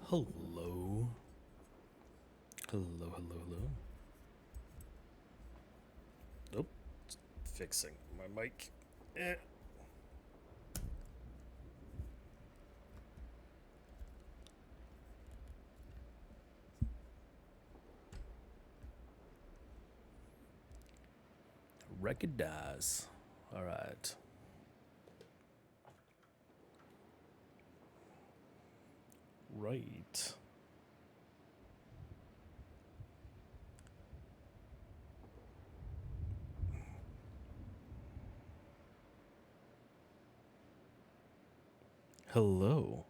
Hello. Hello, hello, hello. Nope. Fixing my mic. Eh. Recognize. Alright. Right. Hello.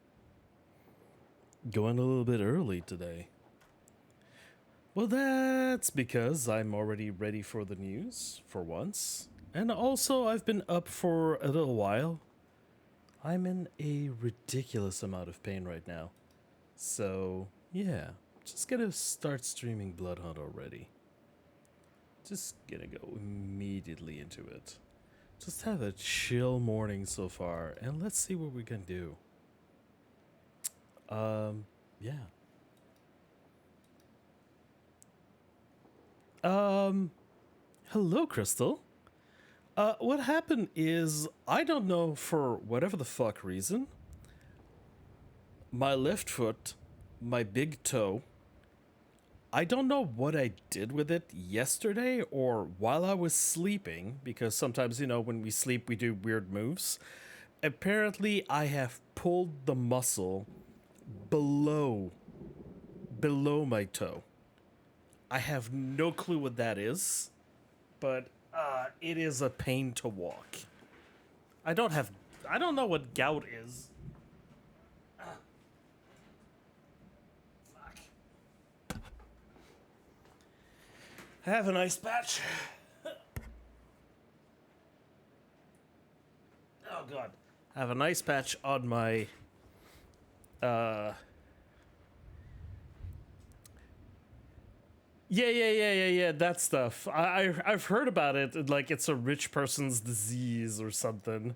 Going a little bit early today. Well, that's because I'm already ready for the news, for once. And also, I've been up for a little while. I'm in a ridiculous amount of pain right now. So, yeah. Just gonna start streaming Bloodhunt already. Just gonna go immediately into it. Just have a chill morning so far, and let's see what we can do. Yeah. Um, hello, Crystal. What happened is, I don't know, for whatever the fuck reason, my left foot, my big toe, I don't know what I did with it yesterday or while I was sleeping, because sometimes, when we sleep, we do weird moves. Apparently, I have pulled the muscle below below my toe. I have no clue what that is, but it is a pain to walk. I don't know what gout is. Fuck. I have an ice patch. Oh god. I have an ice patch on my uh Yeah. That stuff. I've heard about it. Like it's a rich person's disease or something.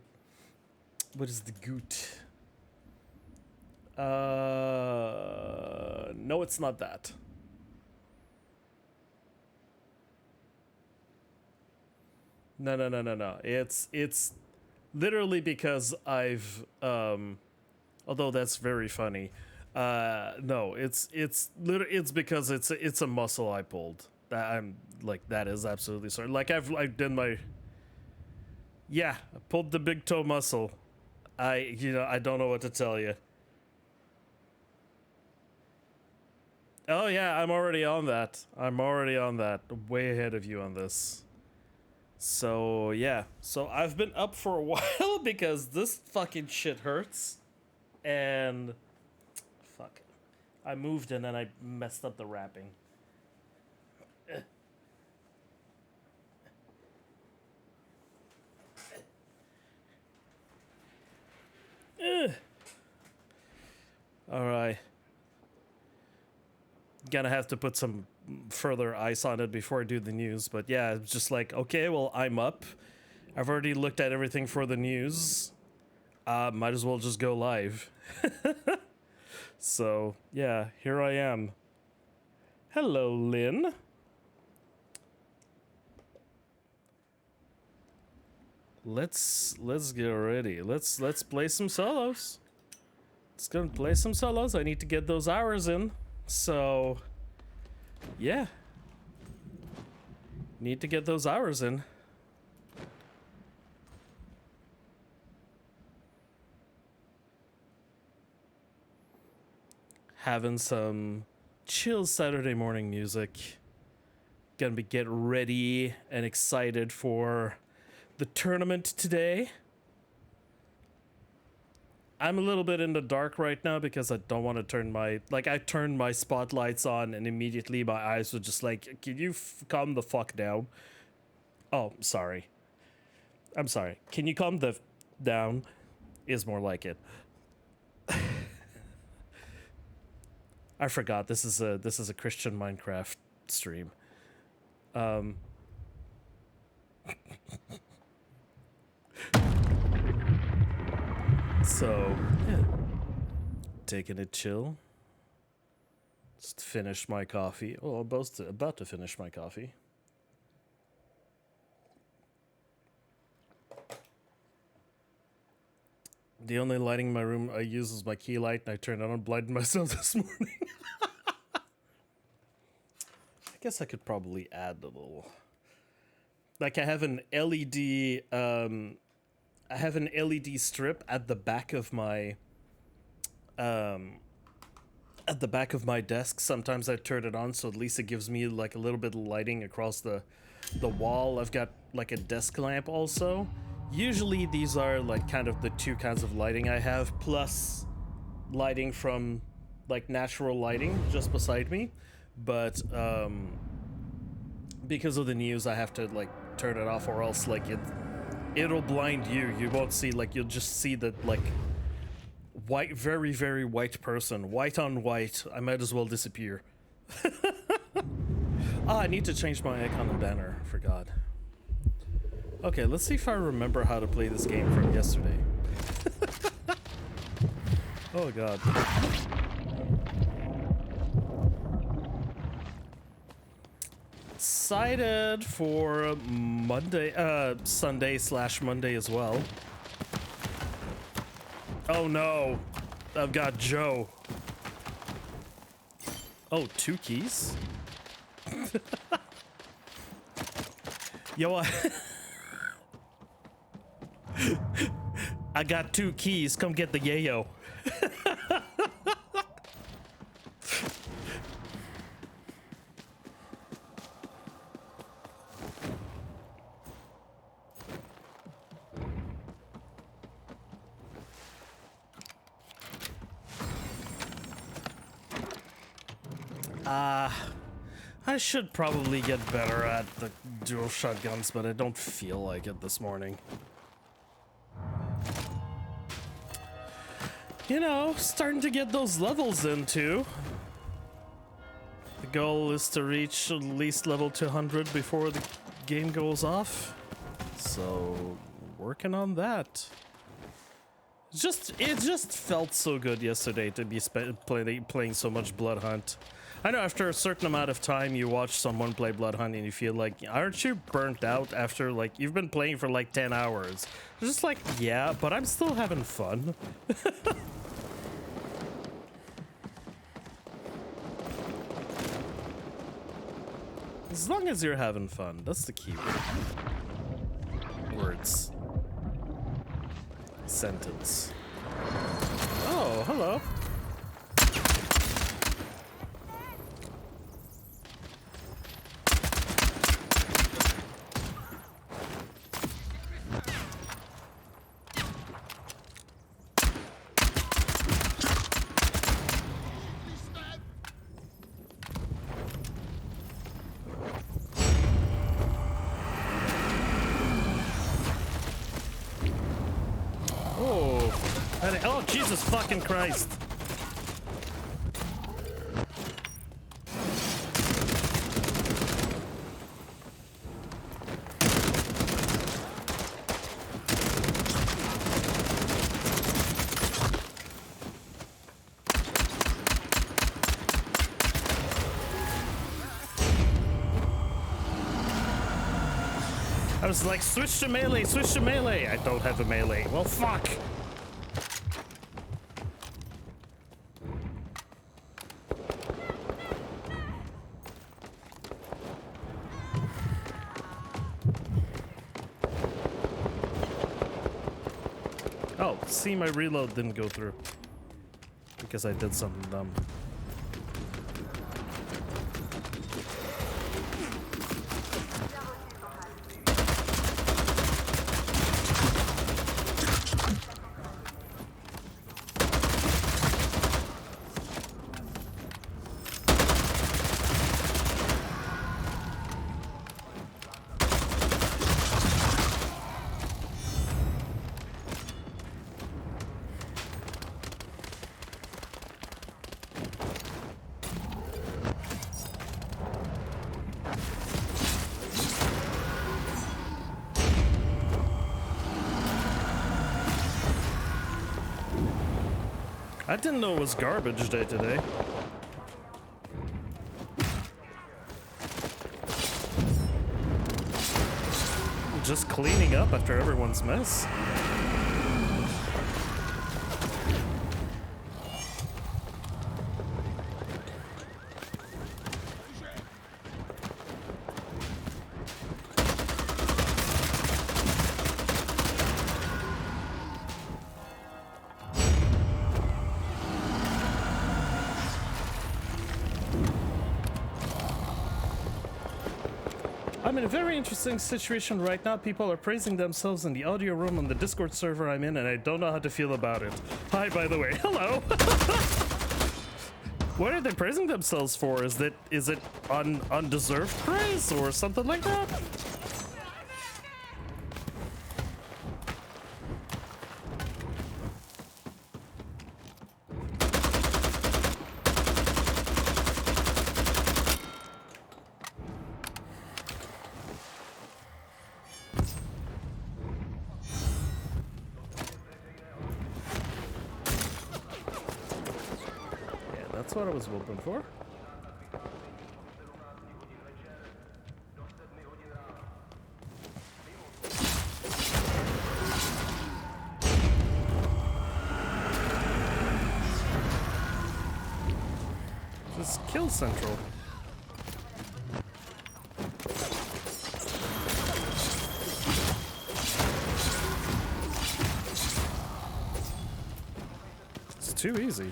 What is the goot? No, it's not that. No. It's literally because I've although that's very funny. No, it's because it's a muscle I pulled. That I'm like that is absolutely sorry. Like I've done my yeah, I pulled the big toe muscle. I don't know what to tell you. Oh yeah, I'm already on that. Way ahead of you on this. So yeah, so I've been up for a while because this fucking shit hurts, and fuck, I moved and then I messed up the wrapping. All right, gonna have to put some further ice on it before I do the news, but yeah, it's just like okay, well I'm up. I've already looked at everything for the news. Might as well just go live. So yeah, here I am. Hello, Lynn. Let's get ready. Let's play some solos. Let's go play some solos. I need to get those hours in. So yeah. Need to get those hours in. Having some chill Saturday morning music. Gonna be get ready and excited for the tournament today. I'm a little bit in the dark right now because I don't want to turn my I turned my spotlights on and immediately my eyes were just like, can you calm the fuck down? Oh, sorry. I'm sorry. Can you calm the down? Is more like it. I forgot this is a Christian Minecraft stream. So yeah, taking it chill. Just finish my coffee. Oh, I'm about to finish my coffee. The only lighting in my room I use is my key light, and I turned it on, blinded myself this morning. I guess I could probably add a little. Like I have an LED. I have an LED strip at the back of my. At the back of my desk. Sometimes I turn it on, so at least it gives me like a little bit of lighting across the wall. I've got like a desk lamp also. Usually these are like kind of the two kinds of lighting I have, plus lighting from like natural lighting just beside me. But because of the news, I have to like turn it off, or else like it'll blind you. You won't see, like you'll just see the like white, very, very white person, white on white. I might as well disappear. I need to change my icon and banner, forgot. Okay, let's see if I remember how to play this game from yesterday. Oh god. Excited for Monday, Sunday/Monday as well. Oh no, I've got Joe. Oh, 2 keys? Yo, I got 2 keys, come get the yayo. I should probably get better at the dual shotguns, but I don't feel like it this morning. You know, starting to get those levels in too. The goal is to reach at least level 200 before the game goes off. So, working on that. It just felt so good yesterday to be playing so much Bloodhunt. I know after a certain amount of time you watch someone play Bloodhunt and you feel like, aren't you burnt out after like, you've been playing for like 10 hours? It's just like, yeah, but I'm still having fun. As long as you're having fun, that's the key word. Words. Sentence. Oh, hello. Oh, Jesus fucking Christ. I was like, switch to melee, switch to melee. I don't have a melee. Well, fuck. Oh, see, my reload didn't go through because I did something dumb. I didn't know it was garbage day today. Just cleaning up after everyone's mess. I'm in a very interesting situation right now. People are praising themselves in the audio room on the Discord server I'm in, and I don't know how to feel about it. Hi, by the way. Hello. What are they praising themselves for? Is it undeserved praise or something like that? That's what I was hoping for. Just kill Central. It's too easy.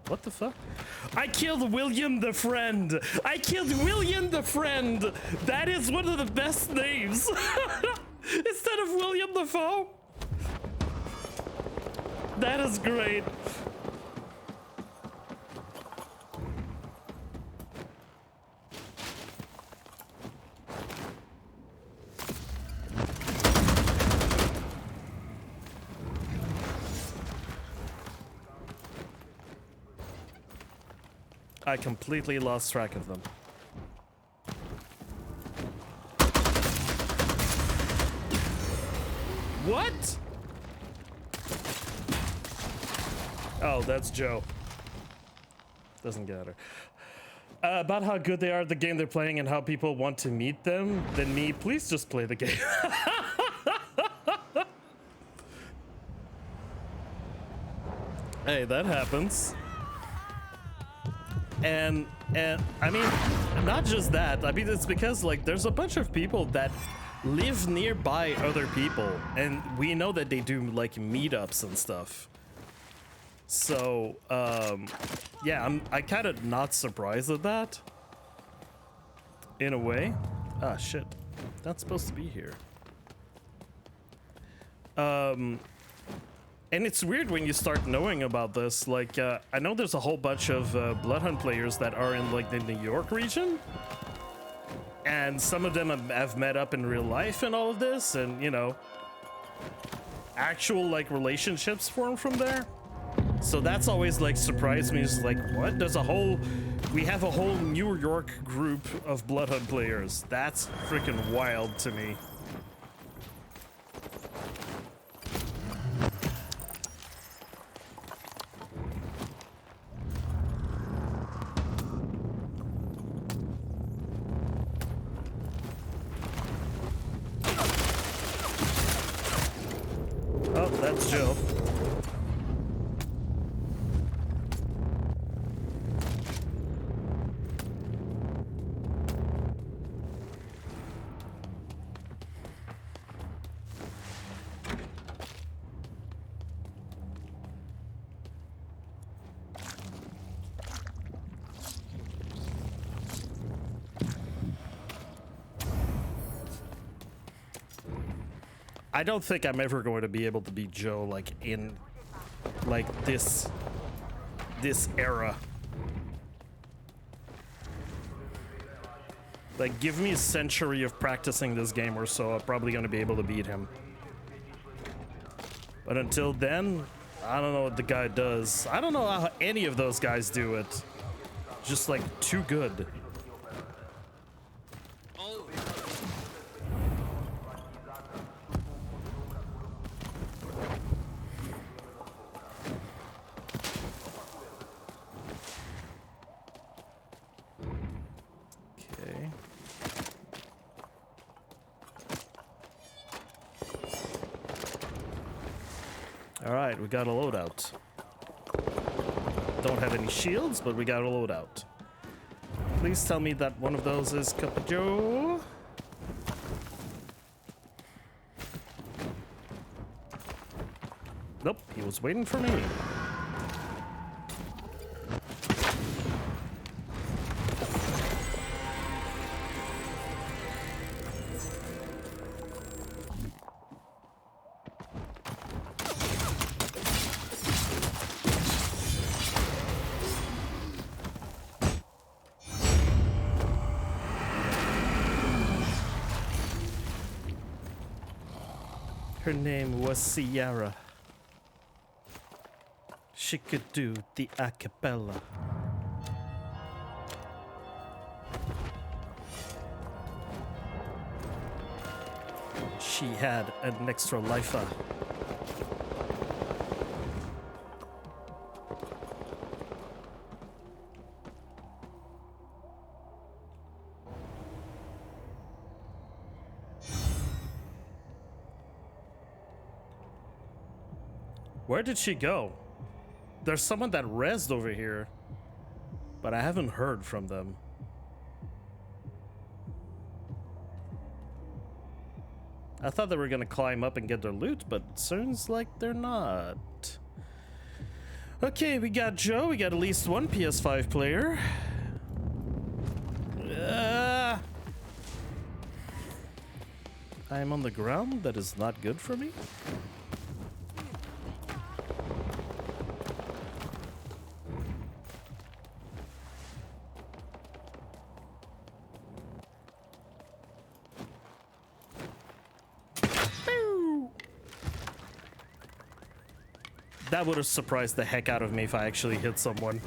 What the fuck? I killed William the Friend! I killed William the Friend! That is one of the best names! Instead of William the Foe! That is great. I completely lost track of them. What? Oh, that's Joe. Doesn't get her. About how good they are at the game they're playing and how people want to meet them, then me, please just play the game. Hey, that happens. And I mean, not just that. I mean, it's because like there's a bunch of people that live nearby other people, and we know that they do like meetups and stuff. So yeah, I kind of not surprised at that in a way. Ah, shit, that's supposed to be here. And it's weird when you start knowing about this. Like, I know there's a whole bunch of Bloodhunt players that are in like the New York region, and some of them have met up in real life and all of this, and you know, actual like relationships form from there. So that's always like surprised me. Is like, what? We have a whole New York group of Bloodhunt players. That's freaking wild to me. Oh, that's Joe. I don't think I'm ever going to be able to beat Joe like in like this era. Like, give me a century of practicing this game or so, I'm probably going to be able to beat him. But until then, I don't know what the guy does. I don't know how any of those guys do it. Just like too good. Alright, we got a loadout. Don't have any shields, but we got a loadout. Please tell me that one of those is Cup of Joe. Nope, he was waiting for me. Her name was Sierra. She could do the a cappella. She had an extra lifer. Where did she go? There's someone that rezzed over here, but I haven't heard from them. I thought they were gonna climb up and get their loot, but it seems like they're not. Okay, we got Joe. We got at least one PS5 player. I am on the ground. That is not good for me. That would have surprised the heck out of me if I actually hit someone.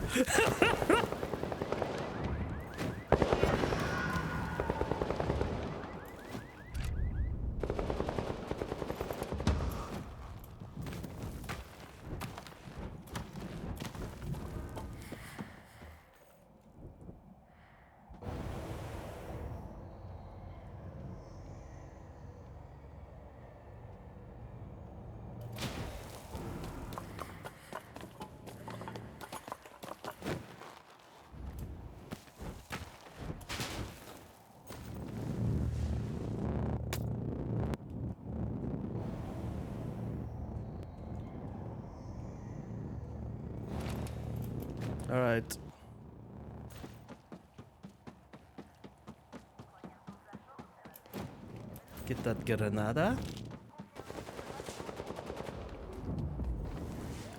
All right. Get that granada.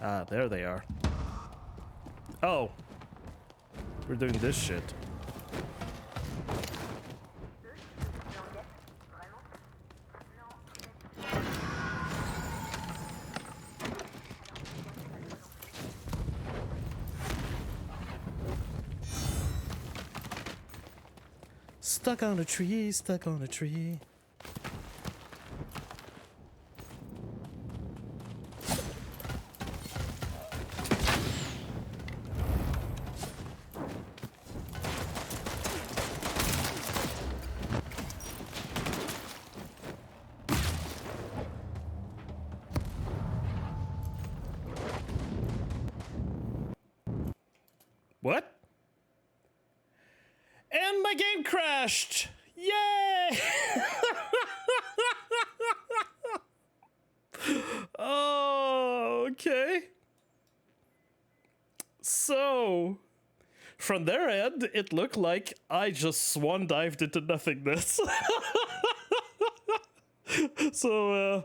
Ah, there they are. Oh. We're doing this shit. Stuck on a tree, stuck on a tree. What? And my game crashed! Yay! Oh, okay. So, from their end, it looked like I just swan dived into nothingness. So,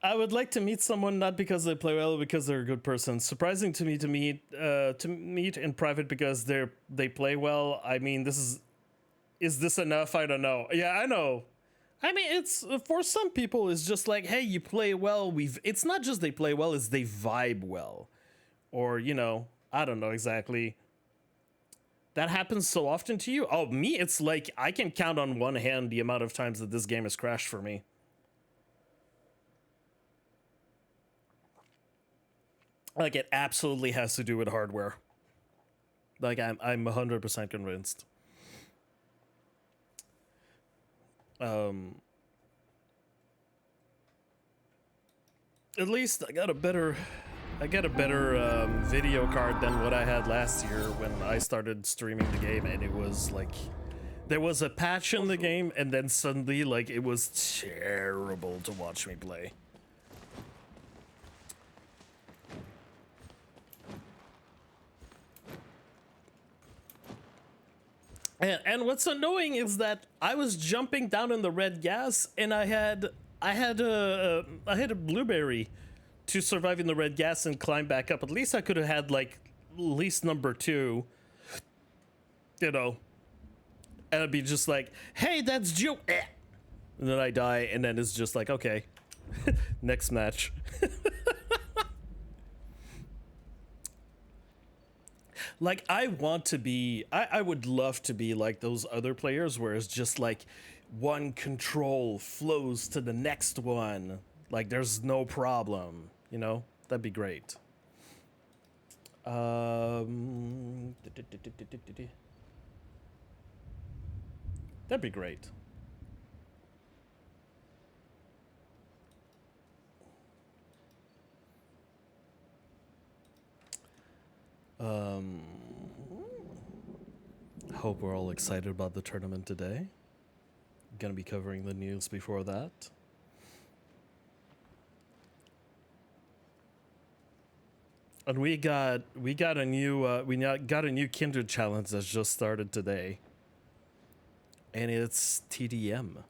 I would like to meet someone not because they play well, because they're a good person. Surprising to me to meet in private because they play well. I mean, is this enough? I don't know. Yeah, I know. I mean, it's for some people, it's just like, hey, you play well. It's not just they play well; it's they vibe well, or you know, I don't know exactly. That happens so often to you. Oh, me, it's like I can count on one hand the amount of times that this game has crashed for me. Like, it absolutely has to do with hardware. Like, I'm 100% convinced. At least I got a better video card than what I had last year when I started streaming the game, and it was like there was a patch in the game, and then suddenly like it was terrible to watch me play. And what's annoying is that I was jumping down in the red gas, and I had a blueberry to survive in the red gas and climb back up. At least I could have had like at least number 2, you know, and I'd be just like, hey, that's Joe, and then I die, and then it's just like, okay, next match. Like, I would love to be like those other players where it's just like one control flows to the next one. Like, there's no problem, you know? That'd be great. That'd be great. Hope we're all excited about the tournament today. Gonna be covering the news before that. And we got a new Kindred challenge that's just started today, and it's TDM.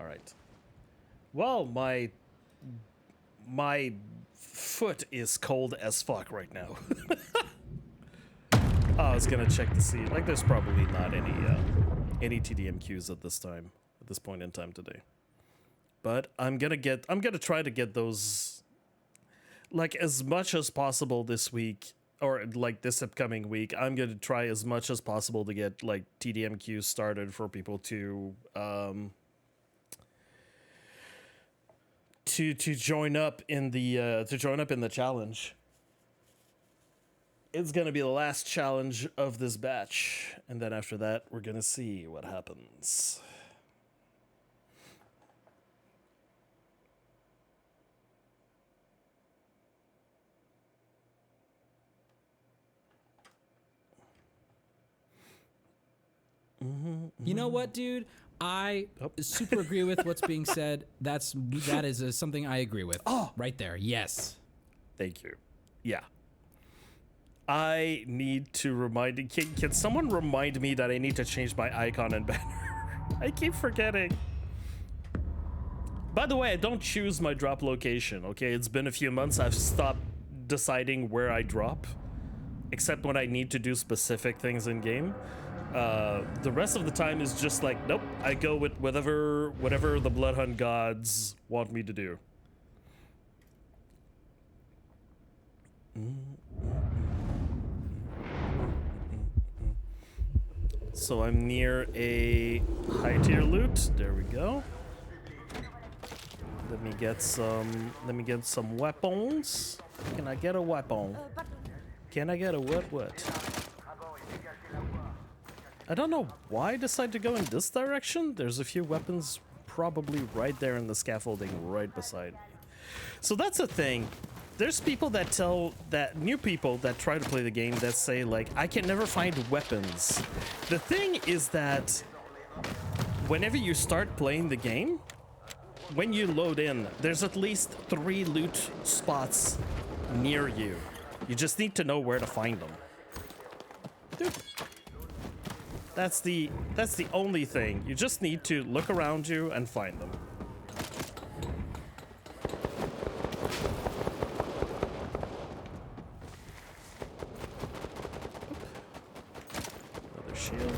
All right. Well, my foot is cold as fuck right now. I was gonna check to see. Like, there's probably not any TDM queues at this point in time today. But I'm gonna try to get those, like, as much as possible this week, or like this upcoming week. I'm gonna try as much as possible to get like TDM queues started for people to to join up in the challenge. It's gonna be the last challenge of this batch, and then after that, we're gonna see what happens. You know what, dude? I super agree with what's being said. That is something I agree with. Oh, right there. Yes. Thank you. Yeah. I need to remind. Can someone remind me that I need to change my icon and banner? I keep forgetting. By the way, I don't choose my drop location. Okay, it's been a few months. I've stopped deciding where I drop, except when I need to do specific things in game. The rest of the time is just like, nope, I go with whatever the Bloodhunt gods want me to do. So I'm near a high tier loot. There we go. Let me get some weapons. Can I get a weapon? Can I get a what? I don't know why I decided to go in this direction. There's a few weapons probably right there in the scaffolding right beside me. So that's the thing. There's people that new people that try to play the game that say like, I can never find weapons. The thing is that whenever you start playing the game, when you load in, there's at least 3 loot spots near you. You just need to know where to find them. Dude. That's the only thing. You just need to look around you and find them. Another shield.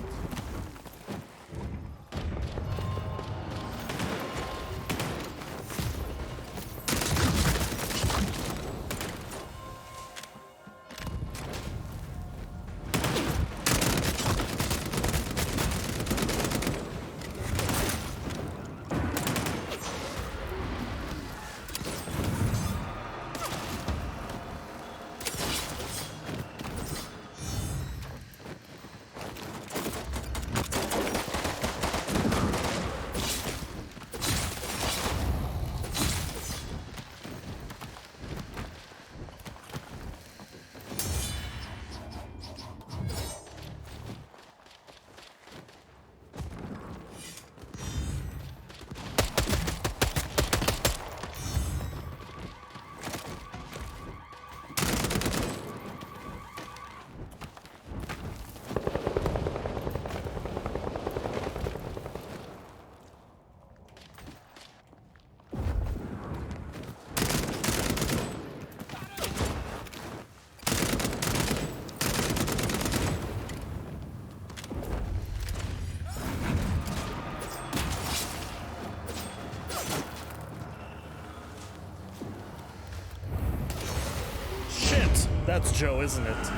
That's Joe, isn't it?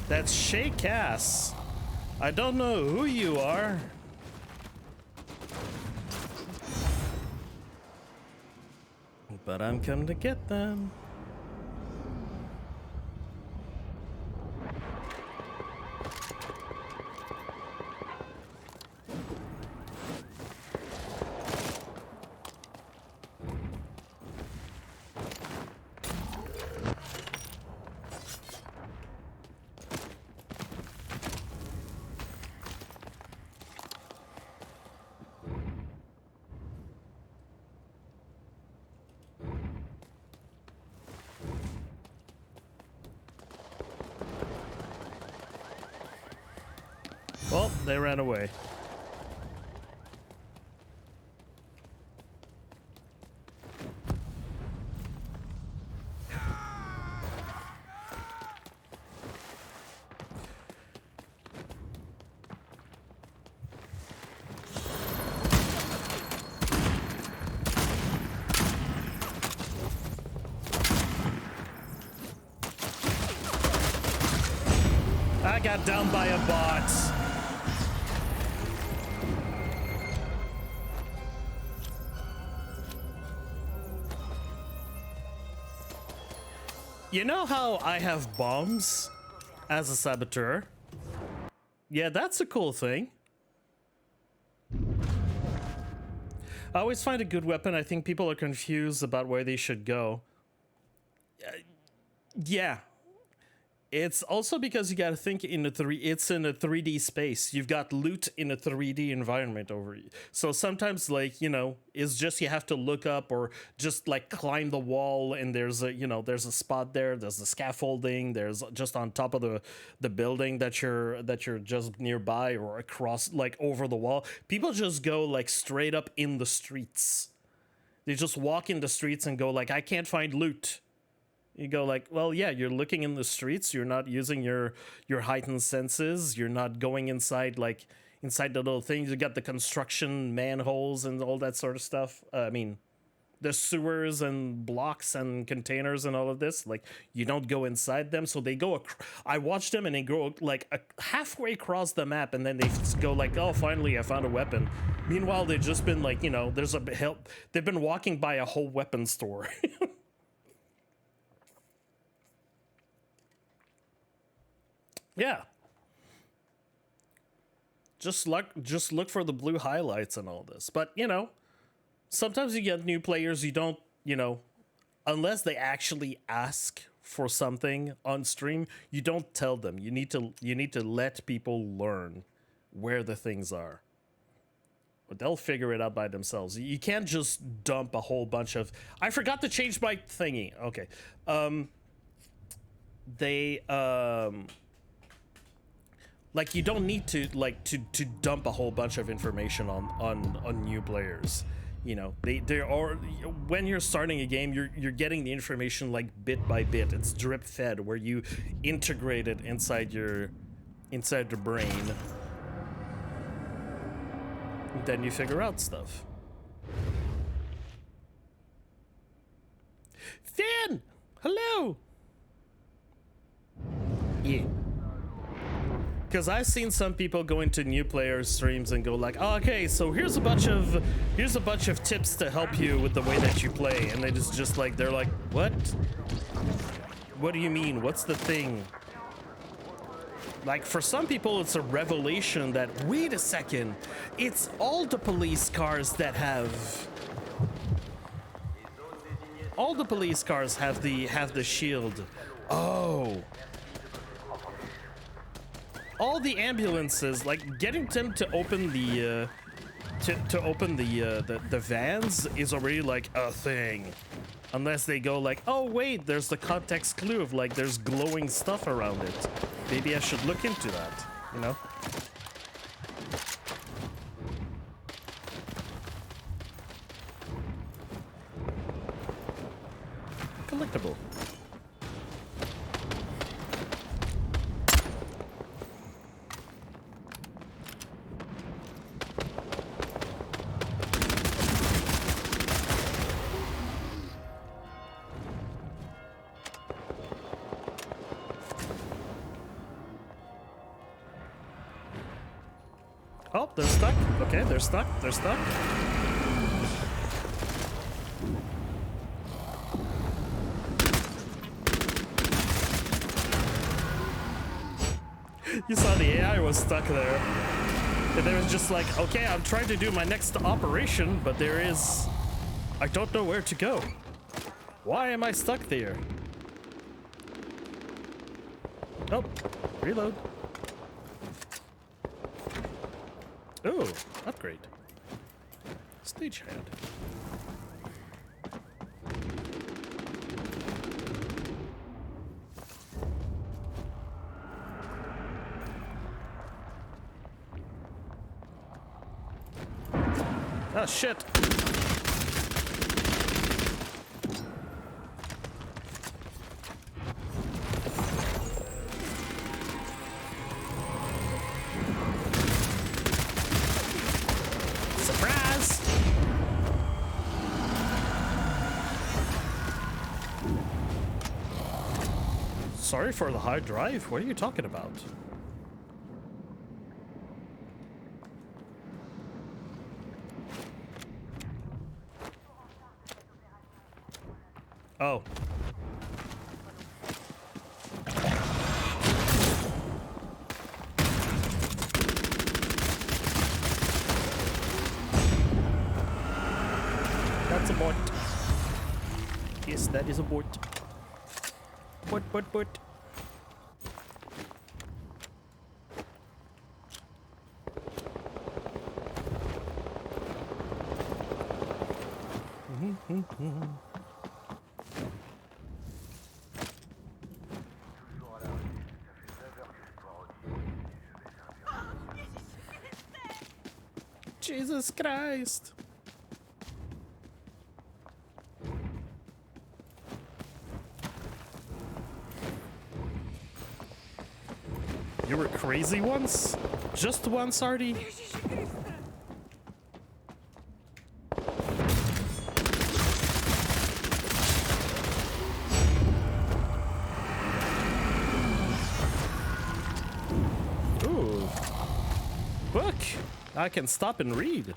That's Shay Cass. I don't know who you are. But I'm coming to get them. Well, they ran away. I got downed by a bot. You know how I have bombs as a saboteur? Yeah, that's a cool thing. I always find a good weapon. I think people are confused about where they should go. Yeah. It's also because you gotta think it's in a 3D space. You've got loot in a 3D environment over you. So sometimes, like, you know, it's just you have to look up or just like climb the wall, and there's a spot there, there's the scaffolding, there's just on top of the building that you're just nearby or across, like over the wall. People just go like straight up in the streets. They just walk in the streets and go like, I can't find loot. You go like, well, yeah, you're looking in the streets. You're not using your heightened senses. You're not going inside, like, inside the little things. You got the construction manholes and all that sort of stuff. I mean, the sewers and blocks and containers and all of this. Like, you don't go inside them. So they go, I watched them and they go, like, halfway across the map. And then they go like, oh, finally, I found a weapon. Meanwhile, they've just been like, you know, they've been walking by a whole weapon store. Yeah. Just look for the blue highlights and all this. But, you know, sometimes you get new players, you don't, you know, unless they actually ask for something on stream, you don't tell them. You need to let people learn where the things are. But they'll figure it out by themselves. You can't just dump a whole bunch of, I forgot to change my thingy. Okay. Like, you don't need to to dump a whole bunch of information on new players. You know, they are, when you're starting a game, you're getting the information like bit by bit. It's drip fed, where you integrate it inside the brain. Then you figure out stuff. Finn, hello. Yeah. Because I've seen some people go into new players streams and go like, oh, okay, so here's a bunch of tips to help you with the way that you play, and they're like, what? What do you mean? What's the thing? Like, for some people, it's a revelation that, wait a second, it's all the police cars that have. All the police cars have the shield. Oh. All the ambulances, like, getting them to open the the vans is already like a thing, unless they go like, oh wait, there's the context clue of like there's glowing stuff around it. Maybe I should look into that, you know? Collectible. Oh, they're stuck. Okay, they're stuck. They're stuck. You saw the AI was stuck there. And they was just like, okay, I'm trying to do my next operation, but I don't know where to go. Why am I stuck there? Oh, reload. Oh, upgrade. Stagehand. Ah, shit. Sorry for the hard drive. What are you talking about? Oh. That's a bot. Yes, that is a bot. Bot. Jesus Christ. You were crazy once? Just once, Artie? Ooh. Book! I can stop and read.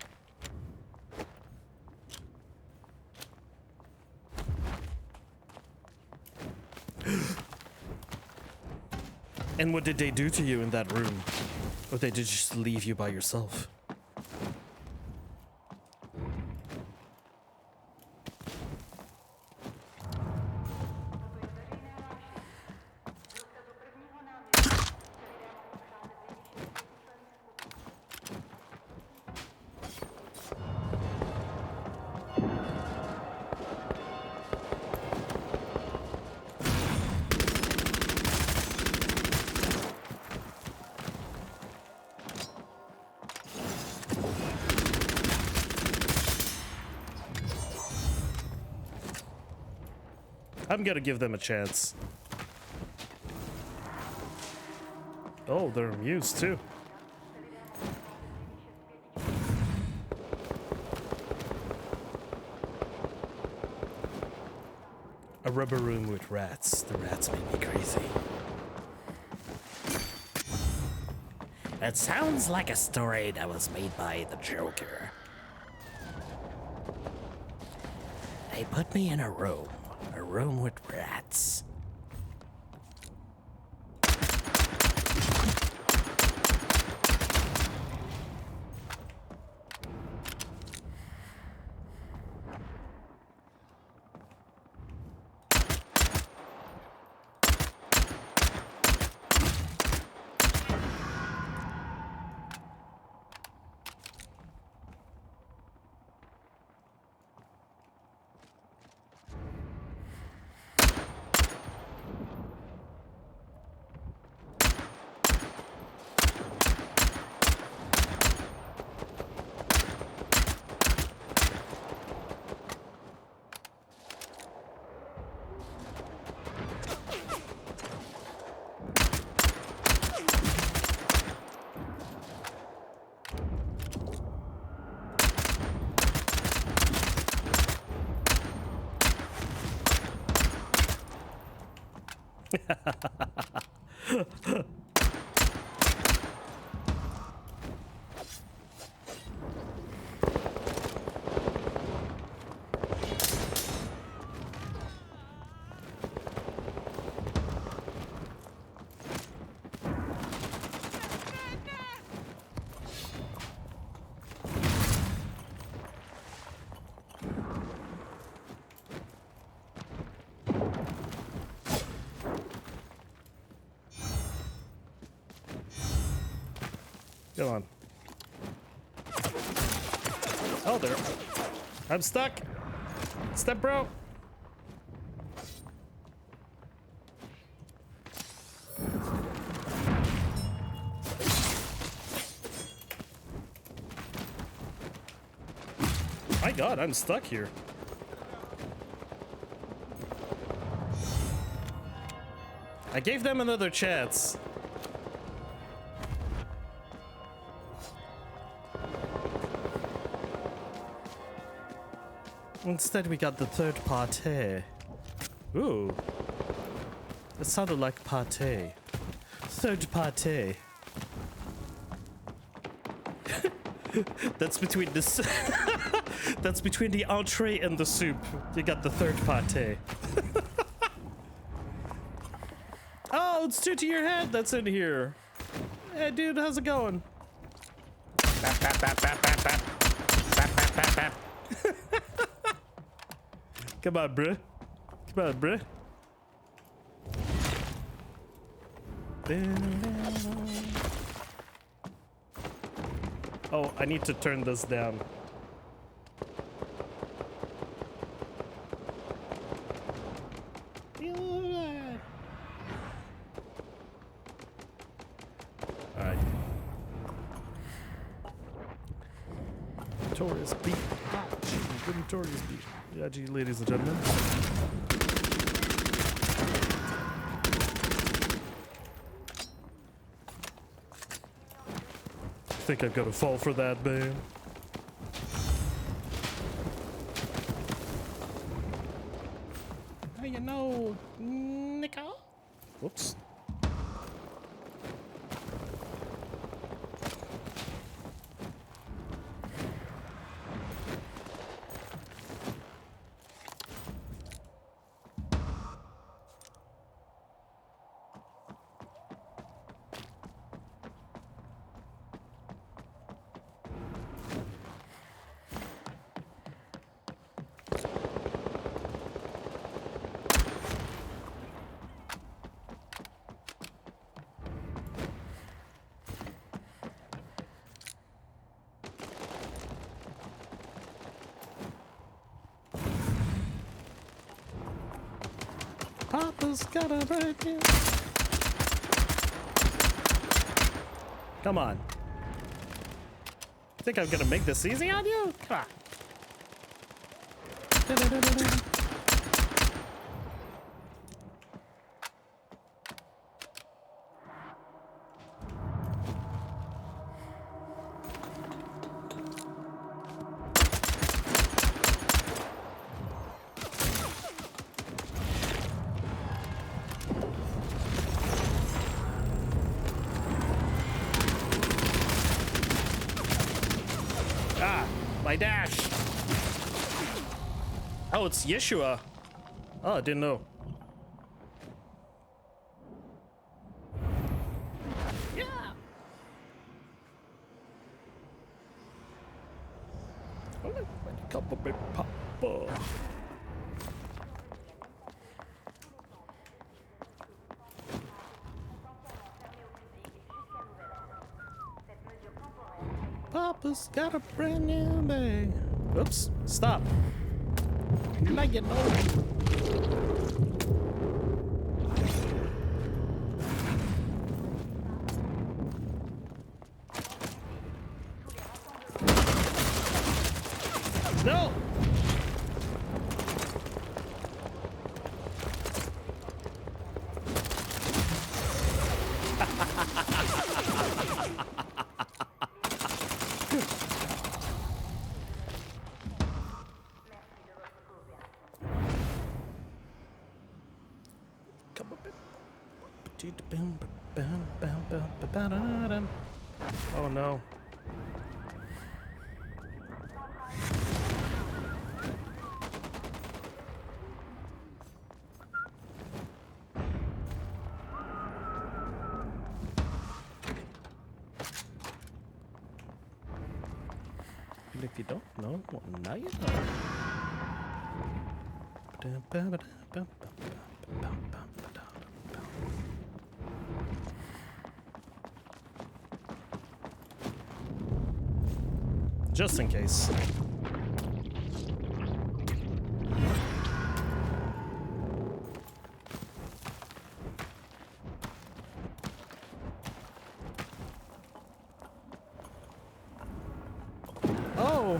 And what did they do to you in that room? Or did they just leave you by yourself? I'm gonna give them a chance. Oh, they're amused too. A rubber room with rats. The rats make me crazy. It sounds like a story that was made by the Joker. They put me in a room with rats. Come on. Oh, there. I'm stuck. Step bro. My God, I'm stuck here. I gave them another chance. Instead, we got the third party. Ooh. That sounded like pate. Third party. That's between this. That's between the entree and the soup. You got the third party. Oh, it's two to your head that's in here. Hey, dude, how's it going? Come on, bruh. Come on, bruh. Oh, I need to turn this down. Alright. Notorious beat. Good notorious beat. Yeah, gee, ladies and gentlemen. Think I'm gonna fall for that, man. How you know, Nico? Whoops. Papa's got a break in. Come on. Think I'm gonna make this easy on you? Come on. My dash. Oh, it's Yeshua. Oh, I didn't know. Yeah. Oh, cup of big papa. Papa's got a brand new bag. Oops, stop. Now you know. No! Oh no. And if you don't know, well, now you know. Just in case. Oh!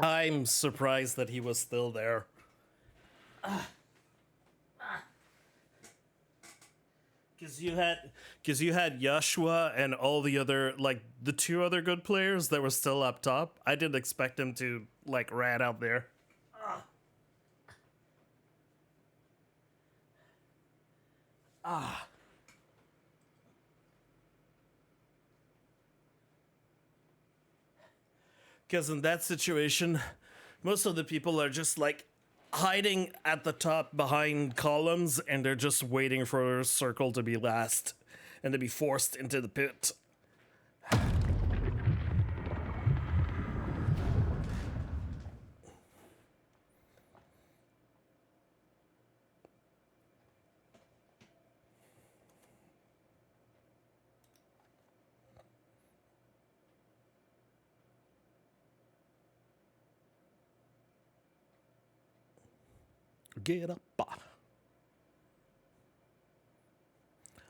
I'm surprised that he was still there. Because you had Joshua and all the other, like, the two other good players that were still up top. I didn't expect him to, like, rat out there. Because in that situation, most of the people are just, like, hiding at the top behind columns, and they're just waiting for a circle to be last and to be forced into the pit. Get up.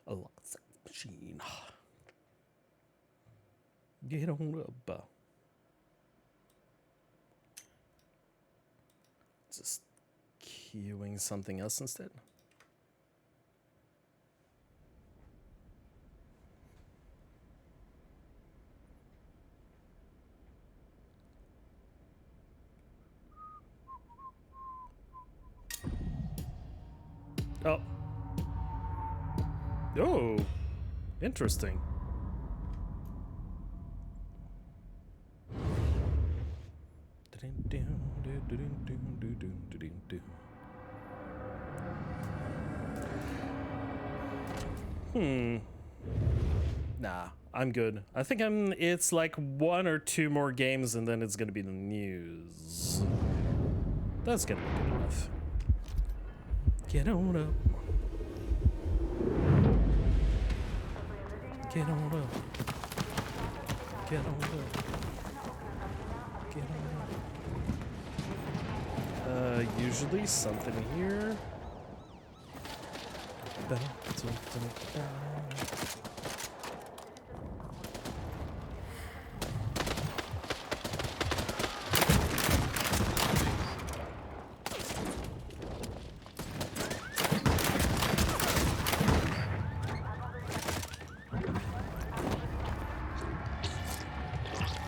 A lots machine. Get on up. Just queuing something else instead. Oh. Oh. Interesting. Nah, I'm good. I think it's like 1 or 2 more games and then it's gonna be the news. That's gonna be good enough. Get on up. Get on up. Get on up. Get on up. Usually something here.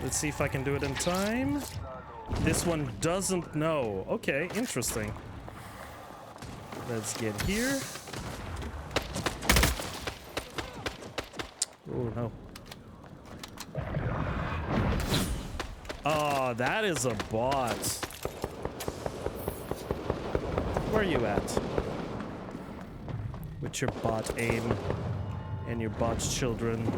Let's see if I can do it in time. This one doesn't know. Okay, interesting. Let's get here. Oh no. Oh, that is a bot. Where are you at? With your bot aim and your bot's children.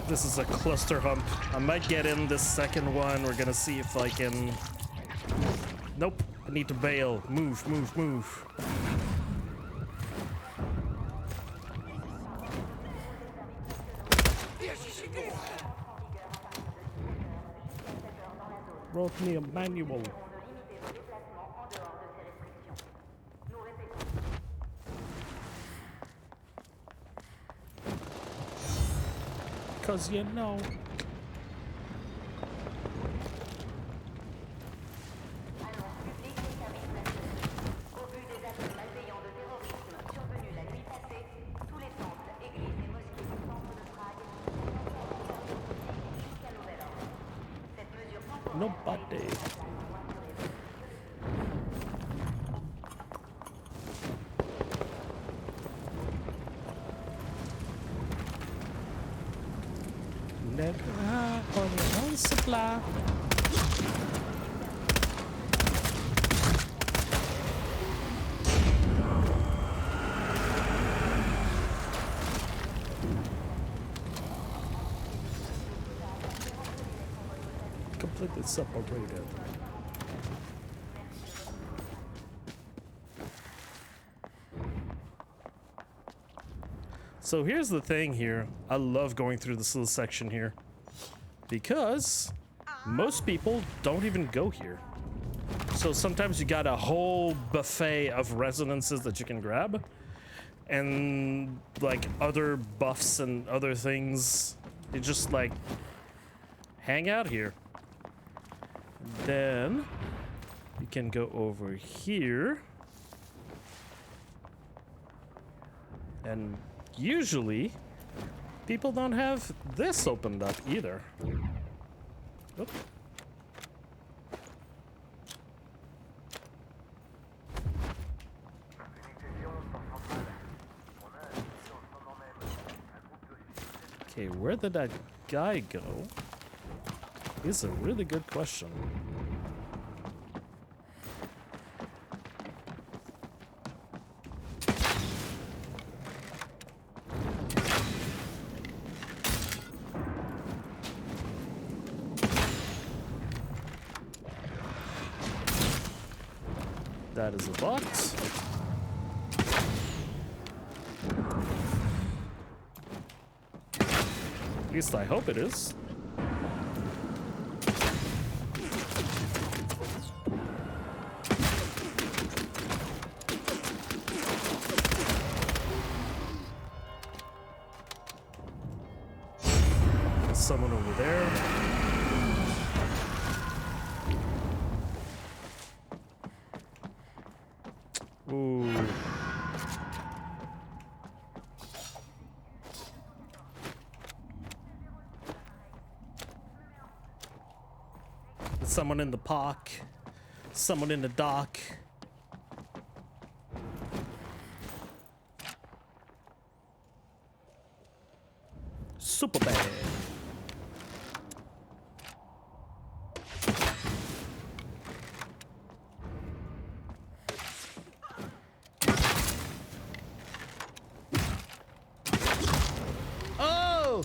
This is a cluster hump. I might get in this second one. We're gonna see if I can... Nope. I need to bail. Move, move, move. Wrote me a manual. Cause you know. Nobody. On your own supply. Completely separated. So here's the thing here. I love going through this little section here because most people don't even go here. So sometimes you got a whole buffet of resonances that you can grab and like other buffs and other things. You just like hang out here. Then you can go over here. And usually people don't have this opened up either. Oop. Okay, where did that guy go? Is a really good question. That is a box. At least I hope it is. There's someone over there. Ooh. There's someone in the park. Someone in the dock. Super bad. Oh!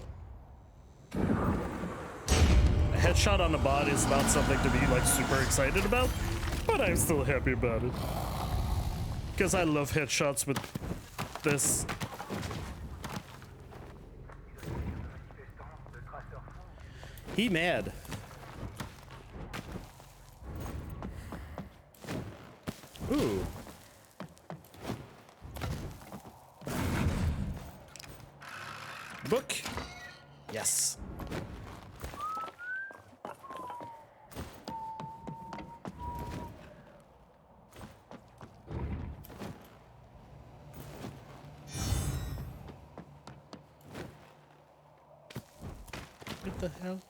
A headshot on the body is not something to be like super excited about, but I'm still happy about it. Because I love headshots with this. He mad. Ooh. Book. Yes. What the hell?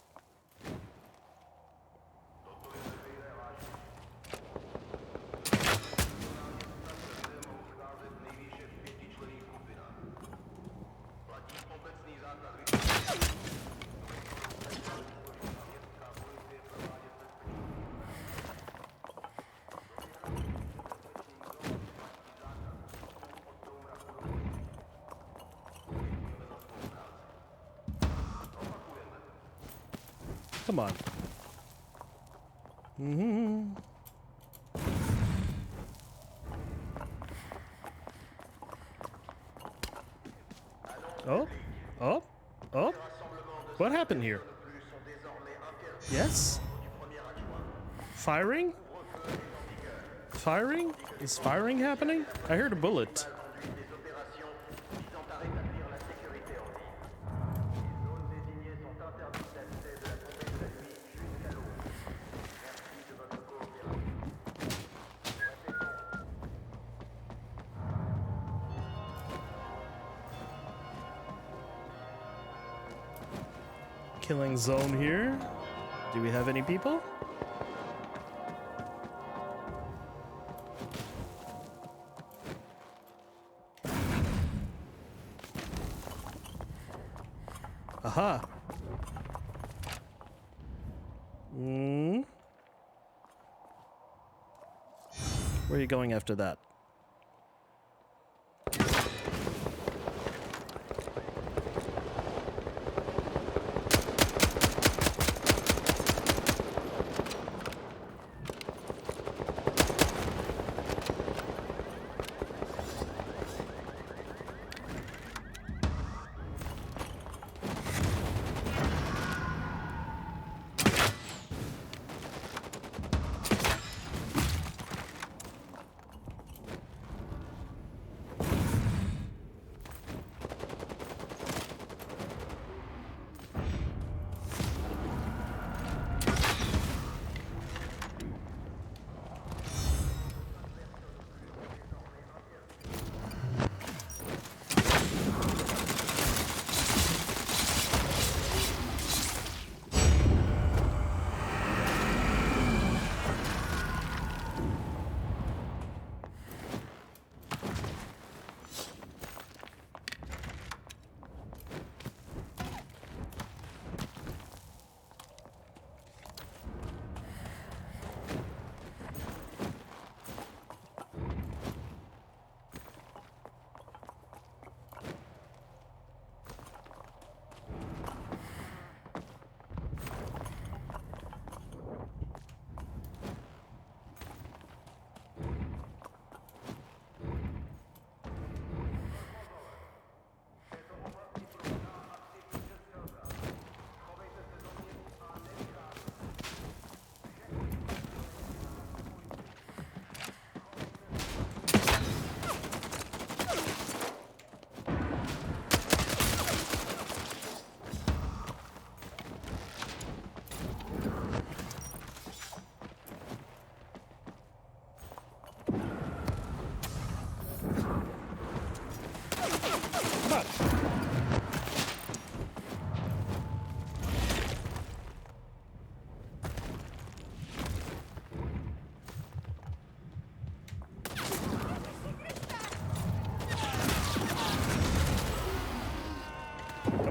Come on. Oh, oh, oh. What happened here? Yes? Firing? Firing? Is firing happening? I heard a bullet. Killing zone here. Do we have any people? Aha. Where are you going after that?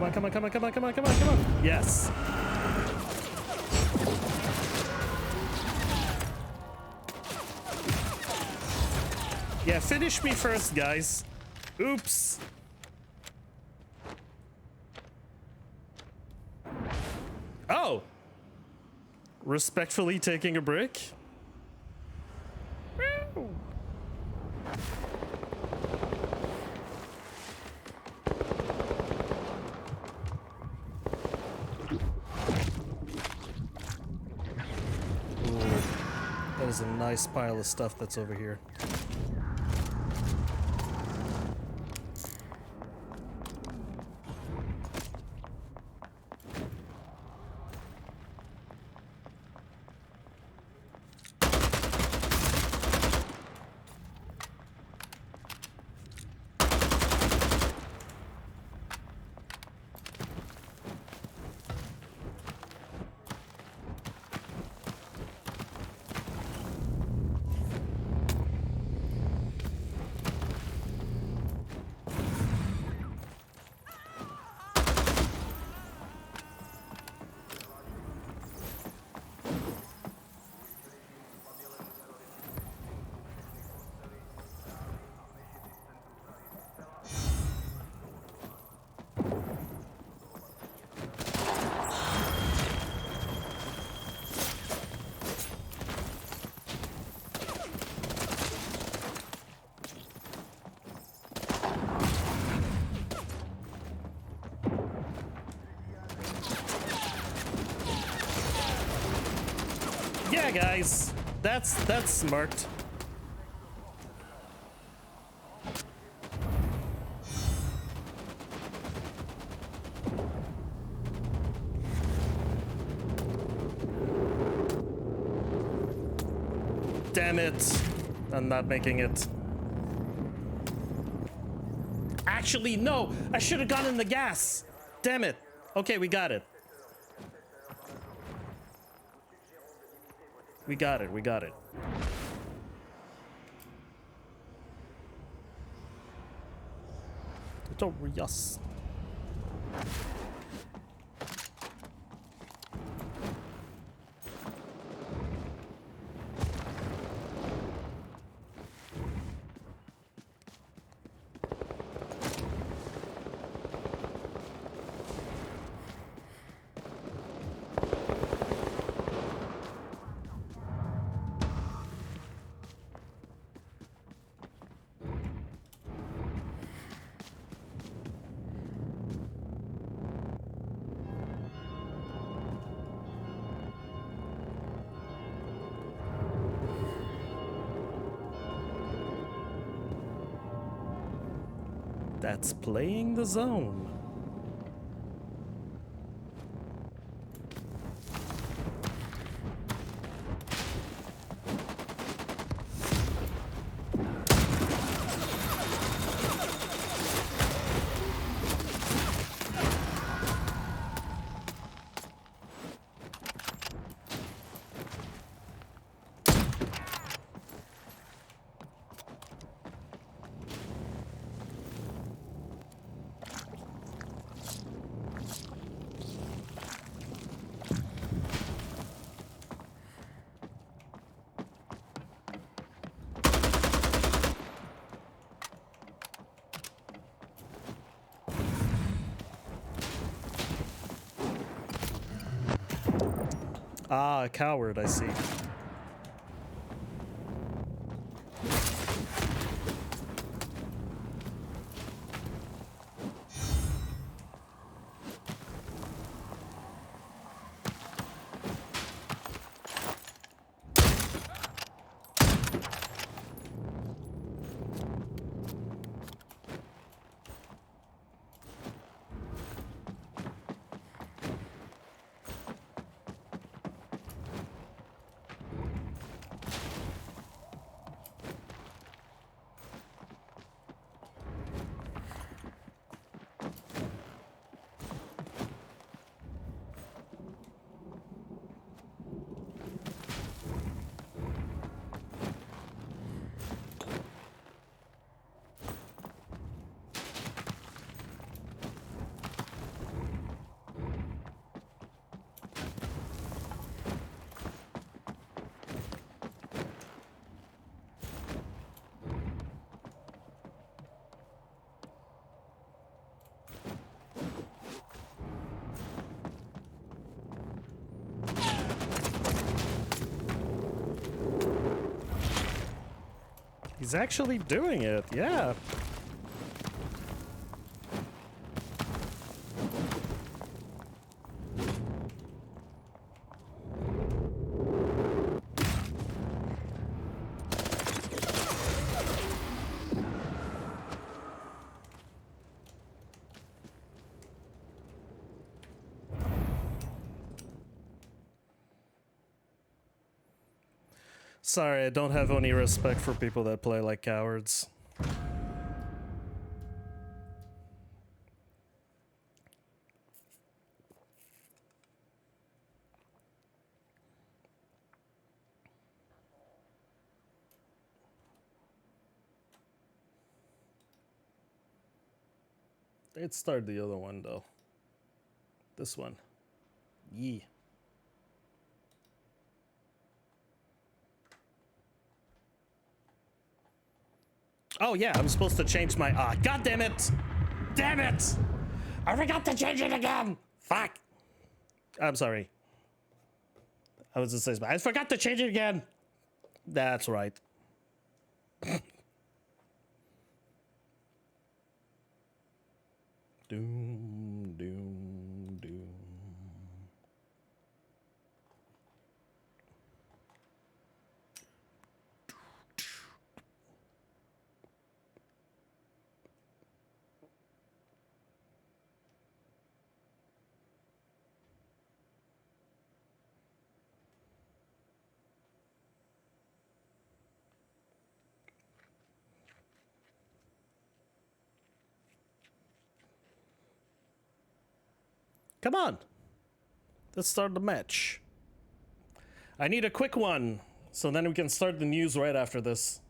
on, come on, come on, come on, come on, come on, come on. Yes. Yeah, finish me first, guys. Oops. Oh. Respectfully taking a break. Woo. Ooh, that is a nice pile of stuff that's over here. Yeah, guys, that's smart. Damn it, I'm not making it. Actually, no, I should have gone in the gas. Damn it. Okay, we got it. We got it, we got it. Yes. That's playing the zone. Ah, a coward, I see. He's actually doing it, yeah. Sorry, I don't have any respect for people that play like cowards. They'd start the other one though. This one. Yee. Oh yeah, I'm supposed to change my God damn it! Damn it! I forgot to change it again! Fuck! I'm sorry. I was just saying, I forgot to change it again! That's right. Doom, doom, doom. Come on. Let's start the match. I need a quick one, so then we can start the news right after this.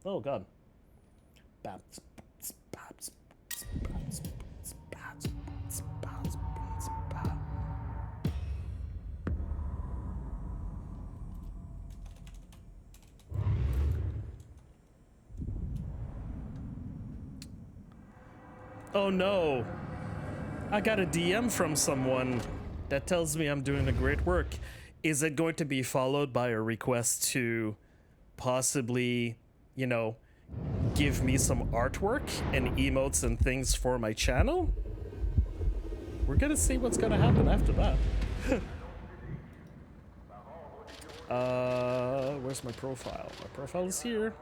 Oh god. Oh no. I got a DM from someone that tells me I'm doing a great work. Is it going to be followed by a request to possibly, you know, give me some artwork and emotes and things for my channel? We're gonna see what's gonna happen after that. Where's my profile? My profile is here.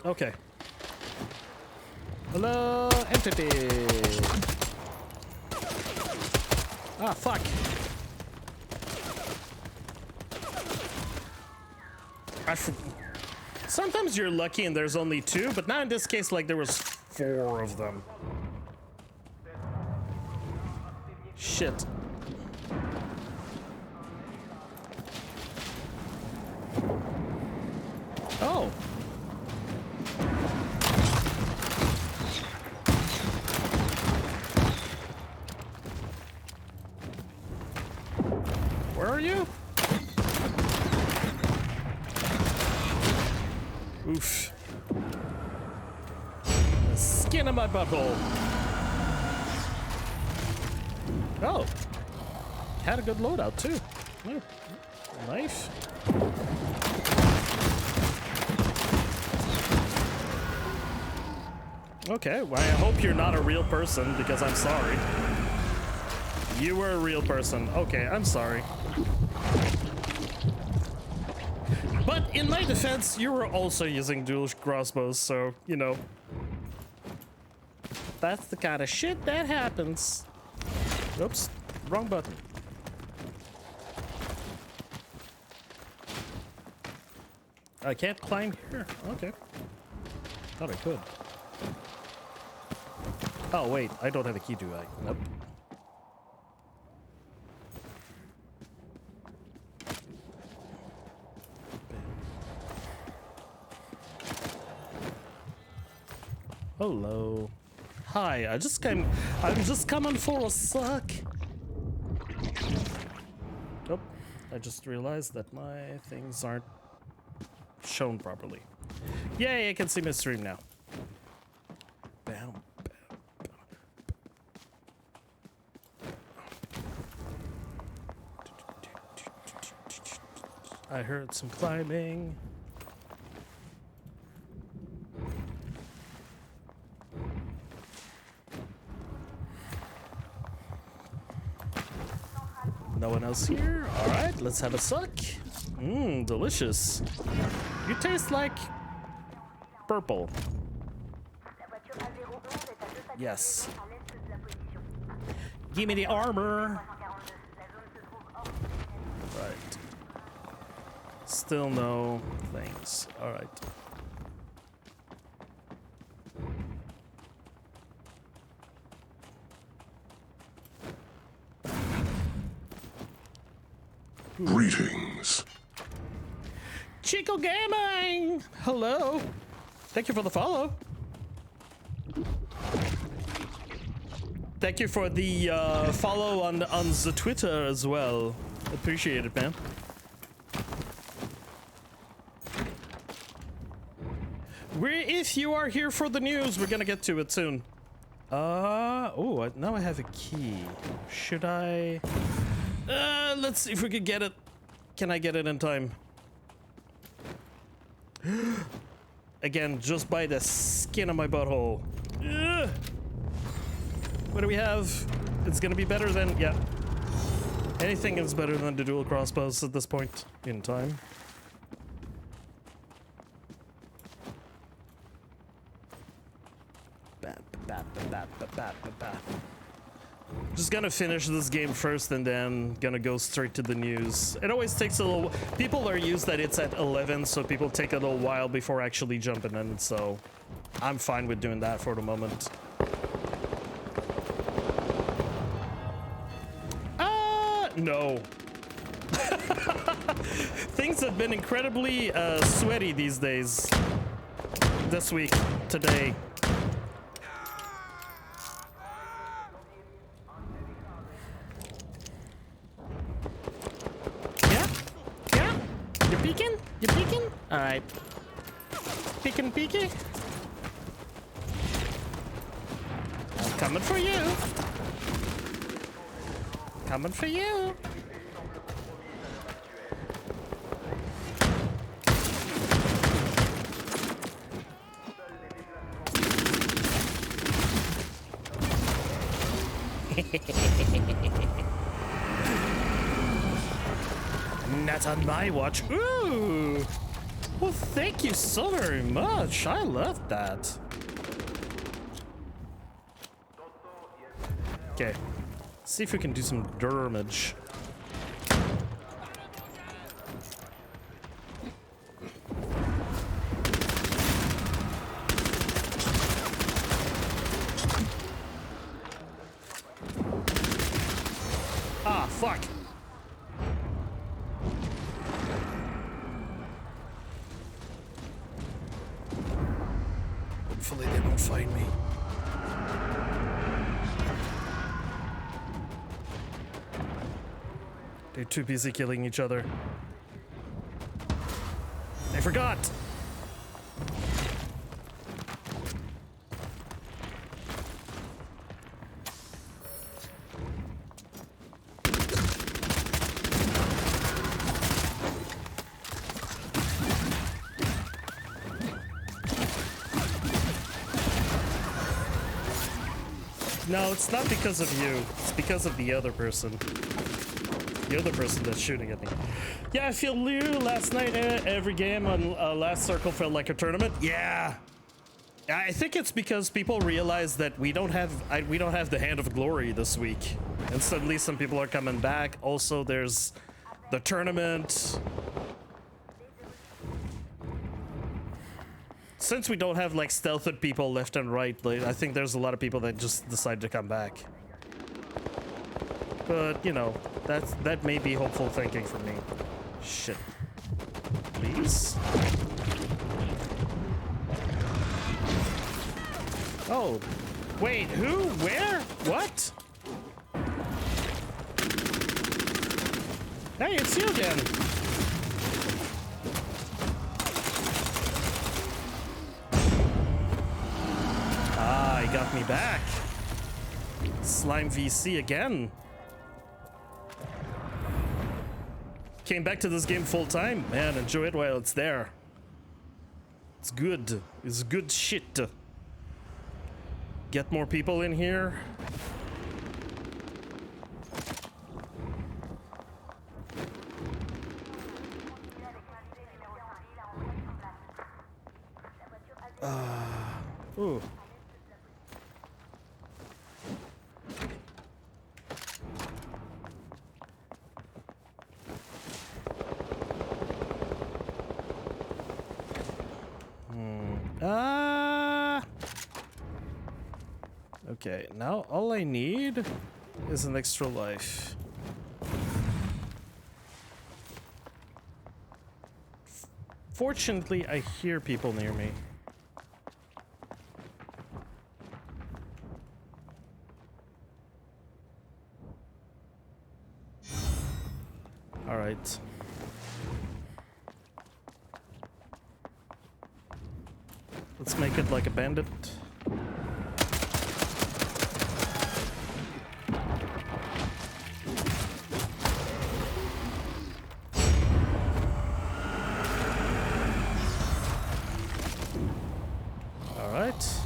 Okay. Hello, entity. Ah, fuck. Sometimes you're lucky and there's only 2, but now in this case, like, there was 4 of them. Shit. Oh. Where are you? Oof. The skin of my butthole. Oh. Had a good loadout too. Oh. Knife. Okay, well, I hope you're not a real person because I'm sorry. You were a real person. Okay, I'm sorry. But in my defense, you were also using dual crossbows, so, you know. That's the kind of shit that happens. Oops, wrong button. I can't climb here. Okay. Thought I could. Oh, wait, I don't have a key, do I? Nope. Hello. Hi, I'm just coming for a suck. Oh, I just realized that my things aren't shown properly. Yay, I can see my stream now. I heard some climbing. No one else here. All right, let's have a suck. Mmm, delicious. You taste like purple. Yes. Give me the armor. Right. Still no things. All right. Greetings. Chico Gaming! Hello. Thank you for the follow. Thank you for the follow on the Twitter as well. Appreciate it, man. If you are here for the news, we're gonna get to it soon. Oh, now I have a key. Should I? Let's see if we can get it. Can I get it in time? Again, just by the skin of my butthole. Ugh. What do we have? It's gonna be better than, yeah. Anything is better than the dual crossbows at this point in time. Just gonna finish this game first and then gonna go straight to the news. It always takes a little... People are used that it's at 11, so people take a little while before actually jumping in, so I'm fine with doing that for the moment. No. Things have been incredibly sweaty these days. This week, today. Yeah? Yeah? You're peeking? You're peeking? Alright. Peeking, peeky. Coming for you. Coming for you. Not on my watch. Ooh. Well, thank you so very much. I love that. Okay. See if we can do some damage. Ah, fuck. Hopefully they won't find me. They're too busy killing each other. I forgot! No, it's not because of you. It's because of the other person. The other person that's shooting at me. Yeah, I feel new. Last night, every game on Last Circle felt like a tournament. Yeah. I think it's because people realize that we don't have the Hand of Glory this week, and suddenly some people are coming back. Also, there's the tournament. Since we don't have like stealthed people left and right, like, I think there's a lot of people that just decide to come back. But you know, that may be hopeful thinking for me. Shit. Please. Oh, wait, who? Where? What? Hey, it's you again. Ah, he got me back. Slime VC again. Came back to this game full time. Man, enjoy it while it's there. It's good. It's good shit. Get more people in here. Ooh. Okay, now all I need is an extra life. Fortunately, I hear people near me. All right. Let's make it like a bandit. All right.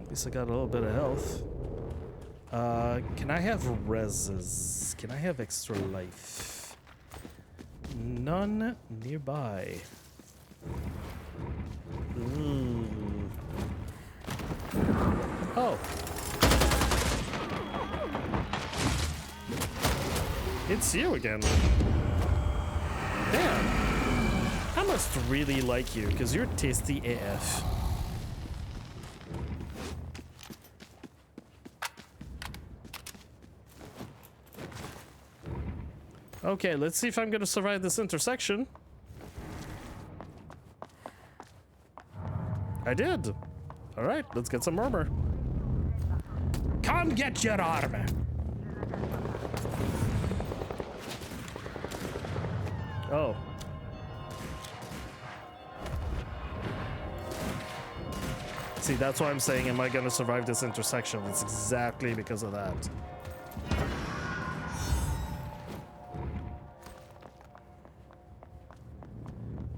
At least I got a little bit of health. Can I have reses? Can I have extra life? None nearby. Ooh. Oh. It's you again. Damn. I must really like you, because you're tasty AF. Okay, let's see if I'm gonna survive this intersection. I did. All right, let's get some armor. Come get your armor. Oh. See, that's why I'm saying, am I gonna survive this intersection? It's exactly because of that.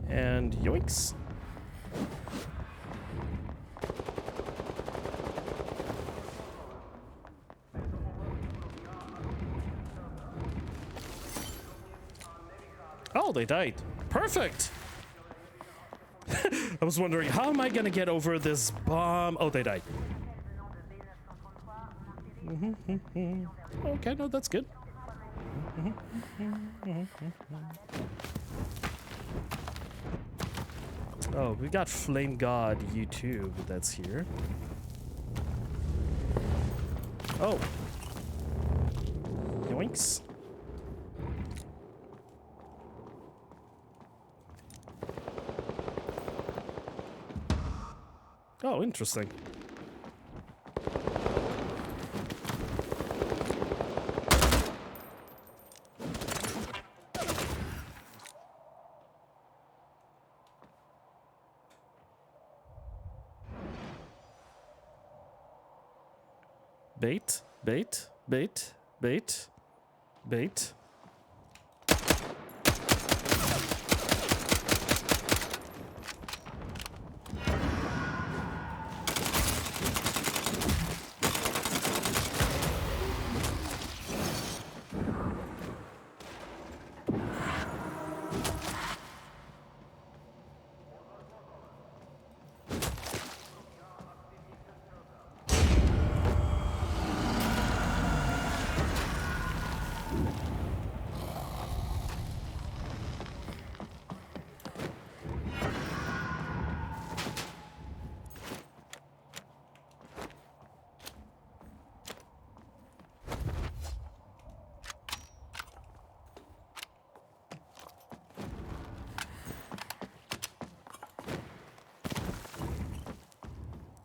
And yoinks. Oh, they died. Perfect. I was wondering, how am I gonna get over this bomb? Oh, they died. Okay, no, that's good. Oh, we got Flame God YouTube that's here. Oh. Yoinks. Oh, interesting. Bait, bait, bait, bait, bait.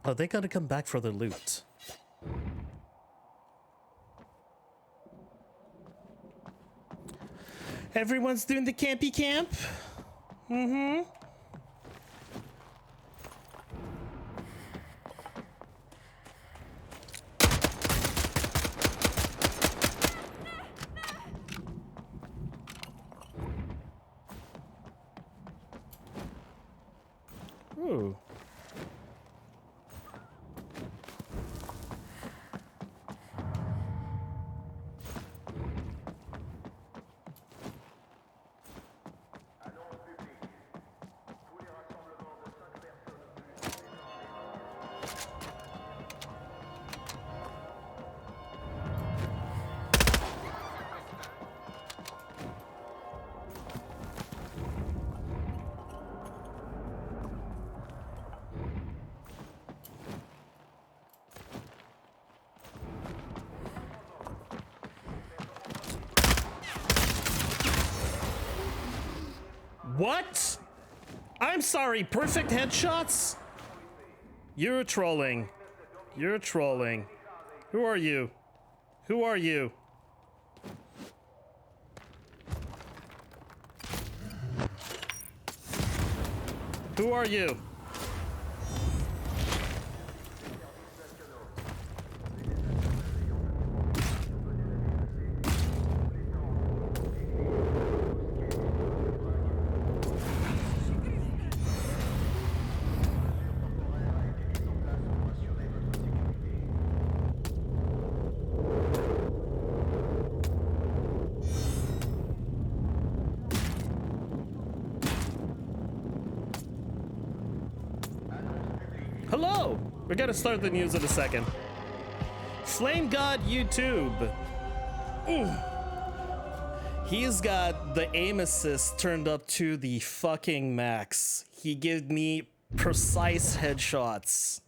Oh, they gotta come back for the loot. Everyone's doing the campy camp? Mm-hmm. Ooh. What? I'm sorry, perfect headshots? You're trolling. You're trolling. Who are you? Who are you? Who are you? Hello! We're gonna start the news in a second. Flame God YouTube. He's got the aim assist turned up to the fucking max. He gave me precise headshots.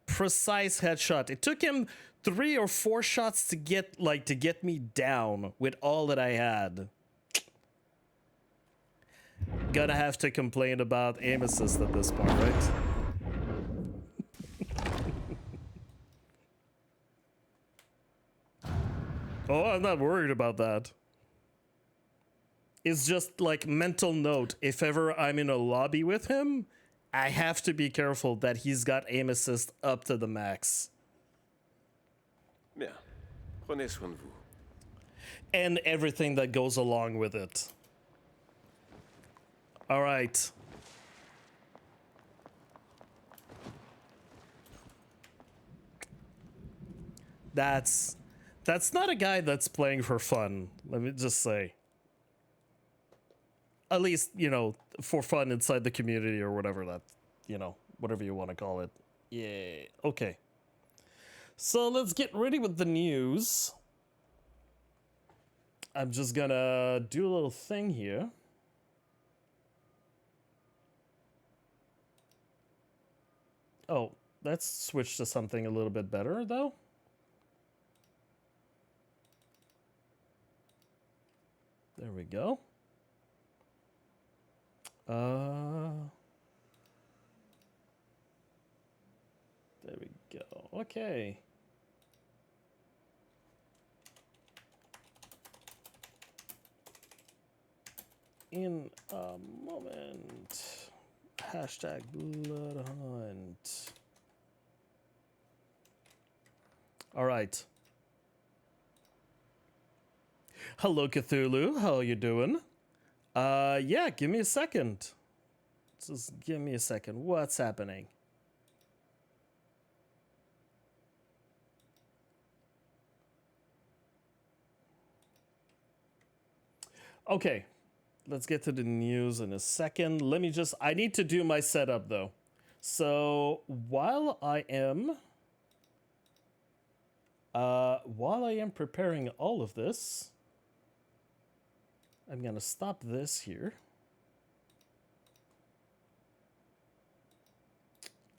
Precise headshot. It took him 3 or 4 shots to get me down with all that I had. Gonna have to complain about aim assist at this point, right? Oh, I'm not worried about that. It's just like mental note. If ever I'm in a lobby with him, I have to be careful that he's got aim assist up to the max. Bien. Prenez soin de vous. And everything that goes along with it. All right. That's not a guy that's playing for fun. Let me just say. At least, you know, for fun inside the community or whatever that, you know, whatever you want to call it. Yeah. Okay. So let's get ready with the news. I'm just gonna do a little thing here. Oh, let's switch to something a little bit better, though. There we go. There we go. Okay. In a moment. Hashtag Bloodhunt. All right. Hello, Cthulhu. How are you doing? Yeah, give me a second. Just give me a second. What's happening? Okay, let's get to the news in a second. Let me just, I need to do my setup though. So while I am preparing all of this, I'm gonna stop this here.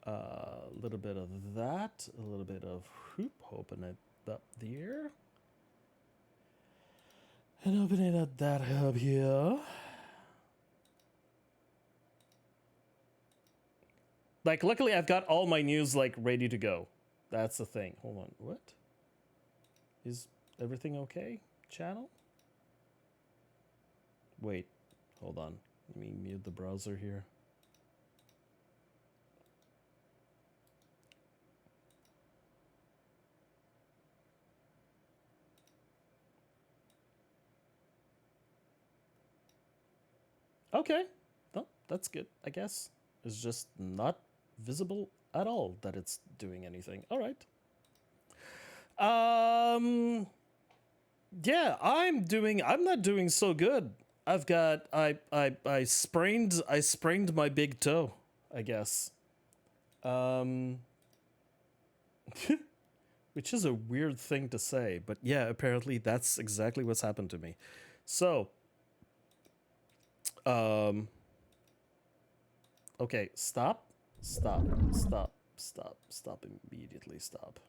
A little bit of that, a little bit of hoop, open it up there. And open it up that hub here. Like, luckily I've got all my news, like, ready to go. That's the thing. Hold on, what? Is everything okay, channel? Wait, hold on. Let me mute the browser here. Okay, well, that's good, I guess. It's just not visible at all that it's doing anything. All right. Yeah, I'm not doing so good. I sprained my big toe, I guess. Which is a weird thing to say, but yeah, apparently that's exactly what's happened to me. So, okay, stop, immediately stop.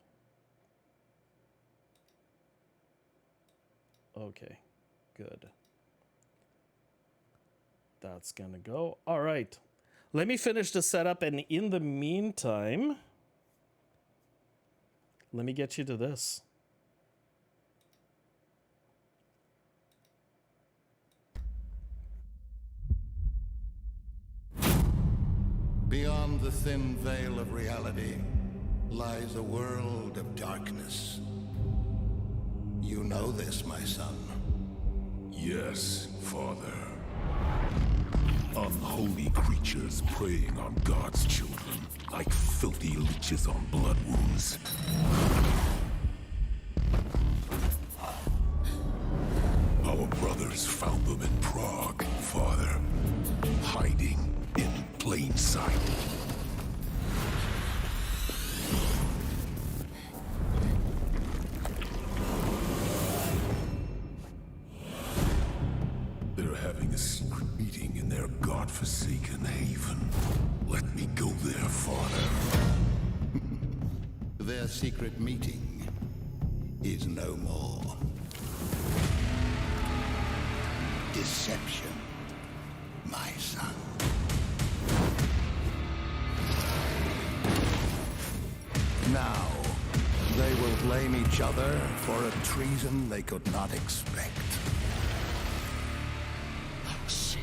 Okay, good. That's gonna go. All right. Let me finish the setup, and in the meantime, let me get you to this. Beyond the thin veil of reality lies a world of darkness. You know this, my son. Yes, Father. Unholy creatures preying on God's children, like filthy leeches on blood wounds. Our brothers found them in Prague, Father. Hiding in plain sight. They're having a secret meeting in their godforsaken haven. Let me go there, Father. Their secret meeting is no more. Deception, my son. Now, they will blame each other for a treason they could not expect. Oh, shit.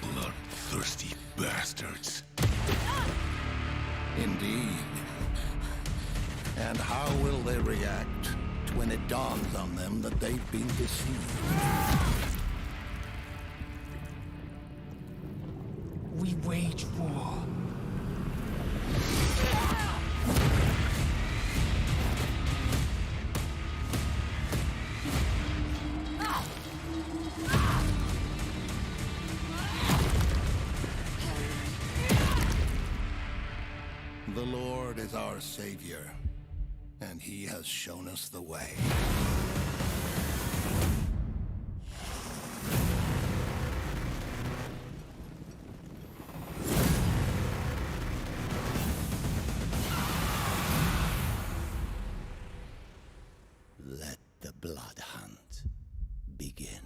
Bloodthirsty bastards. Indeed. And how will they react when it dawns on them that they've been deceived? We wage war. The Lord is our Savior, and He has shown us the way. Let the Bloodhunt begin.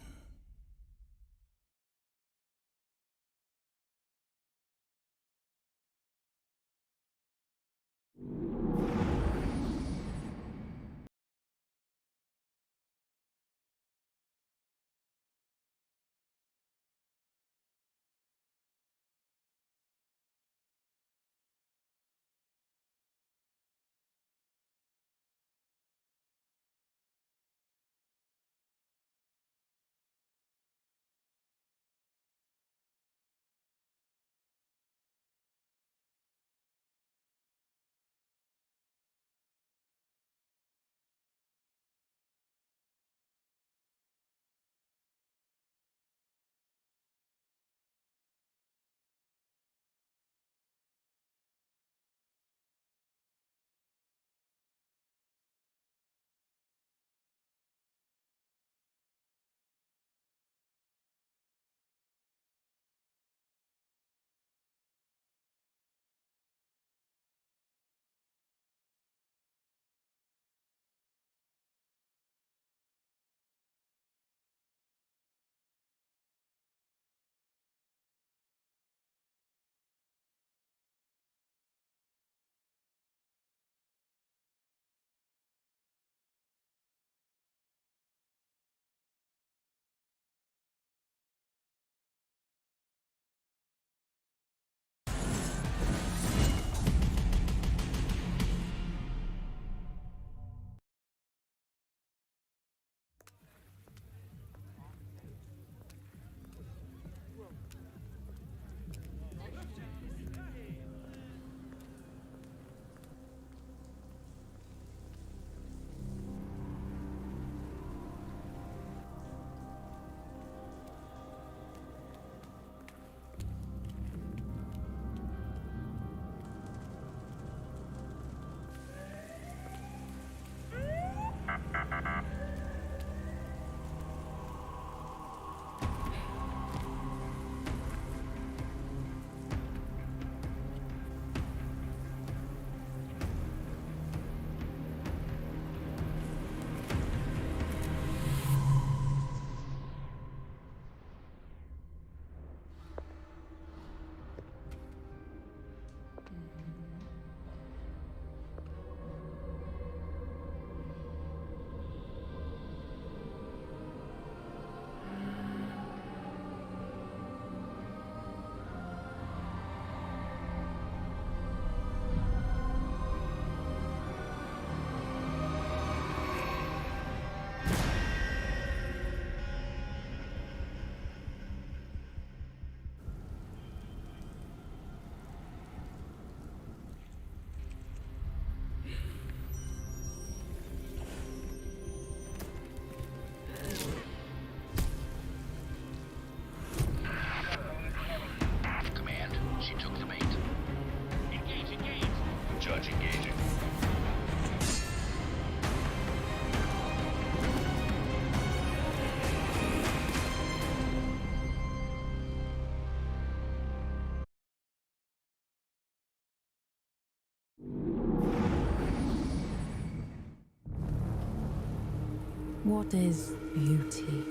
What is beauty?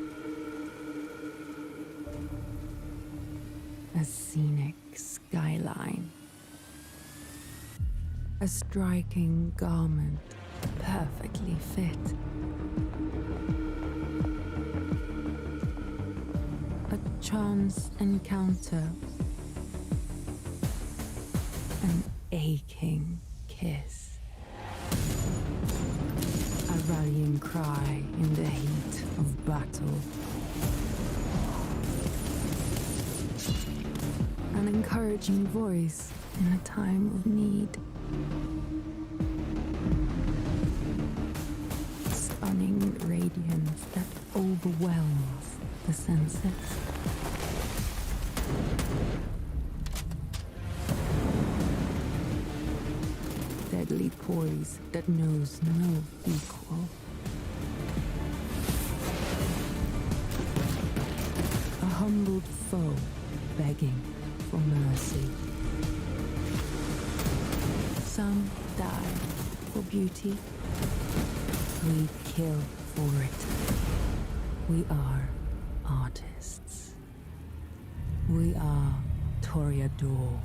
A scenic skyline. A striking garment, perfectly fit. A chance encounter. An aching kiss. A rallying cry in the heat of battle. An encouraging voice in a time of need. Stunning radiance that overwhelms the senses. Deadly poise that knows no equal. A humbled foe begging for mercy. Some die for beauty. We kill for it. We are artists. We are Toreador.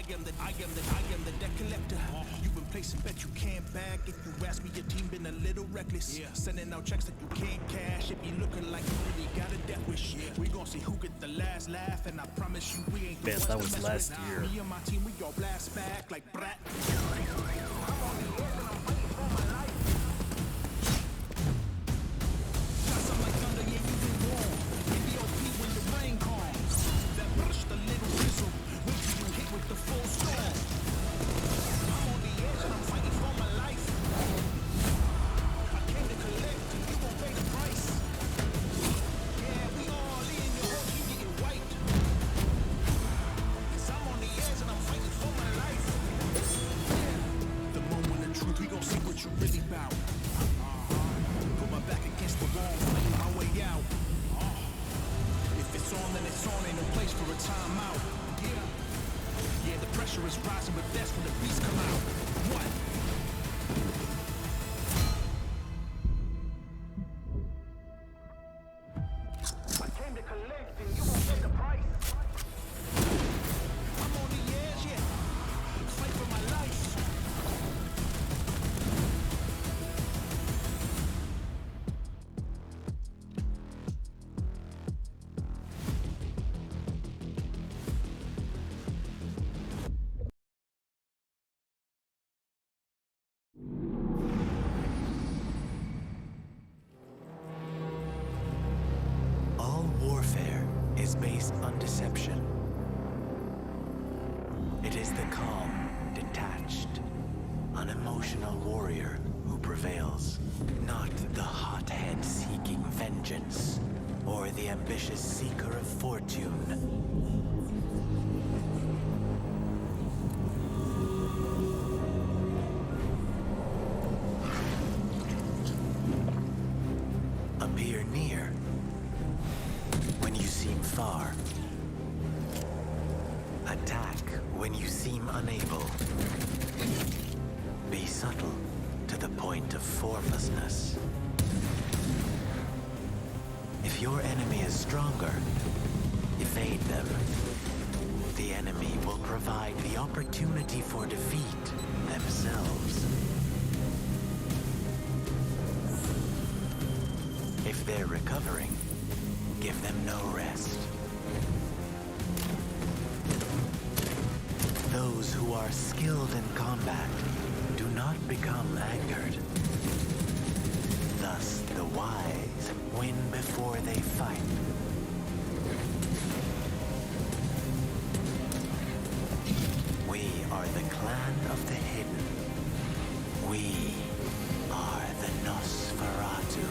I am the debt collector. You've been placing bet you can't bag. If you ask me, your team been a little reckless. Sending out checks that you can't cash. It be looking like you really got a death wish. We gon' see who get the last laugh, and I promise you we ain't. Man, that was last year. Me and my team, we all blast back like brat. Based on deception. It is the calm, detached, unemotional warrior who vengeance or the ambitious seeker of fortune. Appear near when you seem far. Attack when you seem unable. Be subtle to the point of formlessness. If your enemy is stronger, evade them. The enemy will provide the opportunity for defeat themselves. If they're recovering, give them no rest. Those who are skilled in combat do not become angered. Thus, the wise win before they fight. We are the clan of the hidden. We are the Nosferatu.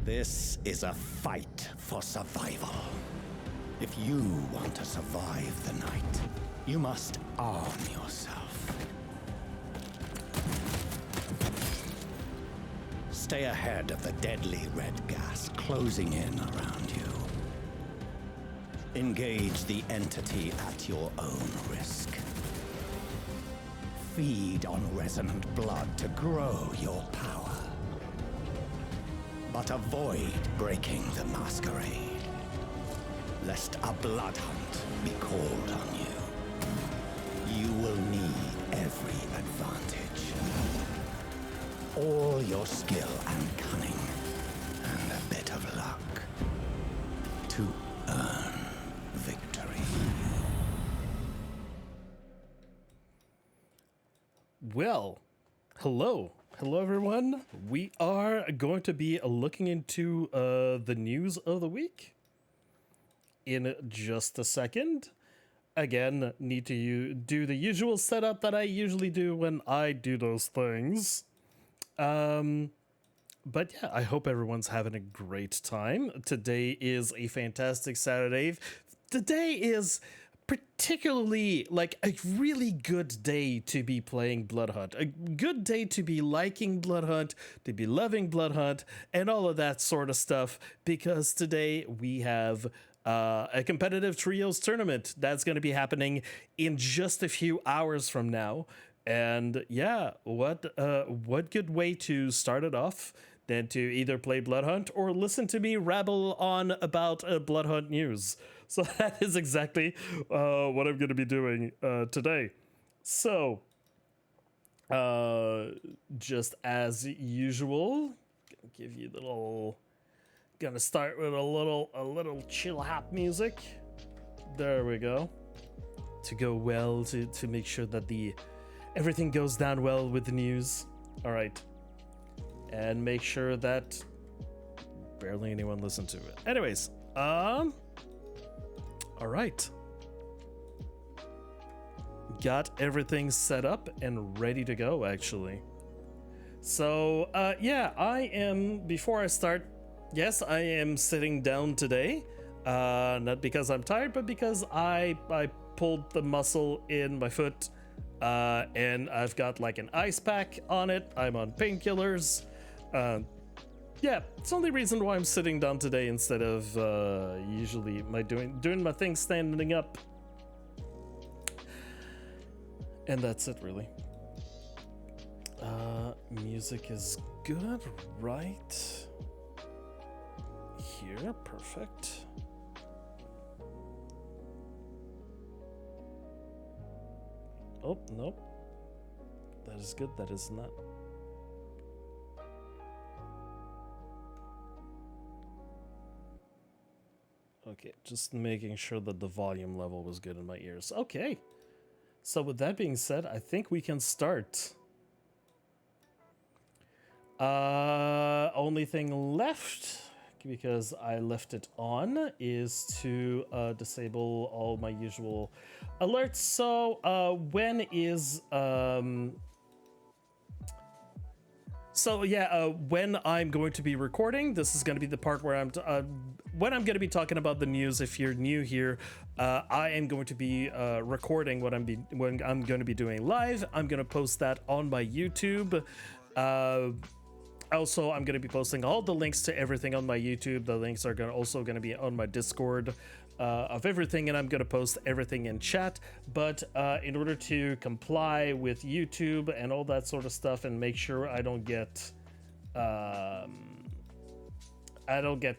This is a fight for survival. If you want to survive the night, you must arm yourself. Stay ahead of the deadly red gas closing in around you. Engage the entity at your own risk. Feed on resonant blood to grow your power. But avoid breaking the masquerade, lest a blood hunt be called on you. You will need every advantage. All your skill and cunning, and a bit of luck to earn victory. Well, hello. Hello, everyone. We are going to be looking into the news of the week in just a second. Again, need to do the usual setup that I usually do when I do those things. But yeah, I hope everyone's having a great time. Today is a fantastic Saturday. Today is particularly like a really good day to be playing Bloodhunt, a good day to be liking Bloodhunt, to be loving Bloodhunt, and all of that sort of stuff, because today we have a competitive trios tournament that's going to be happening in just a few hours from now. And yeah, what good way to start it off than to either play Bloodhunt or listen to me rabble on about Bloodhunt news. So that is exactly what I'm going to be doing today. So, just as usual, gonna give you a little. Gonna start with a little chill hop music. There we go. To go well, to make sure that everything goes down well with the news. All right, and make sure that barely anyone listened to it. Anyways, all right. Got everything set up and ready to go, actually. So, yeah, before I start, yes, I am sitting down today. Not because I'm tired, but because I pulled the muscle in my foot, and I've got like an ice pack on it. I'm on painkillers. Yeah, it's the only reason why I'm sitting down today instead of usually doing my thing standing up. And that's it, really. Music is good, right? Here, perfect. Oh, nope. That is good, that is not. Okay, just making sure that the volume level was good in my ears. Okay. So with that being said, I think we can start. Only thing left, because I left it on, is to disable all my usual alerts. So when I'm going to be recording, this is going to be the part where when I'm going to be talking about the news. If you're new here, I am going to be recording when I'm going to be doing live. I'm going to post that on my YouTube. Also, I'm going to be posting all the links to everything on my YouTube. The links are also going to be on my Discord of everything, and I'm going to post everything in chat. But in order to comply with YouTube and all that sort of stuff, and make sure I don't get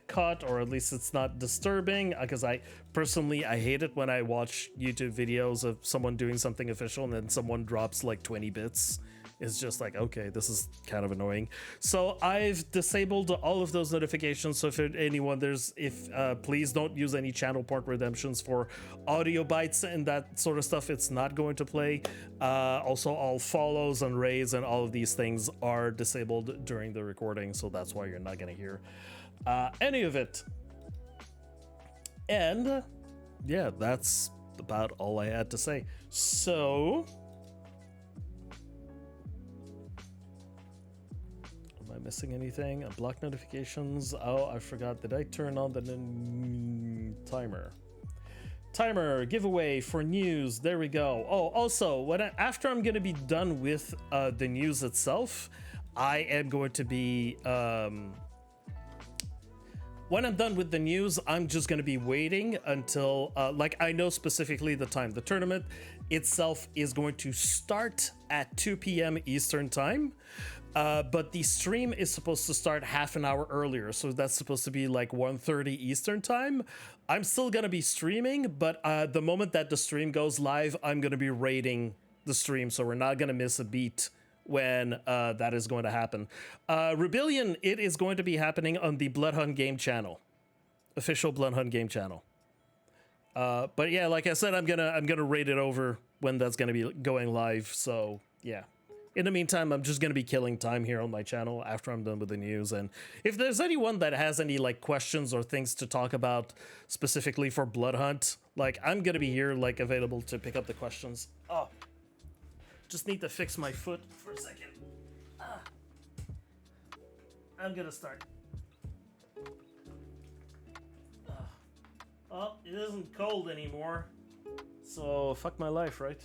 caught, or at least it's not disturbing, because I hate it when I watch YouTube videos of someone doing something official and then someone drops like 20 bits. It's just like, okay, this is kind of annoying. So I've disabled all of those notifications. So please don't use any channel point redemptions for audio bites and that sort of stuff. It's not going to play. Also, all follows and raids and all of these things are disabled during the recording. So that's why you're not going to hear any of it. And yeah, that's about all I had to say. So am I missing anything? Block notifications. Oh, I forgot. Did I turn on the timer? Timer giveaway for news. There we go. Oh, also, after I'm going to be done with the news itself, I am going to be when I'm done with the news, I'm just going to be waiting until I know specifically the time. The tournament itself is going to start at 2 p.m. Eastern time. But the stream is supposed to start half an hour earlier, so that's supposed to be like 1:30 Eastern time. I'm still gonna be streaming, but the moment that the stream goes live, I'm gonna be raiding the stream, so we're not gonna miss a beat when that is going to happen. Rebellion, it is going to be happening on the Bloodhunt game channel, official Bloodhunt game channel. But yeah, like I said, I'm gonna raid it over when that's gonna be going live. So yeah. In the meantime, I'm just going to be killing time here on my channel after I'm done with the news. And if there's anyone that has any like questions or things to talk about specifically for Bloodhunt, like I'm going to be here like available to pick up the questions. Oh, just need to fix my foot for a second. I'm going to start. Oh, it isn't cold anymore. So fuck my life, right?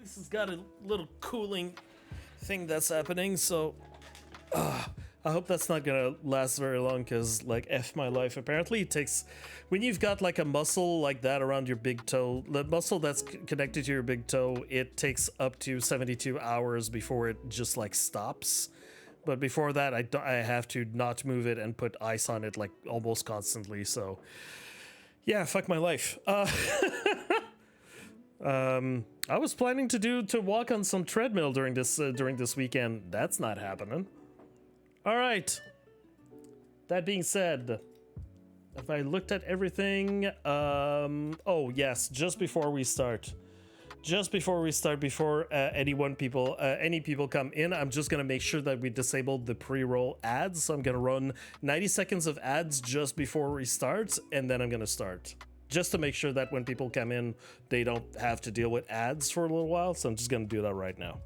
It's got a little cooling thing that's happening, so I hope that's not gonna last very long, because like F my life. Apparently it takes, when you've got like a muscle like that around your big toe, the muscle that's connected to your big toe, it takes up to 72 hours before it just like stops. But before that, I have to not move it and put ice on it like almost constantly. So yeah, fuck my life. I was planning to walk on some treadmill during this weekend. That's not happening. All right. That being said, have I looked at everything? Oh yes, just before we start, before any people come in, I'm just gonna make sure that we disabled the pre-roll ads. So I'm gonna run 90 seconds of ads just before we start, and then I'm gonna start. Just to make sure that when people come in, they don't have to deal with ads for a little while. So I'm just going to do that right now.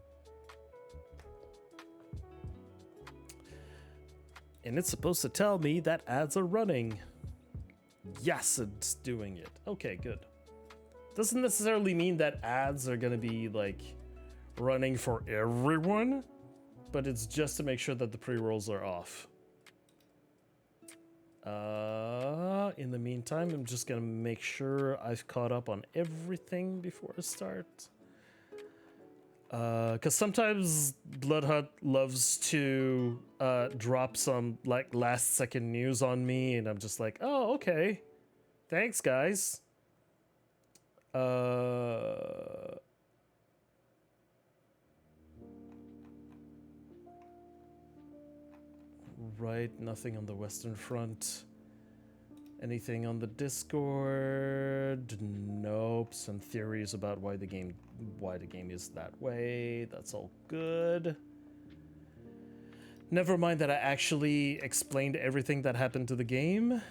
And it's supposed to tell me that ads are running. Yes, it's doing it. Okay, good. Doesn't necessarily mean that ads are going to be like running for everyone, but it's just to make sure that the pre-rolls are off. In the meantime, I'm just gonna make sure I've caught up on everything before I start. Because sometimes Bloodhunt loves to drop some like last second news on me, and I'm just like, oh, okay. Thanks, guys. Right, nothing on the Western Front. Anything on the Discord? Nope. Some theories about why the game is that way. That's all good. Never mind that I actually explained everything that happened to the game.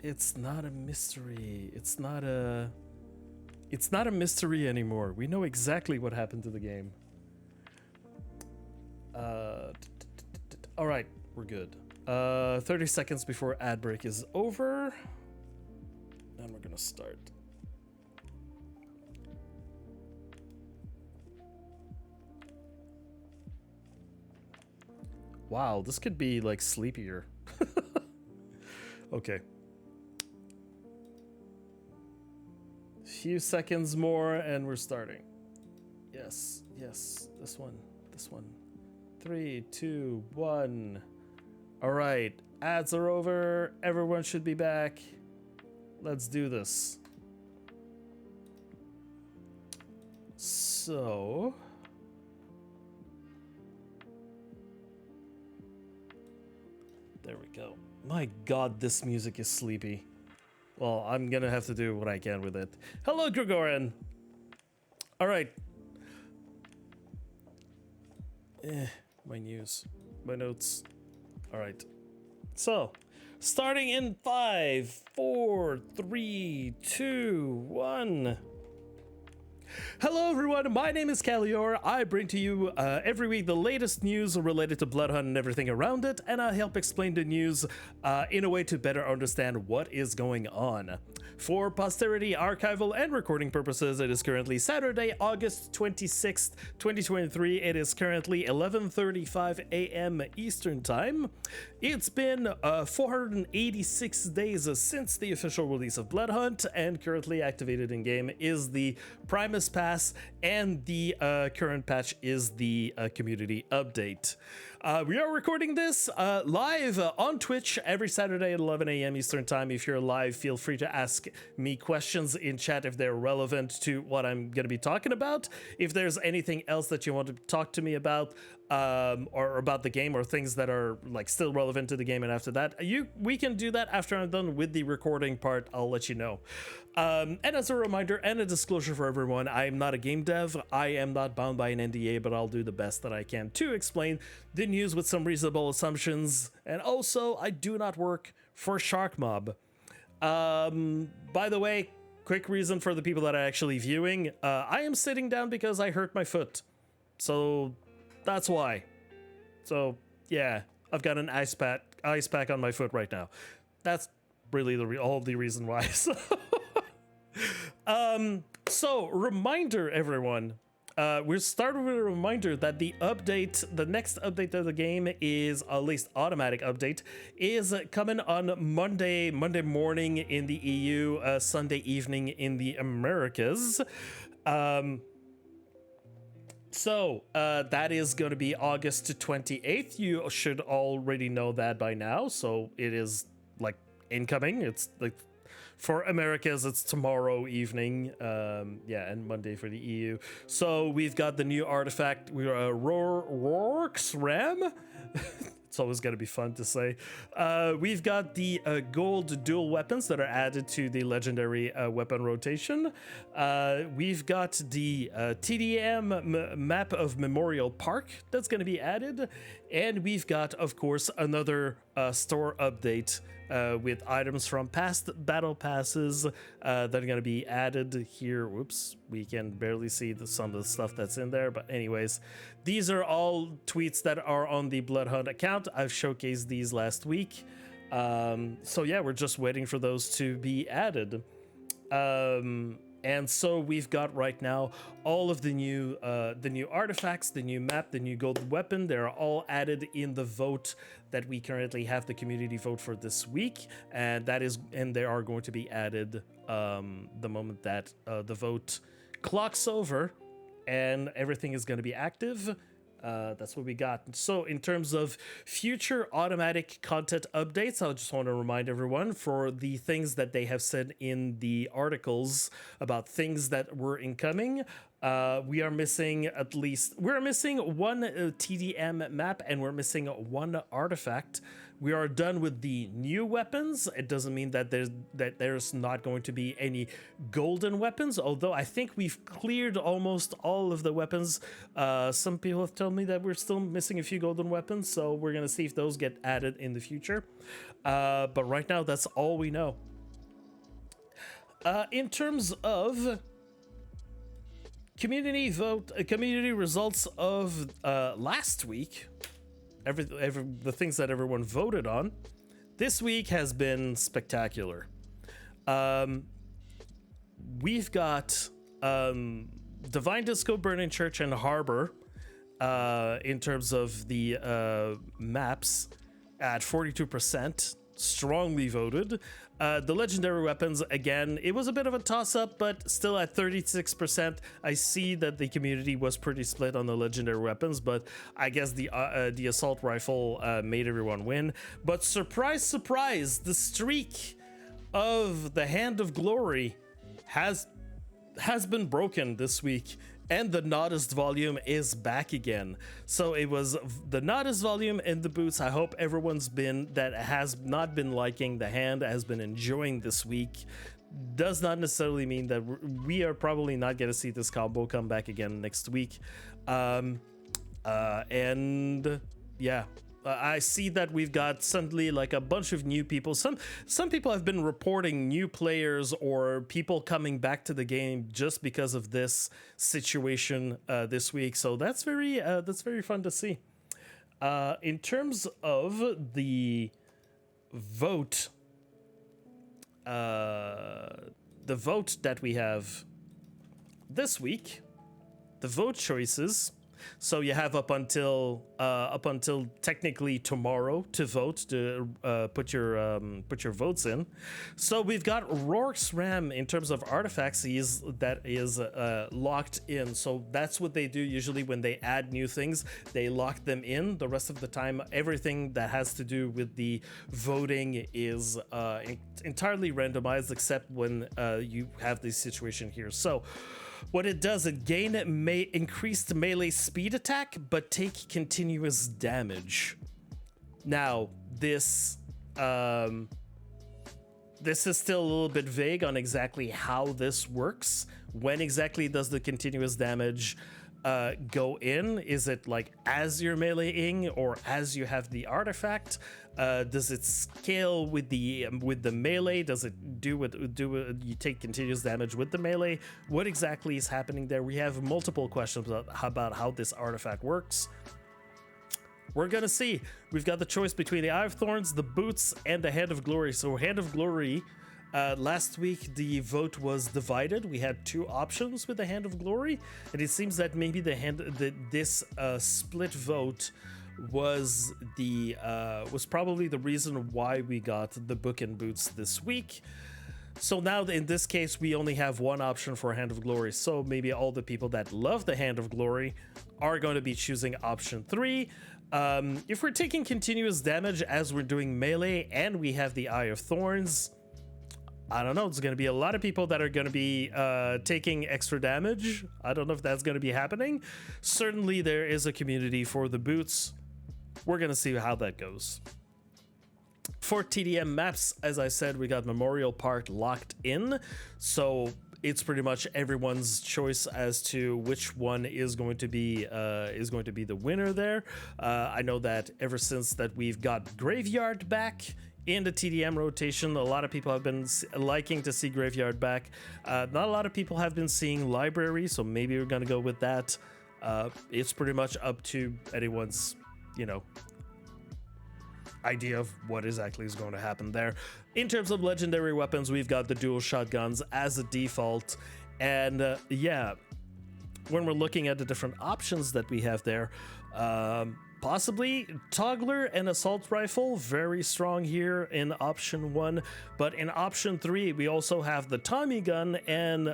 It's not a mystery. It's not a mystery anymore. We know exactly what happened to the game. All right, we're good. 30 seconds before ad break is over. And we're gonna start. Wow, this could be like sleepier. Okay. Few seconds more and we're starting. Yes, yes, this one. 3, 2, 1. All right, ads are over. Everyone should be back. Let's do this. So, there we go. My God, this music is sleepy. Well, I'm gonna have to do what I can with it. Hello, Gregorian. All right. My news, my notes. All right. So, starting in 5, 4, 3, 2, 1. Hello everyone, my name is Khalior. I bring to you every week the latest news related to Bloodhunt and everything around it, and I help explain the news in a way to better understand what is going on. For posterity, archival, and recording purposes, it is currently Saturday, August 26th, 2023. It is currently 11:35 a.m. Eastern Time. It's been 486 days since the official release of Bloodhunt, and currently activated in-game is the Primus Pass, and the current patch is the community update. We are recording this live on Twitch every Saturday at 11 a.m. Eastern Time. If you're live, feel free to ask me questions in chat if they're relevant to what I'm going to be talking about. If there's anything else that you want to talk to me about, or about the game, or things that are like still relevant to the game, and after that, we can do that after I'm done with the recording part. I'll let you know. And as a reminder and a disclosure for everyone, I am not a game dev. I am not bound by an NDA, but I'll do the best that I can to explain the news with some reasonable assumptions. And also, I do not work for Sharkmob. By the way, quick reason for the people that are actually viewing, I am sitting down because I hurt my foot. So that's why. So yeah, I've got an ice pack on my foot right now. That's really all the reason why. So reminder, everyone. We're starting with a reminder that the next update of the game is, at least automatic update, is coming on Monday morning in the EU, Sunday evening in the Americas. So that is going to be August 28th. You should already know that by now. So it is like incoming. It's like for Americas, it's tomorrow evening. Yeah, and Monday for the EU. So we've got the new artifact. We are Rourke's Ram. It's always going to be fun to say. We've got the gold dual weapons that are added to the legendary weapon rotation. We've got the TDM map of Memorial Park that's going to be added. And we've got, of course, another store update with items from past battle passes that are going to be added here. Whoops, we can barely see some of the stuff that's in there. But anyways, these are all tweets that are on the Bloodhunt account. I've showcased these last week. So yeah, we're just waiting for those to be added. And so we've got right now all of the new artifacts, the new map, the new gold weapon. They're all added in the vote that we currently have, the community vote for this week, and they are going to be added the moment that the vote clocks over, and everything is going to be active. That's what we got. So in terms of future automatic content updates, I just want to remind everyone for the things that they have said in the articles about things that were incoming. We're missing one TDM map, and we're missing one artifact, We are done with the new weapons. It doesn't mean that there's not going to be any golden weapons, although I think we've cleared almost all of the weapons. Some people have told me that we're still missing a few golden weapons, so we're gonna see if those get added in the future. But right now, that's all we know. In terms of community results of last week, the things that everyone voted on, this week has been spectacular. We've got Divine Disco, Burning Church, and Harbor in terms of the maps at 42%, strongly voted. The legendary weapons, again, it was a bit of a toss-up, but still at 36%. I see that the community was pretty split on the legendary weapons, but I guess the assault rifle made everyone win. But surprise, surprise, the streak of the Hand of Glory has been broken this week, and the Nodist volume is back again. So it was the Nodist volume and the boots. I hope everyone's that has not been liking the hand has been enjoying this week. Does not necessarily mean that we are probably not going to see this combo come back again next week. And yeah. I see that we've got suddenly like a bunch of new people. Some people have been reporting new players or people coming back to the game just because of this situation this week. So that's very fun to see. In terms of the vote, that we have this week, the vote choices. So you have up until technically tomorrow to vote, to put your votes in. So we've got Rourke's Ram in terms of artifacts. That is locked in. So that's what they do usually when they add new things. They lock them in. The rest of the time, everything that has to do with the voting is entirely randomized, except when you have this situation here. So what it does, it gain increased melee speed attack, but take continuous damage. Now, this is still a little bit vague on exactly how this works. When exactly does the continuous damage go in? Is it like as you're meleeing or as you have the artifact? Does it scale with the melee? Does it you take continuous damage with the melee? What exactly is happening there? We have multiple questions about how this artifact works. We're gonna see. We've got the choice between the Eye of Thorns, the boots, and the Hand of Glory. So Hand of Glory, last week the vote was divided. We had two options with the Hand of Glory, and it seems that maybe this split vote was probably the reason why we got the book and boots this week. So now in this case, we only have one option for Hand of Glory. So maybe all the people that love the Hand of Glory are going to be choosing option 3. If we're taking continuous damage as we're doing melee and we have the Eye of Thorns, I don't know. There's going to be a lot of people that are going to be taking extra damage. I don't know if that's going to be happening. Certainly there is a community for the boots. We're going to see how that goes. For TDM maps, as I said, we got Memorial Park locked in. So it's pretty much everyone's choice as to which one is going to be the winner there. I know that ever since that we've got Graveyard back in the TDM rotation, a lot of people have been liking to see Graveyard back. Not a lot of people have been seeing Library, so maybe we're gonna go with that. It's pretty much up to anyone's, idea of what exactly is going to happen there. In terms of legendary weapons, we've got the dual shotguns as a default, and when we're looking at the different options that we have there, possibly Toggler and Assault Rifle, very strong here in option 1. But in option 3, we also have the Tommy Gun and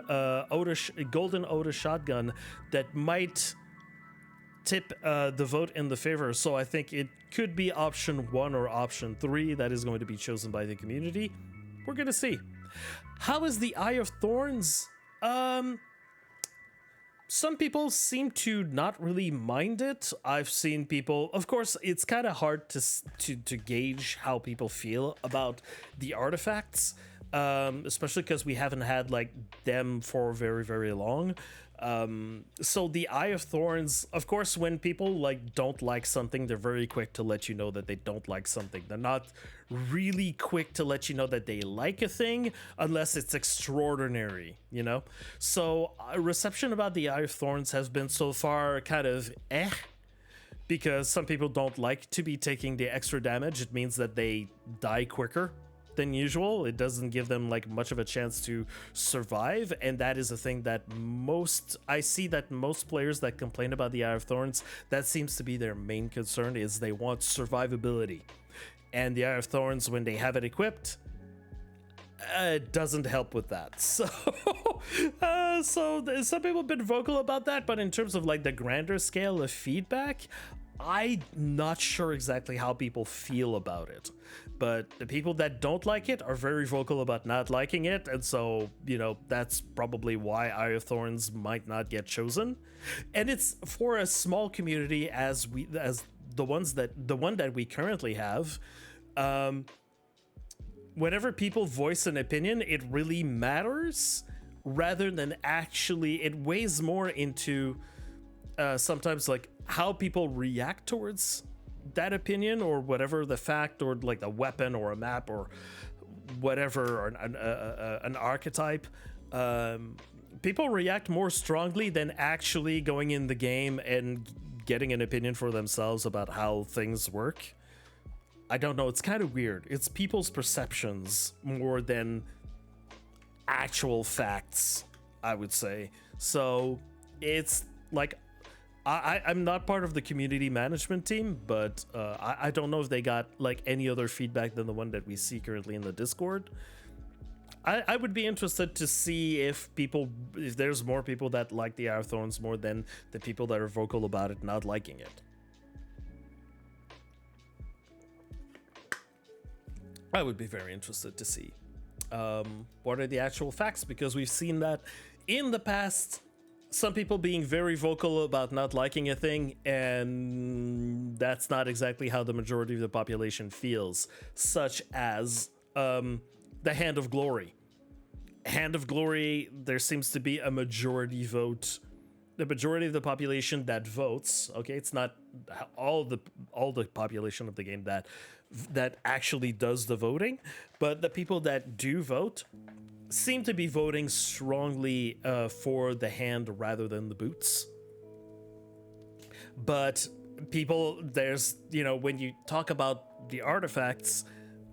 Golden Oda Shotgun that might tip the vote in the favor. So I think it could be option 1 or option 3 that is going to be chosen by the community. We're going to see. How is the Eye of Thorns? some people seem to not really mind it. I've seen people, of course, it's kind of hard to gauge how people feel about the artifacts, especially because we haven't had like them for very, very long. So the Eye of Thorns, of course, when people like don't like something, they're very quick to let you know that they don't like something. They're not really quick to let you know that they like a thing unless it's extraordinary, you know? So reception about the Eye of Thorns has been so far kind of because some people don't like to be taking the extra damage. It means that they die quicker than usual. It doesn't give them like much of a chance to survive, and that is a thing that I see that most players that complain about the Eye of Thorns, that seems to be their main concern, is they want survivability. And the Eye of Thorns, when they have it equipped, it doesn't help with that. So some people have been vocal about that, but in terms of like the grander scale of feedback, I'm not sure exactly how people feel about it. But the people that don't like it are very vocal about not liking it, and so, you know, that's probably why Eye of Thorns might not get chosen. And it's for a small community as the one that we currently have. Whenever people voice an opinion, it really matters, rather than actually, it weighs more into sometimes like how people react towards that opinion or whatever the fact, or like a weapon or a map or whatever, or an archetype. People react more strongly than actually going in the game and getting an opinion for themselves about how things work. I don't know, it's kind of weird. It's people's perceptions more than actual facts, I would say. So it's like, I'm not part of the community management team, but I don't know if they got like any other feedback than the one that we see currently in the Discord. I would be interested to see if there's more people that like the Eye of Thorns more than the people that are vocal about it not liking it. I would be very interested to see what are the actual facts, because we've seen that in the past. Some people being very vocal about not liking a thing, and that's not exactly how the majority of the population feels, such as the Hand of Glory. Hand of Glory, there seems to be a majority vote. The majority of the population that votes, okay, it's not all the population of the game that actually does the voting, but the people that do vote seem to be voting strongly for the hand rather than the boots. But people, there's, you know, when you talk about the artifacts,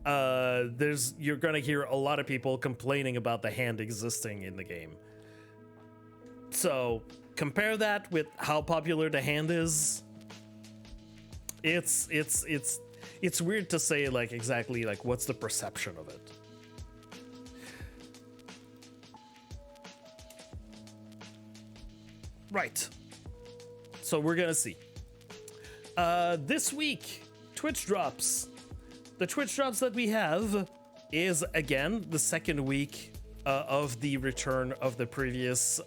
you're gonna hear a lot of people complaining about the hand existing in the game. So compare that with how popular the hand is. It's weird to say like exactly like what's the perception of it. Right. So we're gonna see. This week, Twitch drops. The Twitch drops that we have is again the second week of the return of the previous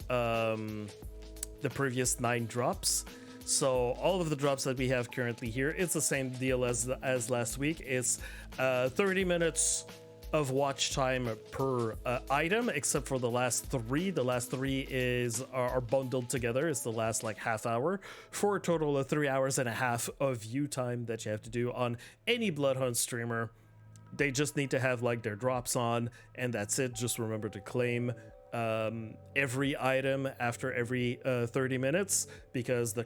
9 drops. So all of the drops that we have currently here, it's the same deal as last week. It's 30 minutes of watch time per item, except for the last 3. The last 3 are bundled together. It's the last like half hour for a total of 3 hours and a half of view time that you have to do on any Bloodhunt streamer. They just need to have like their drops on, and that's it. Just remember to claim every item after every 30 minutes, because the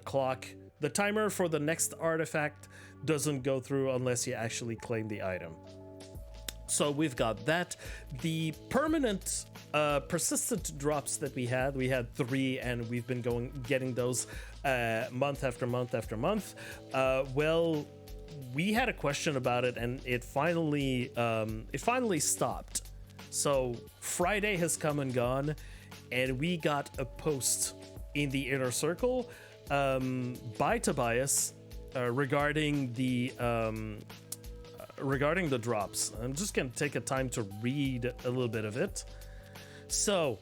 timer for the next artifact doesn't go through unless you actually claim the item. So we've got that. The permanent persistent drops that we had 3, and we've been getting those month after month after month. Well, we had a question about it, and it finally stopped. So Friday has come and gone, and we got a post in the inner circle by Tobias regarding the drops. I'm just gonna take a time to read a little bit of it. So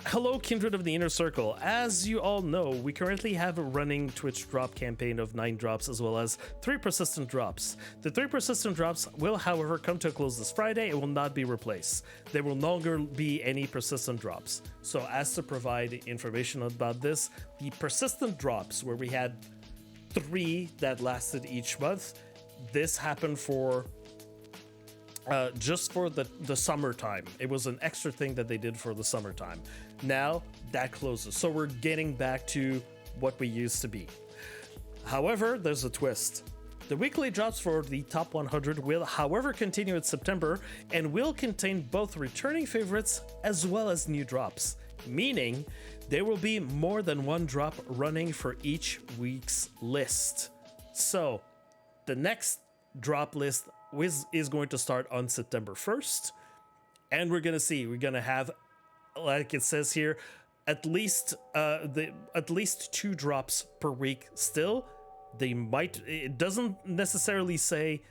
hello, Kindred of the Inner Circle. As you all know, we currently have a running Twitch drop campaign of 9 drops as well as 3 persistent drops. The 3 persistent drops will, however, come to a close this Friday and will not be replaced. There will no longer be any persistent drops. So as to provide information about this, the persistent drops, where we had 3 that lasted each month, this happened for just for the summertime. It was an extra thing that they did for the summertime. Now that closes, so we're getting back to what we used to be. However, there's a twist. The weekly drops for the top 100 will, however, continue in September and will contain both returning favorites as well as new drops, meaning there will be more than 1 drop running for each week's list. So the next drop list is going to start on September 1st, and we're going to have, like it says here, at least 2 drops per week still. It doesn't necessarily say,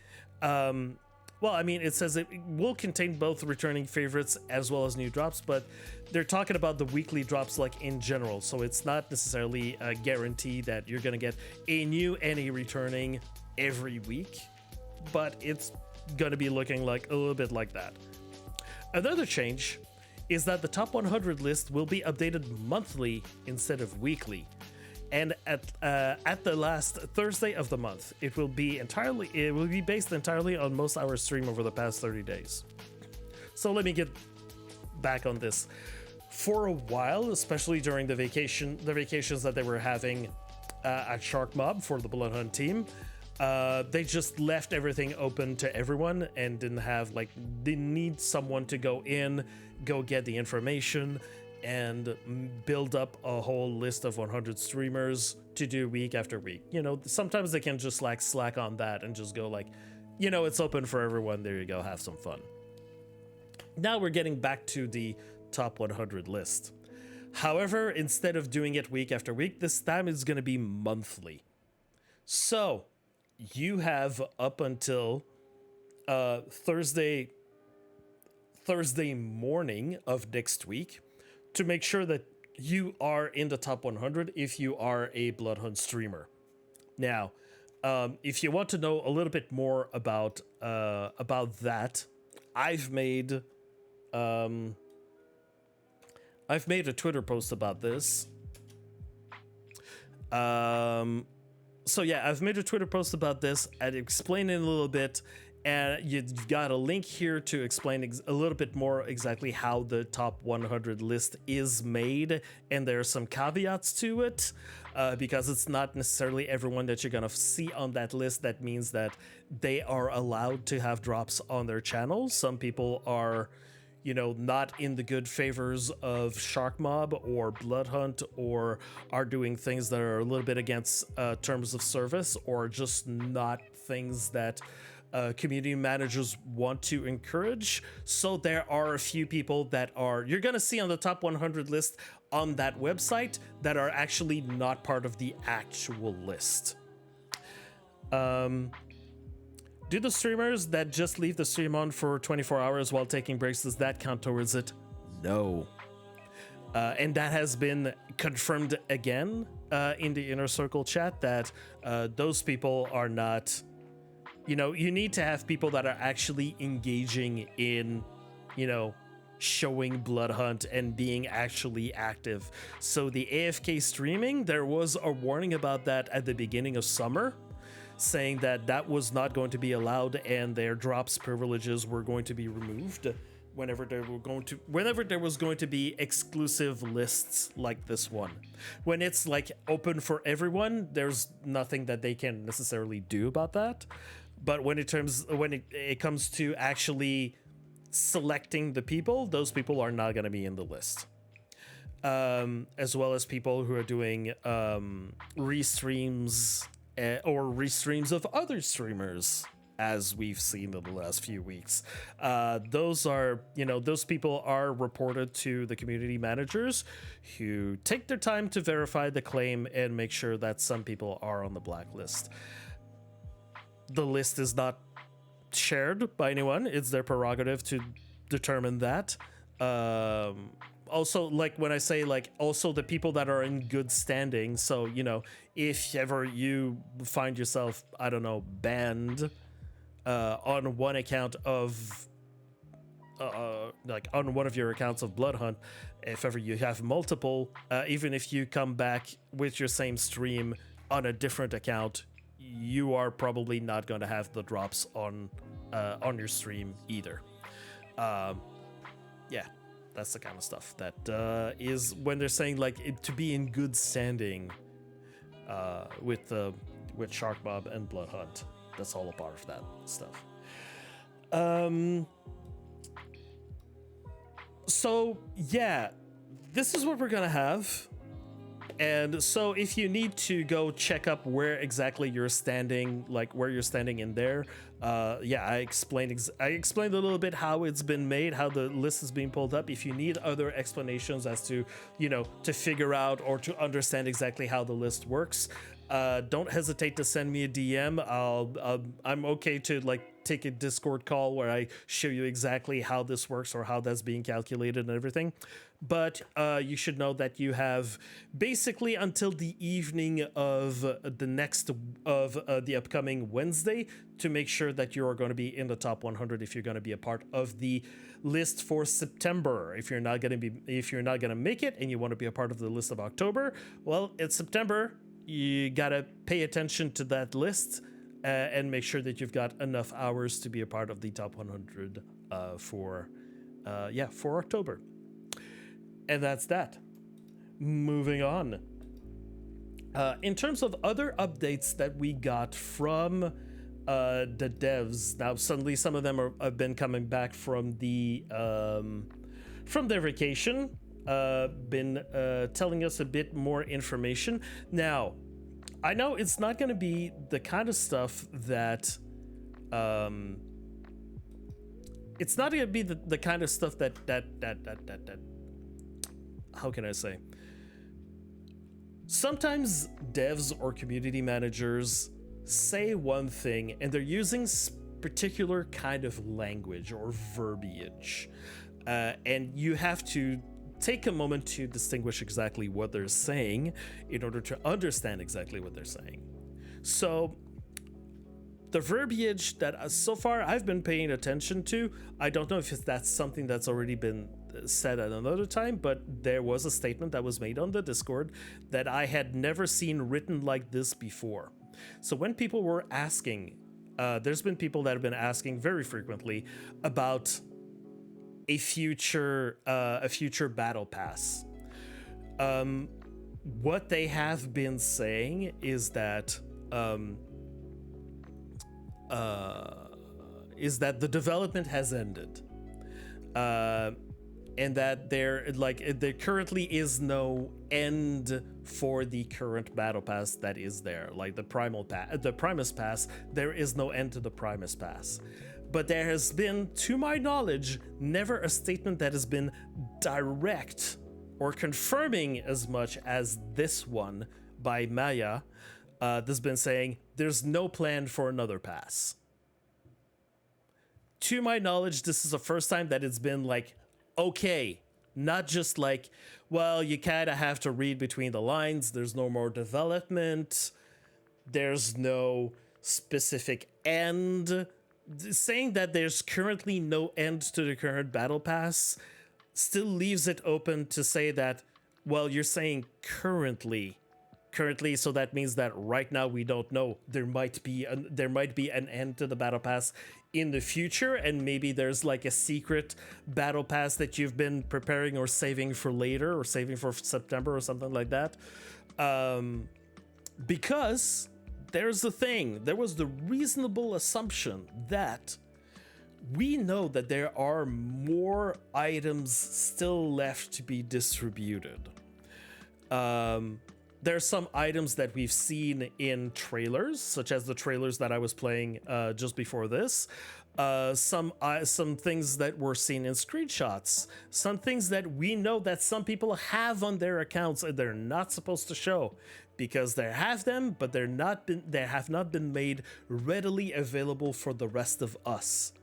it says it will contain both returning favorites as well as new drops, but they're talking about the weekly drops like in general, so it's not necessarily a guarantee that you're going to get a new and a returning every week, but it's going to be looking like a little bit like that. Another change is that the top 100 list will be updated monthly instead of weekly. And at the last Thursday of the month, it will be based entirely on most hours stream over the past 30 days. So let me get back on this. For a while, especially during the vacations that they were having at Shark Mob for the Bloodhunt team, they just left everything open to everyone and didn't have, they need someone to go get the information and build up a whole list of 100 streamers to do week after week. Sometimes they can just slack on that and just go it's open for everyone. There you go, have some fun. Now we're getting back to the top 100 list. However, instead of doing it week after week, this time it's going to be monthly. So you have up until Thursday morning of next week to make sure that you are in the top 100 if you are a Bloodhunt streamer. Now, if you want to know a little bit more about that, I've made a Twitter post about this. I've made a Twitter post about this and explain it a little bit, and you've got a link here to explain a little bit more exactly how the top 100 list is made, and there are some caveats to it, because it's not necessarily everyone that you're gonna see on that list that means that they are allowed to have drops on their channel. Some people are not in the good favors of Shark Mob or Bloodhunt, or are doing things that are a little bit against terms of service, or just not things that community managers want to encourage. So there are a few people that you're gonna see on the top 100 list on that website that are actually not part of the actual list. Do the streamers that just leave the stream on for 24 hours while taking breaks, does that count towards it? No. And that has been confirmed again in the Inner Circle chat that those people are not, you need to have people that are actually engaging in, showing Bloodhunt and being actually active. So the AFK streaming, there was a warning about that at the beginning of summer, saying that was not going to be allowed and their drops privileges were going to be removed whenever there was going to be exclusive lists like this one. When it's open for everyone, there's nothing that they can necessarily do about that. But when it comes to actually selecting the people, those people are not going to be in the list. As well as people who are doing restreams or restreams of other streamers, as we've seen in the last few weeks. Those people are reported to the community managers, who take their time to verify the claim and make sure that some people are on the blacklist. The list is not shared by anyone. It's their prerogative to determine that. also, like, when I say, like, also the people that are in good standing. So, you know, if ever you find yourself, I don't know, banned on one account of like on one of your accounts of Bloodhunt, if ever you have multiple, even if you come back with your same stream on a different account, you are probably not going to have the drops on your stream either. Yeah, that's the kind of stuff that is when they're saying like to be in good standing with Sharkmob and Bloodhunt. That's all a part of that stuff. So yeah, this is what we're gonna have. And so if you need to go check up where exactly you're standing, like where you're standing in there, yeah, I explained a little bit how it's been made, how the list is being pulled up. If you need other explanations as to, you know, to figure out or to understand exactly how the list works, don't hesitate to send me a DM. I'm okay to like take a Discord call where I show you exactly how this works or how that's being calculated and everything. But you should know that you have basically until the evening of the upcoming Wednesday to make sure that you are going to be in the top 100 if you're going to be a part of the list for September. If you're not going to make it and you want to be a part of the list of October, well, it's September. You gotta pay attention to that list and make sure that you've got enough hours to be a part of the top 100 for October. And that's that. Moving on. In terms of other updates that we got from the devs, now suddenly some of them have been coming back from their vacation. Been telling us a bit more information. Now, I know it's not going to be the kind of stuff that it's not going to be the kind of stuff that how can I say? Sometimes devs or community managers say one thing and they're using particular kind of language or verbiage, and you have to take a moment to distinguish exactly what they're saying in order to understand exactly what they're saying. So the verbiage that so far I've been paying attention to, I don't know if that's something that's already been said at another time, but there was a statement that was made on the Discord that I had never seen written like this before. So when people were asking, there's been people that have been asking very frequently about a future battle pass. What they have been saying is that the development has ended, and that there currently is no end for the current battle pass that is there, like the Primus pass. There is no end to the Primus pass. But there has been, to my knowledge, never a statement that has been direct or confirming as much as this one by Maya. That's been saying there's no plan for another pass. To my knowledge, this is the first time that it's been like, okay, not just like, well, you kind of have to read between the lines. There's no more development. There's no specific end. Saying that there's currently no end to the current battle pass still leaves it open to say that, well, you're saying currently, so that means that right now we don't know. There might be an end to the battle pass in the future, and maybe there's like a secret battle pass that you've been preparing or saving for later, or saving for September or something like that. Because there's the thing, there was the reasonable assumption that we know that there are more items still left to be distributed. There's some items that we've seen in trailers, such as the trailers that I was playing just before this. Some things that were seen in screenshots. Some things that we know that some people have on their accounts and they're not supposed to show because they have them, but they have not been made readily available for the rest of us.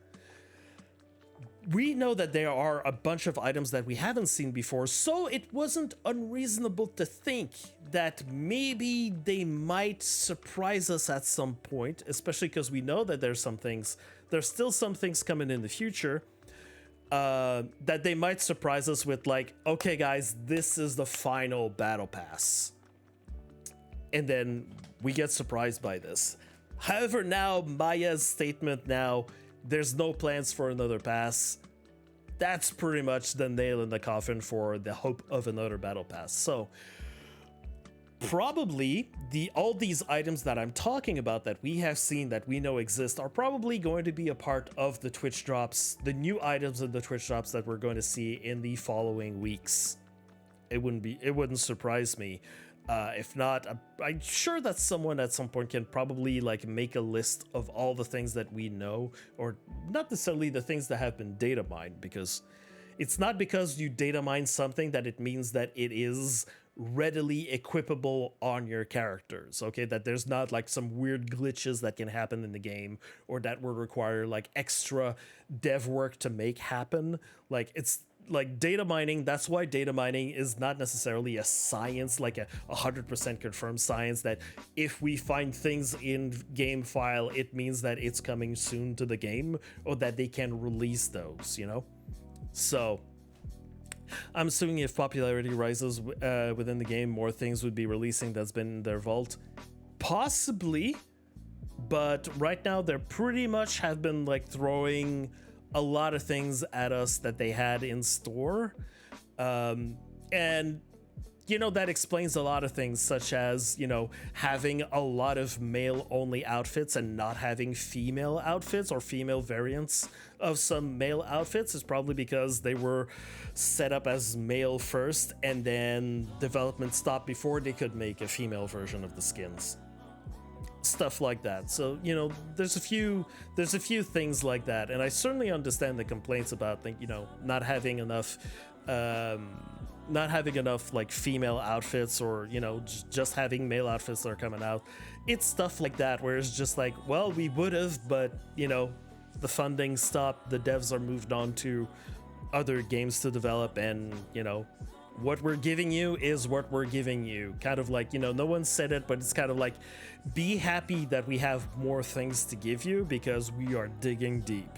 we know that there are a bunch of items that we haven't seen before, so it wasn't unreasonable to think that maybe they might surprise us at some point, especially because we know that there's still some things coming in the future, that they might surprise us with, like, okay guys, this is the final battle pass. And then we get surprised by this. However, now Maya's statement now, there's no plans for another pass, that's pretty much the nail in the coffin for the hope of another battle pass. So probably all these items that I'm talking about that we have seen, that we know exist, are probably going to be a part of the Twitch drops, the new items in the Twitch drops that we're going to see in the following weeks. It wouldn't surprise me. If not, I'm sure that someone at some point can probably like make a list of all the things that we know, or not necessarily the things that have been data mined, because it's not because you data mine something that it means that it is readily equipable on your characters, okay? That there's not like some weird glitches that can happen in the game, or that will require like extra dev work to make happen. Like, it's like data mining, that's why data mining is not necessarily a science, like a 100% confirmed science that if we find things in game file, it means that it's coming soon to the game, or that they can release those, you know? So I'm assuming if popularity rises within the game, more things would be releasing that's been in their vault. Possibly, but right now they're pretty much have been like throwing a lot of things at us that they had in store. And, you know, that explains a lot of things, such as, you know, having a lot of male-only outfits and not having female outfits or female variants of some male outfits is probably because they were set up as male first, and then development stopped before they could make a female version of the skins. Stuff like that. So, you know, there's a few things like that, and I certainly understand the complaints about, you know, not having enough like female outfits, or, you know, just having male outfits that are coming out. It's stuff like that where it's just like, well, we would have, but, you know, the funding stopped, the devs are moved on to other games to develop, and, you know, what we're giving you is what we're giving you. Kind of like, you know, no one said it, but it's kind of like, be happy that we have more things to give you because we are digging deep.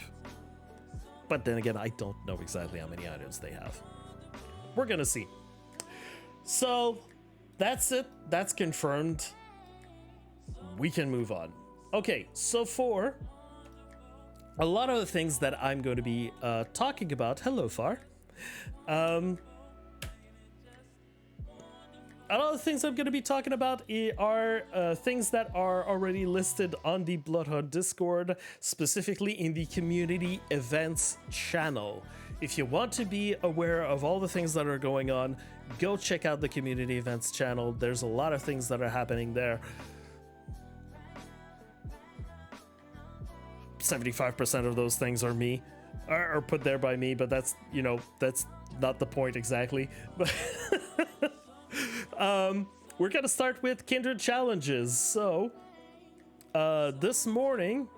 But then again, I don't know exactly how many items they have. We're gonna see. So that's it. That's confirmed. We can move on. Okay, so for a lot of the things that I'm going to be talking about, hello Far. A lot of the things I'm going to be talking about are things that are already listed on the Bloodhunt Discord, specifically in the community events channel. If you want to be aware of all the things that are going on, go check out the community events channel. There's a lot of things that are happening there. 75% of those things are put there by me, but that's, you know, that's not the point exactly. But we're gonna start with Kindred challenges. So this morning,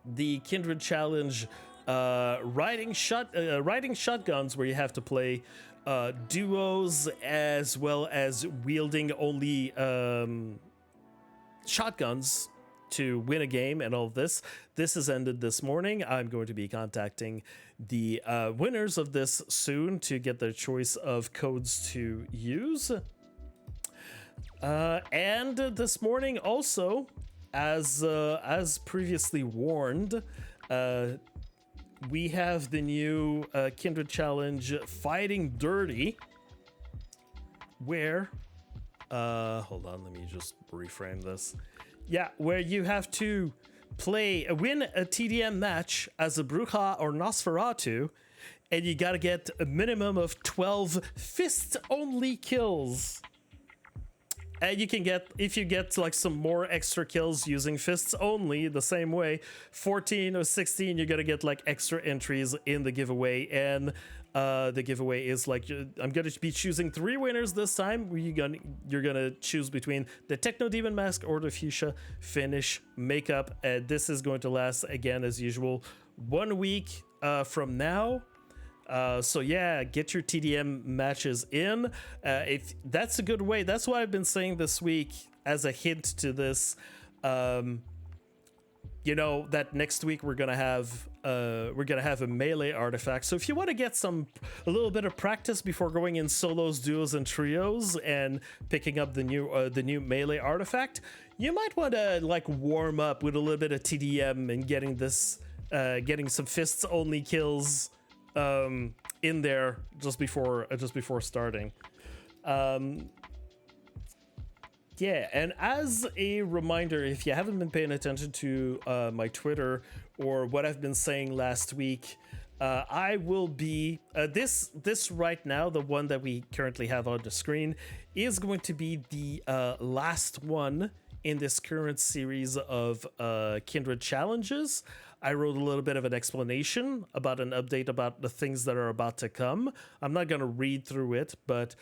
the Kindred challenge, riding shotguns, where you have to play duos as well as wielding only shotguns to win a game, and all of this. This has ended this morning. I'm going to be contacting the winners of this soon to get their choice of codes to use. And this morning also, as previously warned, we have the new Kindred challenge, Fighting Dirty, where hold on, let me just reframe this. Yeah, where you have to win a TDM match as a Bruja or Nosferatu, and you gotta get a minimum of 12 fist-only kills. And you can get, if you get like some more extra kills using fists only, the same way, 14 or 16, you're gonna get like extra entries in the giveaway. And the giveaway is like, I'm gonna be choosing 3 winners this time. You're gonna choose between the Techno Demon Mask or the Fuchsia Finish Makeup. This is going to last, again, as usual, 1 week. from now. So yeah, get your TDM matches in. If that's a good way, that's what I've been saying this week as a hint to this. You know that next week we're gonna have a melee artifact. So if you want to get a little bit of practice before going in solos, duos, and trios, and picking up the new melee artifact, you might want to like warm up with a little bit of TDM and getting some fists only kills in there just before starting. Yeah, and as a reminder, if you haven't been paying attention to my Twitter or what I've been saying last week, I will be this right now, the one that we currently have on the screen, is going to be the last one in this current series of Kindred challenges. I wrote a little bit of an explanation about an update about the things that are about to come. I'm not going to read through it, but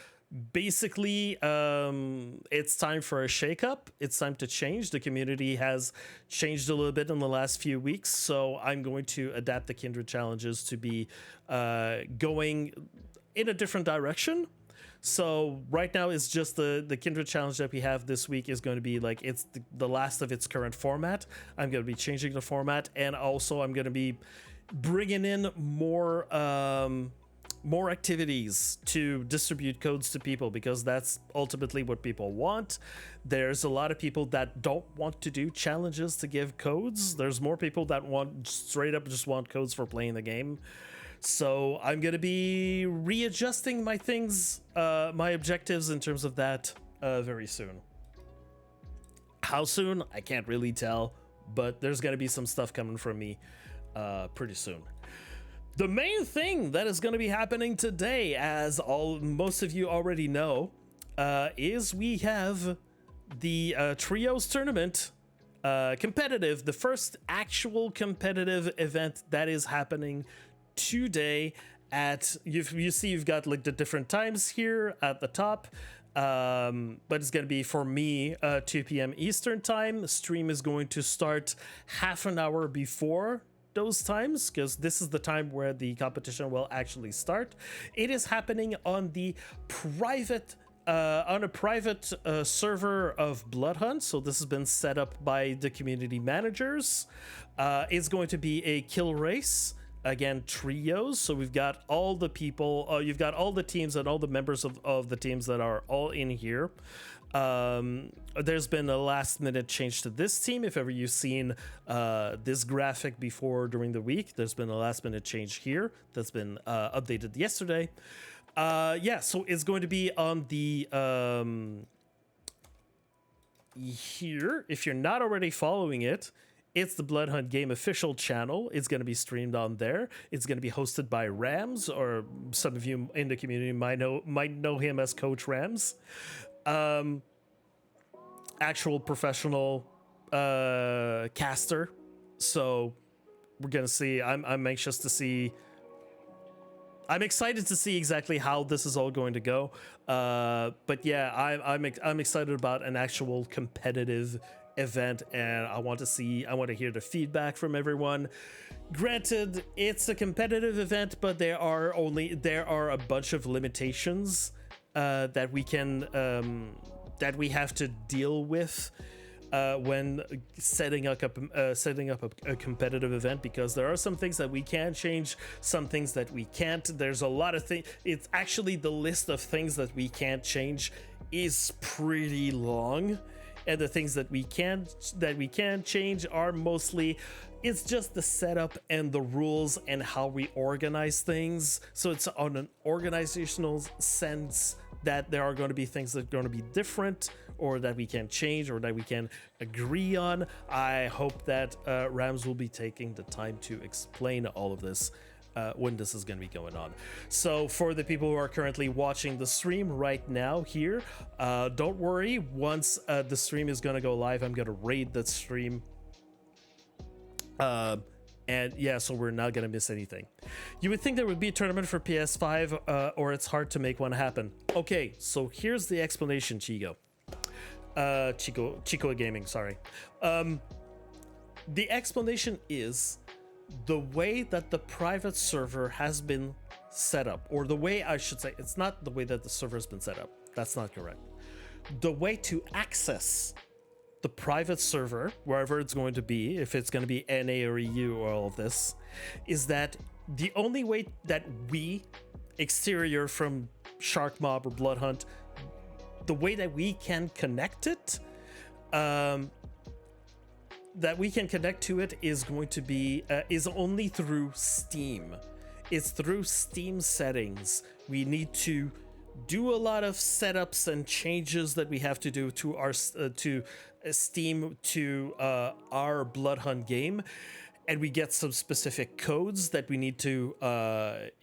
basically, it's time for a shakeup. It's time to change. The community has changed a little bit in the last few weeks, so I'm going to adapt the Kindred challenges to be going in a different direction. So right now, it's just the Kindred challenge that we have this week is going to be like it's the last of its current format. I'm going to be changing the format, and also I'm going to be bringing in more activities to distribute codes to people, because that's ultimately what people want. There's a lot of people that don't want to do challenges to give codes. There's more people that straight up just want codes for playing the game. So I'm going to be readjusting my things, my objectives in terms of that very soon. How soon? I can't really tell, but there's going to be some stuff coming from me pretty soon. The main thing that is going to be happening today, as most of you already know, is we have the Trios Tournament competitive, the first actual competitive event that is happening today. You see you've got like the different times here at the top, but it's going to be for me 2 p.m. Eastern time. The stream is going to start half an hour before those times, because this is the time where the competition will actually start. It is happening on the private server of Bloodhunt, so this has been set up by the community managers. It's going to be a kill race, again trios, so we've got all the people, you've got all the teams and all the members of the teams that are all in here. There's been a last minute change to this team. If ever you've seen this graphic before during the week, there's been a last minute change here that's been updated yesterday. Yeah, so it's going to be on the here. If you're not already following it, it's the Bloodhunt Game official channel. It's going to be streamed on there. It's going to be hosted by Rams, or some of you in the community might know him as Coach Rams. Actual professional caster. So we're gonna see. I'm anxious to see. I'm excited to see exactly how this is all going to go. But yeah, I'm excited about an actual competitive event, and I want to hear the feedback from everyone. Granted, it's a competitive event, but there are a bunch of limitations that we have to deal with when setting up a competitive event, because there are some things that we can change, some things that we can't. There's a lot of things. It's actually, the list of things that we can't change is pretty long, and the things that we can change are mostly, it's just the setup and the rules and how we organize things. So it's on an organizational sense that there are going to be things that are going to be different, or that we can change, or that we can agree on. I hope that Rams will be taking the time to explain all of this when this is going to be going on. So for the people who are currently watching the stream right now here, don't worry. Once the stream is going to go live, I'm going to raid the stream. And yeah, so we're not gonna miss anything. You would think there would be a tournament for PS5, or it's hard to make one happen. Okay, so here's the explanation, Chico Gaming, sorry. The explanation is the way that the private server has been set up, or the way I should say, it's not the way that the server has been set up. That's not correct. The way to access the private server, wherever it's going to be, if it's going to be NA or EU or all of this, is that the only way that we, exterior from Shark Mob or Bloodhunt, the way that we can connect it, that we can connect to it is going to be, is only through Steam. It's through Steam settings. We need to do a lot of setups and changes that we have to do to our Steam to our Bloodhunt game, and we get some specific codes that we need to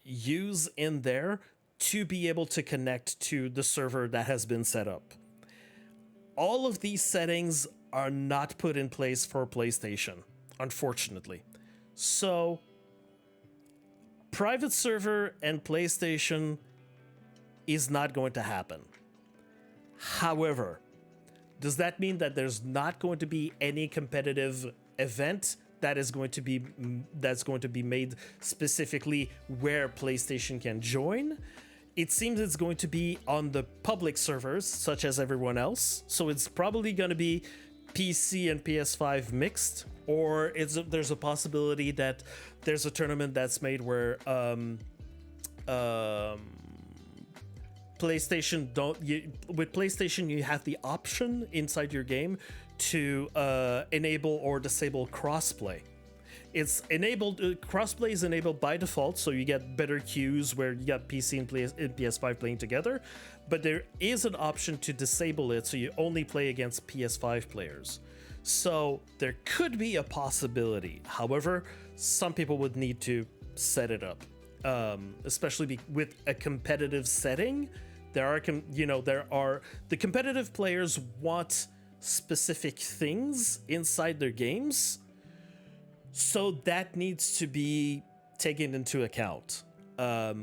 use in there to be able to connect to the server that has been set up. All of these settings are not put in place for PlayStation, unfortunately. So, private server and PlayStation is not going to happen. However, does that mean that there's not going to be any competitive event that is going to be made specifically where PlayStation can join? It seems it's going to be on the public servers, such as everyone else. So it's probably going to be PC and PS5 mixed, or there's a possibility that there's a tournament that's made where with PlayStation you have the option inside your game to enable or disable crossplay. It's enabled, crossplay is enabled by default, so you get better queues where you got PC and PS5 playing together, but there is an option to disable it so you only play against PS5 players. So there could be a possibility. However, some people would need to set it up, especially with a competitive setting. The competitive players want specific things inside their games, so that needs to be taken into account. They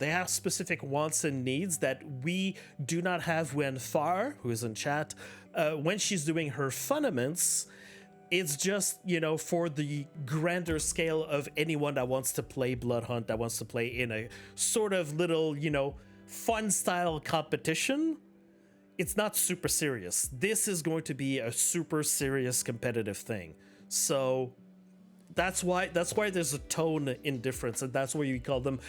have specific wants and needs that we do not have when Far, who is in chat, when she's doing her fundaments. It's just, for the grander scale of anyone that wants to play Bloodhunt, that wants to play in a sort of little, fun style competition. It's not super serious. This is going to be a super serious competitive thing. So that's why there's a tone in difference, and that's why you call them.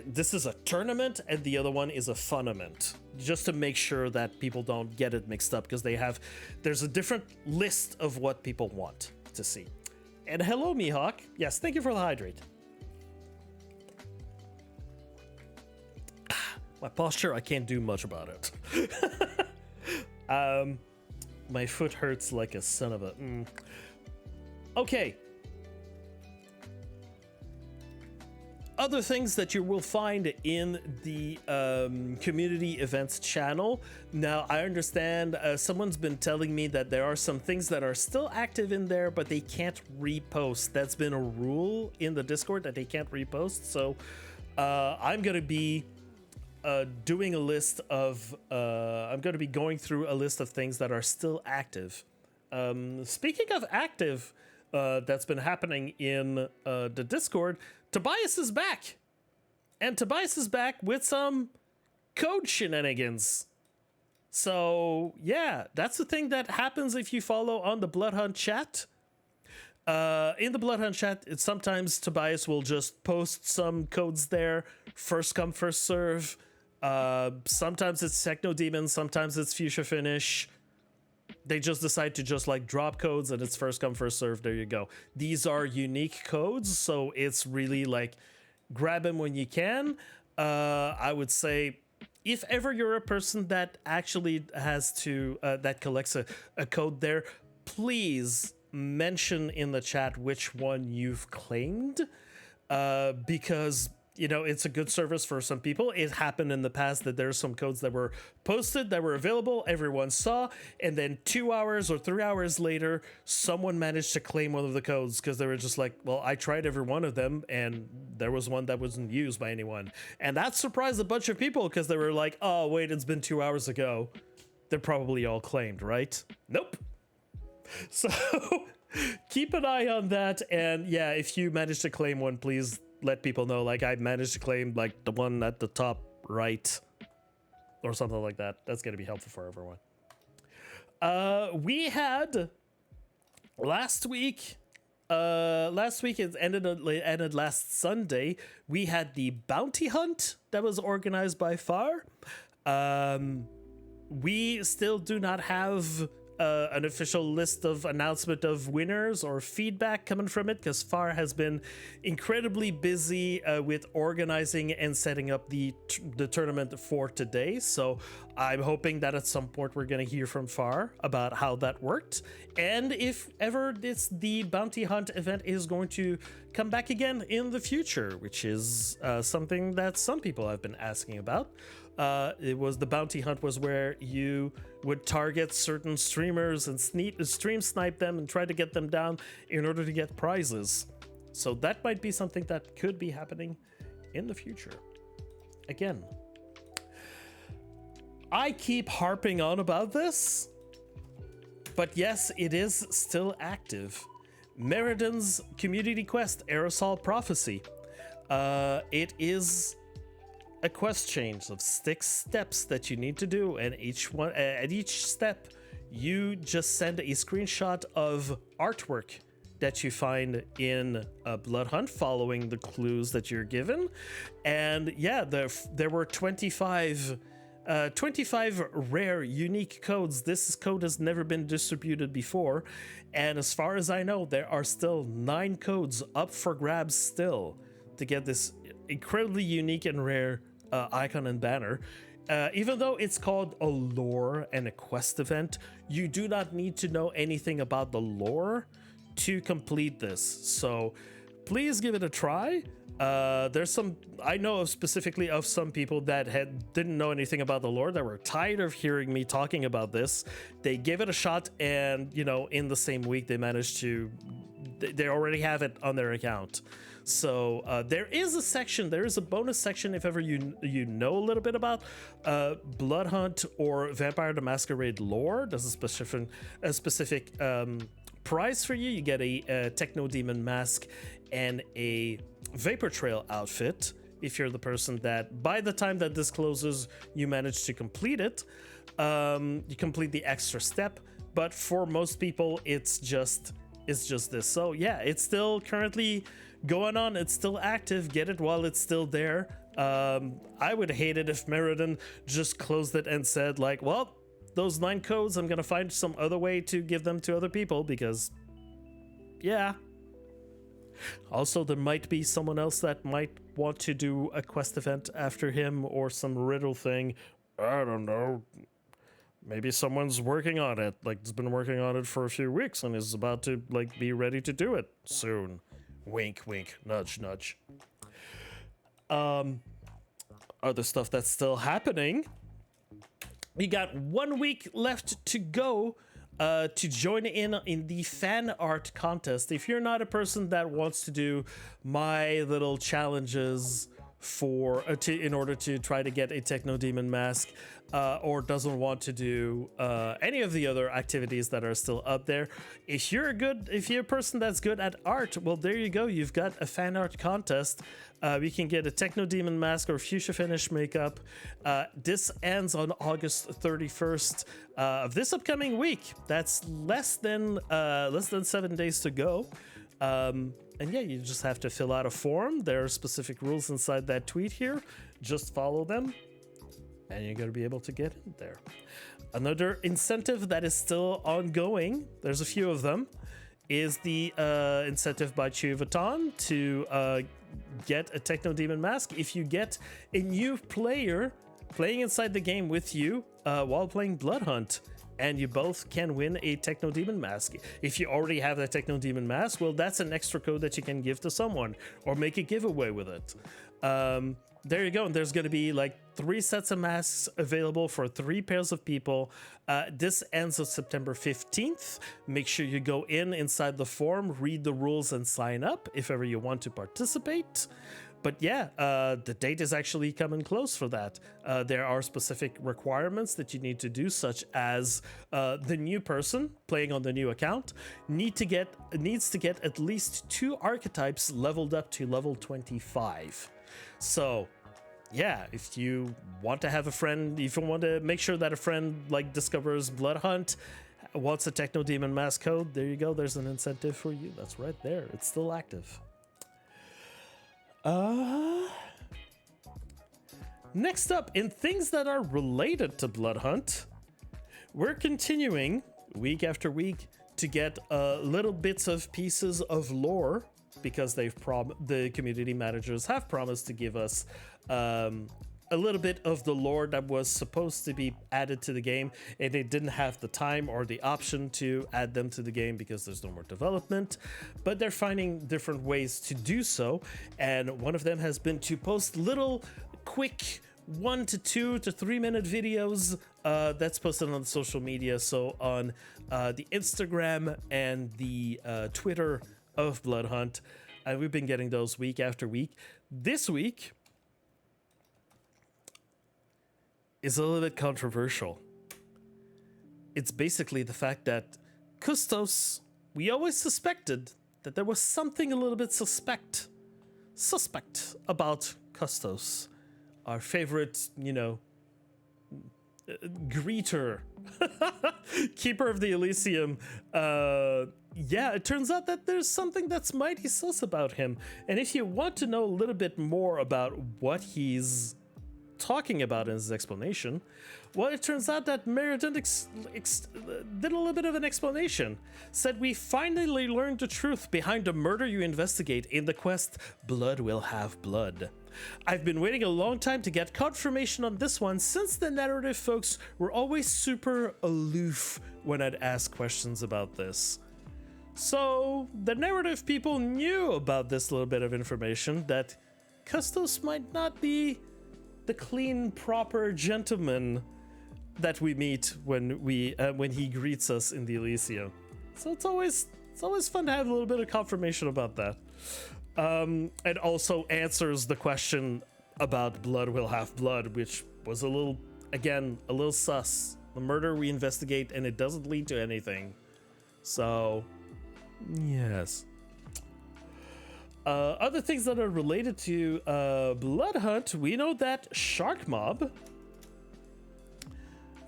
This is a tournament, and the other one is a fundament, just to make sure that people don't get it mixed up, because there's a different list of what people want to see. And hello, Mihawk. Yes, thank you for the hydrate. My posture, I can't do much about it. My foot hurts like a son of a... Okay. Other things that you will find in the community events channel. Now, I understand someone's been telling me that there are some things that are still active in there, but they can't repost. That's been a rule in the Discord that they can't repost. So I'm going to be doing a list of... I'm going to be going through a list of things that are still active. Speaking of active, that's been happening in the Discord... Tobias is back, and Tobias is back with some code shenanigans. So yeah, that's the thing that happens if you follow on the Bloodhunt chat. In the Bloodhunt chat, sometimes Tobias will just post some codes there, first come, first serve. Sometimes it's Techno Demon, sometimes it's Fuchsia Finish. They just decide to just drop codes, and it's first come, first serve. There you go. These are unique codes, so it's really grab them when you can. I would say if ever you're a person that actually has to, that collects a code there, please mention in the chat which one you've claimed, because... it's a good service for some people. It happened in the past that there's some codes that were posted, that were available, everyone saw, and then 2 hours or 3 hours later, someone managed to claim one of the codes because they were just well, I tried every one of them, and there was one that wasn't used by anyone. And that surprised a bunch of people because they were like, oh, wait, it's been 2 hours ago. They're probably all claimed, right? Nope. So... keep an eye on that. And yeah, if you manage to claim one, please let people know. Like, I managed to claim like the one at the top right or something like that. That's going to be helpful for everyone. We had last week it ended last Sunday. We had the bounty hunt that was organized by FAR. We still do not have an official list of announcement of winners or feedback coming from it, because FAR has been incredibly busy with organizing and setting up the tournament for today. So I'm hoping that at some point we're going to hear from FAR about how that worked, and if ever the bounty hunt event is going to come back again in the future, which is something that some people have been asking about. The bounty hunt was where you would target certain streamers and stream snipe them and try to get them down in order to get prizes. So that might be something that could be happening in the future. Again, I keep harping on about this, but yes, it is still active. Meriden's community quest, Aerosol Prophecy. It is a quest change of 6 steps that you need to do, and at each step you just send a screenshot of artwork that you find in a Bloodhunt following the clues that you're given. And yeah, there were 25 rare unique codes. This code has never been distributed before, and as far as I know, there are still 9 codes up for grabs still to get this incredibly unique and rare icon and banner. Even though it's called a lore and a quest event, you do not need to know anything about the lore to complete this. So please give it a try. I know specifically of some people that didn't know anything about the lore, that were tired of hearing me talking about this. They gave it a shot, and in the same week they managed to, they already have it on their account. So there is a bonus section if ever you know a little bit about Bloodhunt or Vampire the Masquerade lore. There's a specific prize for you. You get a Techno Demon mask and a Vapor Trail outfit if you're the person that, by the time that this closes, you manage to complete it. You complete the extra step, but for most people, it's just this. So yeah, it's still currently going on. It's still active. Get it while it's still there. I would hate it if Meriden just closed it and said like, well, those 9 codes, I'm gonna find some other way to give them to other people, because yeah. Also, there might be someone else that might want to do a quest event after him or some riddle thing. I don't know. Maybe someone's working on it, like has been working on it for a few weeks and is about to like be ready to do it soon. Wink, wink, nudge, nudge. Other stuff that's still happening. We got 1 week left to go to join in the fan art contest. If you're not a person that wants to do my little challenges in order to try to get a Techno Demon mask, or doesn't want to do any of the other activities that are still up there, if you're a person that's good at art, well, there you go. You've got a fan art contest. We can get a Techno Demon mask or fuchsia finish makeup. This ends on August 31st of this upcoming week. That's less than 7 days to go. And yeah, you just have to fill out a form. There are specific rules inside that tweet here. Just follow them, and you're going to be able to get in there. Another incentive that is still ongoing, there's a few of them, is the incentive by Chuvaton to get a Techno Demon mask. If you get a new player playing inside the game with you while playing Bloodhunt, and you both can win a Techno Demon mask. If you already have that Techno Demon mask, well, that's an extra code that you can give to someone or make a giveaway with it. There you go. And there's going to be like 3 sets of masks available for 3 pairs of people. This ends on September 15th. Make sure you go inside the form, read the rules, and sign up if ever you want to participate. but yeah, the date is actually coming close for that. There are specific requirements that you need to do, such as the new person playing on the new account needs to get at least 2 archetypes leveled up to level 25. So yeah, if you want to have a friend, if you want to make sure that a friend like discovers Bloodhunt, wants a Techno Demon Mask code, there you go. There's an incentive for you. That's right there. It's still active. Next up, in things that are related to Bloodhunt, we're continuing week after week to get little bits of pieces of lore, because the community managers have promised to give us a little bit of the lore that was supposed to be added to the game, and they didn't have the time or the option to add them to the game because there's no more development, but they're finding different ways to do so, and one of them has been to post little quick 1 to 2 to 3 minute videos that's posted on social media, so on the Instagram and the Twitter of Bloodhunt, and we've been getting those week after week. This week is a little bit controversial. It's basically the fact that Custos, we always suspected that there was something a little bit suspect about Custos, our favorite, greeter, keeper of the Elysium. Yeah, it turns out that there's something that's mighty sus about him. And if you want to know a little bit more about what he's talking about in his explanation, well, it turns out that Meriden did a little bit of an explanation. Said, we finally learned the truth behind the murder you investigate in the quest Blood Will Have Blood. I've been waiting a long time to get confirmation on this one, since the narrative folks were always super aloof when I'd ask questions about this. So the narrative people knew about this little bit of information, that Custos might not be the clean, proper gentleman that we meet when he greets us in the Elysium. So it's always fun to have a little bit of confirmation about that. And also answers the question about Blood Will Have Blood, which was a little sus. The murder we investigate, and it doesn't lead to anything. So, yes. Other things that are related to Bloodhunt, we know that Shark Mob,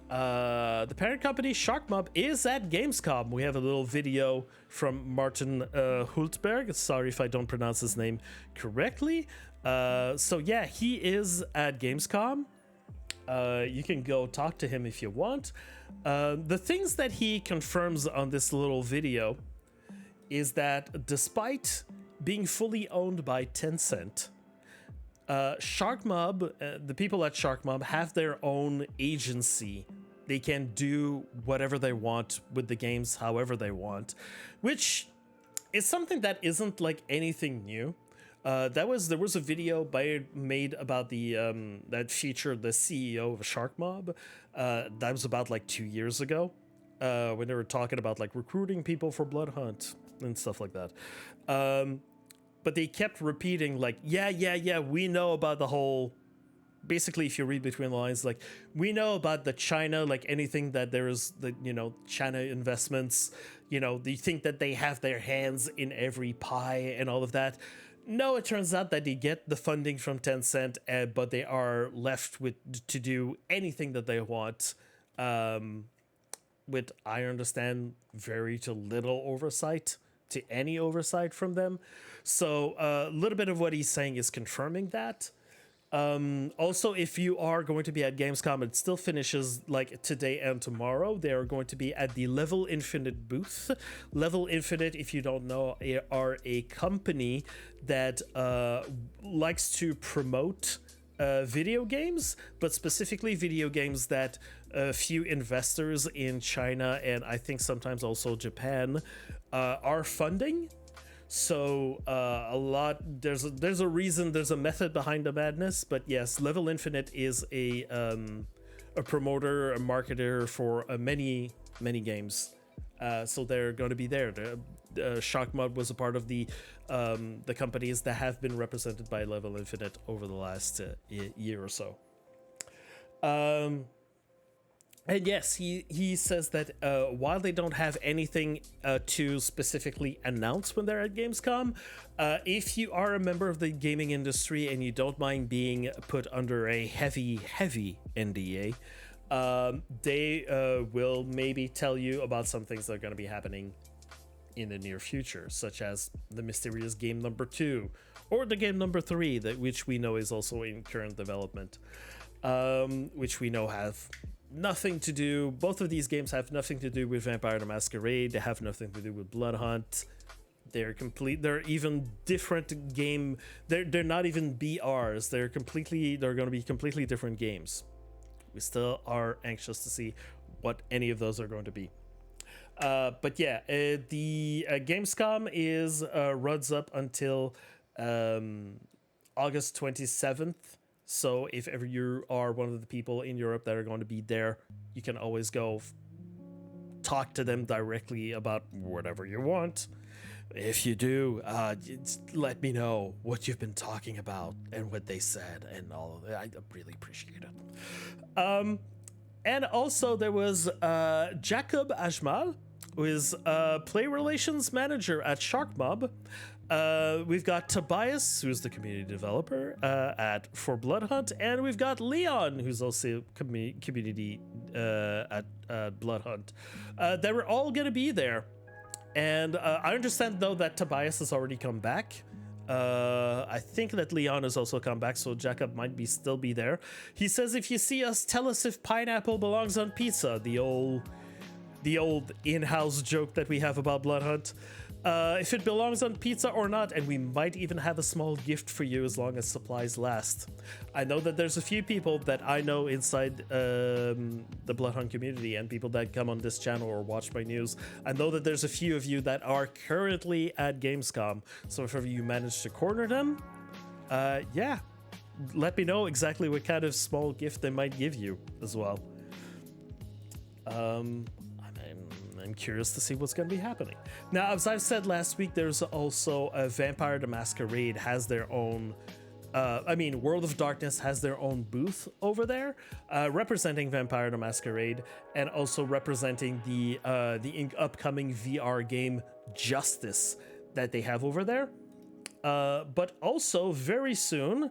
the parent company Shark Mob, is at Gamescom. We have a little video from Martin Hultberg. Sorry if I don't pronounce his name correctly. So yeah, he is at Gamescom. You can go talk to him if you want. The things that he confirms on this little video is that despite being fully owned by Tencent, Shark Mob, the people at Shark Mob have their own agency. They can do whatever they want with the games however they want, which is something that isn't like anything new. There was a video made about that featured the CEO of Shark Mob. That was about like 2 years ago, when they were talking about like recruiting people for Bloodhunt and stuff like that. But they kept repeating like, yeah, we know about the whole, basically if you read between the lines, like, we know about the China, like anything that there is the, China investments, they think that they have their hands in every pie and all of that. No, it turns out that they get the funding from Tencent, but they are left to do anything that they want, with, I understand, very to little oversight, to any oversight from them. So a little bit of what he's saying is confirming that. Also, if you are going to be at Gamescom, it still finishes like today and tomorrow. They are going to be at the Level Infinite booth. Level Infinite, if you don't know, are a company that likes to promote video games, but specifically video games that a few investors in China and I think sometimes also Japan are funding. So there's a reason, there's a method behind the madness, but yes, Level Infinite is a promoter, a marketer for many games. So they're going to be there. Shockmod was a part of the companies that have been represented by Level Infinite over the last year or so. And yes, he says that while they don't have anything to specifically announce when they're at Gamescom, if you are a member of the gaming industry and you don't mind being put under a heavy NDA, they will maybe tell you about some things that are going to be happening in the near future, such as the mysterious game number 2 or the game number 3, which we know is also in current development, which we know have nothing to do. Both of these games have nothing to do with Vampire the Masquerade. They have nothing to do with Bloodhunt. They're even different game. They're not even BRs. They're going to be completely different games. We still are anxious to see what any of those are going to be. But yeah, the Gamescom runs up until August 27th. So if ever you are one of the people in Europe that are going to be there, you can always go talk to them directly about whatever you want. If you do, let me know what you've been talking about and what they said and all of that. I really appreciate it. And also there was Jacob Ajmal, who is Play Relations Manager at Sharkmob. We've got Tobias, who's the community developer for Bloodhunt, and we've got Leon, who's also community at Bloodhunt. They were all going to be there. And I understand, though, that Tobias has already come back. I think that Leon has also come back, so Jacob might still be there. He says, if you see us, tell us if pineapple belongs on pizza. The old in-house joke that we have about Bloodhunt. If it belongs on pizza or not, and we might even have a small gift for you as long as supplies last. I know that there's a few people that I know inside the Bloodhunt community and people that come on this channel or watch my news. I know that there's a few of you that are currently at Gamescom, so if ever you manage to corner them, yeah, let me know exactly what kind of small gift they might give you as well. I'm curious to see what's going to be happening. Now, as I've said last week, there's also a Vampire the Masquerade has their own, World of Darkness has their own booth over there, representing Vampire the Masquerade and also representing the upcoming VR game Justice that they have over there. But also very soon,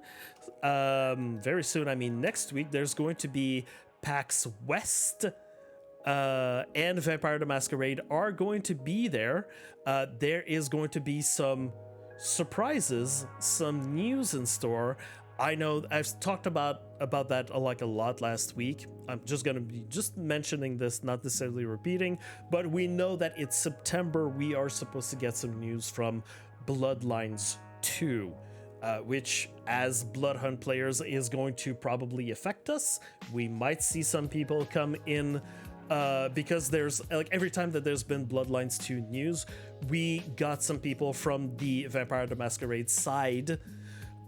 I mean next week, there's going to be PAX West. And Vampire the Masquerade are going to be there. There is going to be some surprises, some news in store. I know I've talked about that a lot last week. I'm just going to be mentioning this, not necessarily repeating, but we know that it's September. We are supposed to get some news from Bloodlines 2. Which, as Bloodhunt players, is going to probably affect us. We might see some people come in because there's every time that there's been Bloodlines 2 news, we got some people from the Vampire the Masquerade side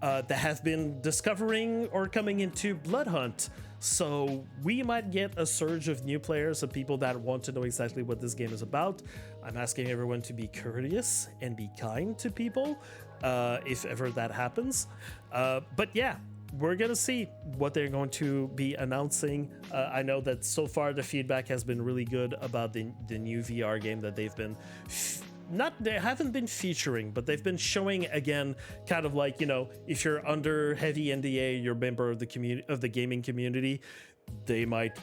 that have been discovering or coming into Bloodhunt. So we might get a surge of new players and people that want to know exactly what this game is about. I'm asking everyone to be courteous and be kind to people if ever that happens. But yeah, we're going to see what they're going to be announcing. I know that so far the feedback has been really good about the new VR game that they've been they haven't been featuring, but they've been showing again, kind of like, if you're under heavy NDA, you're a member of the gaming community, they might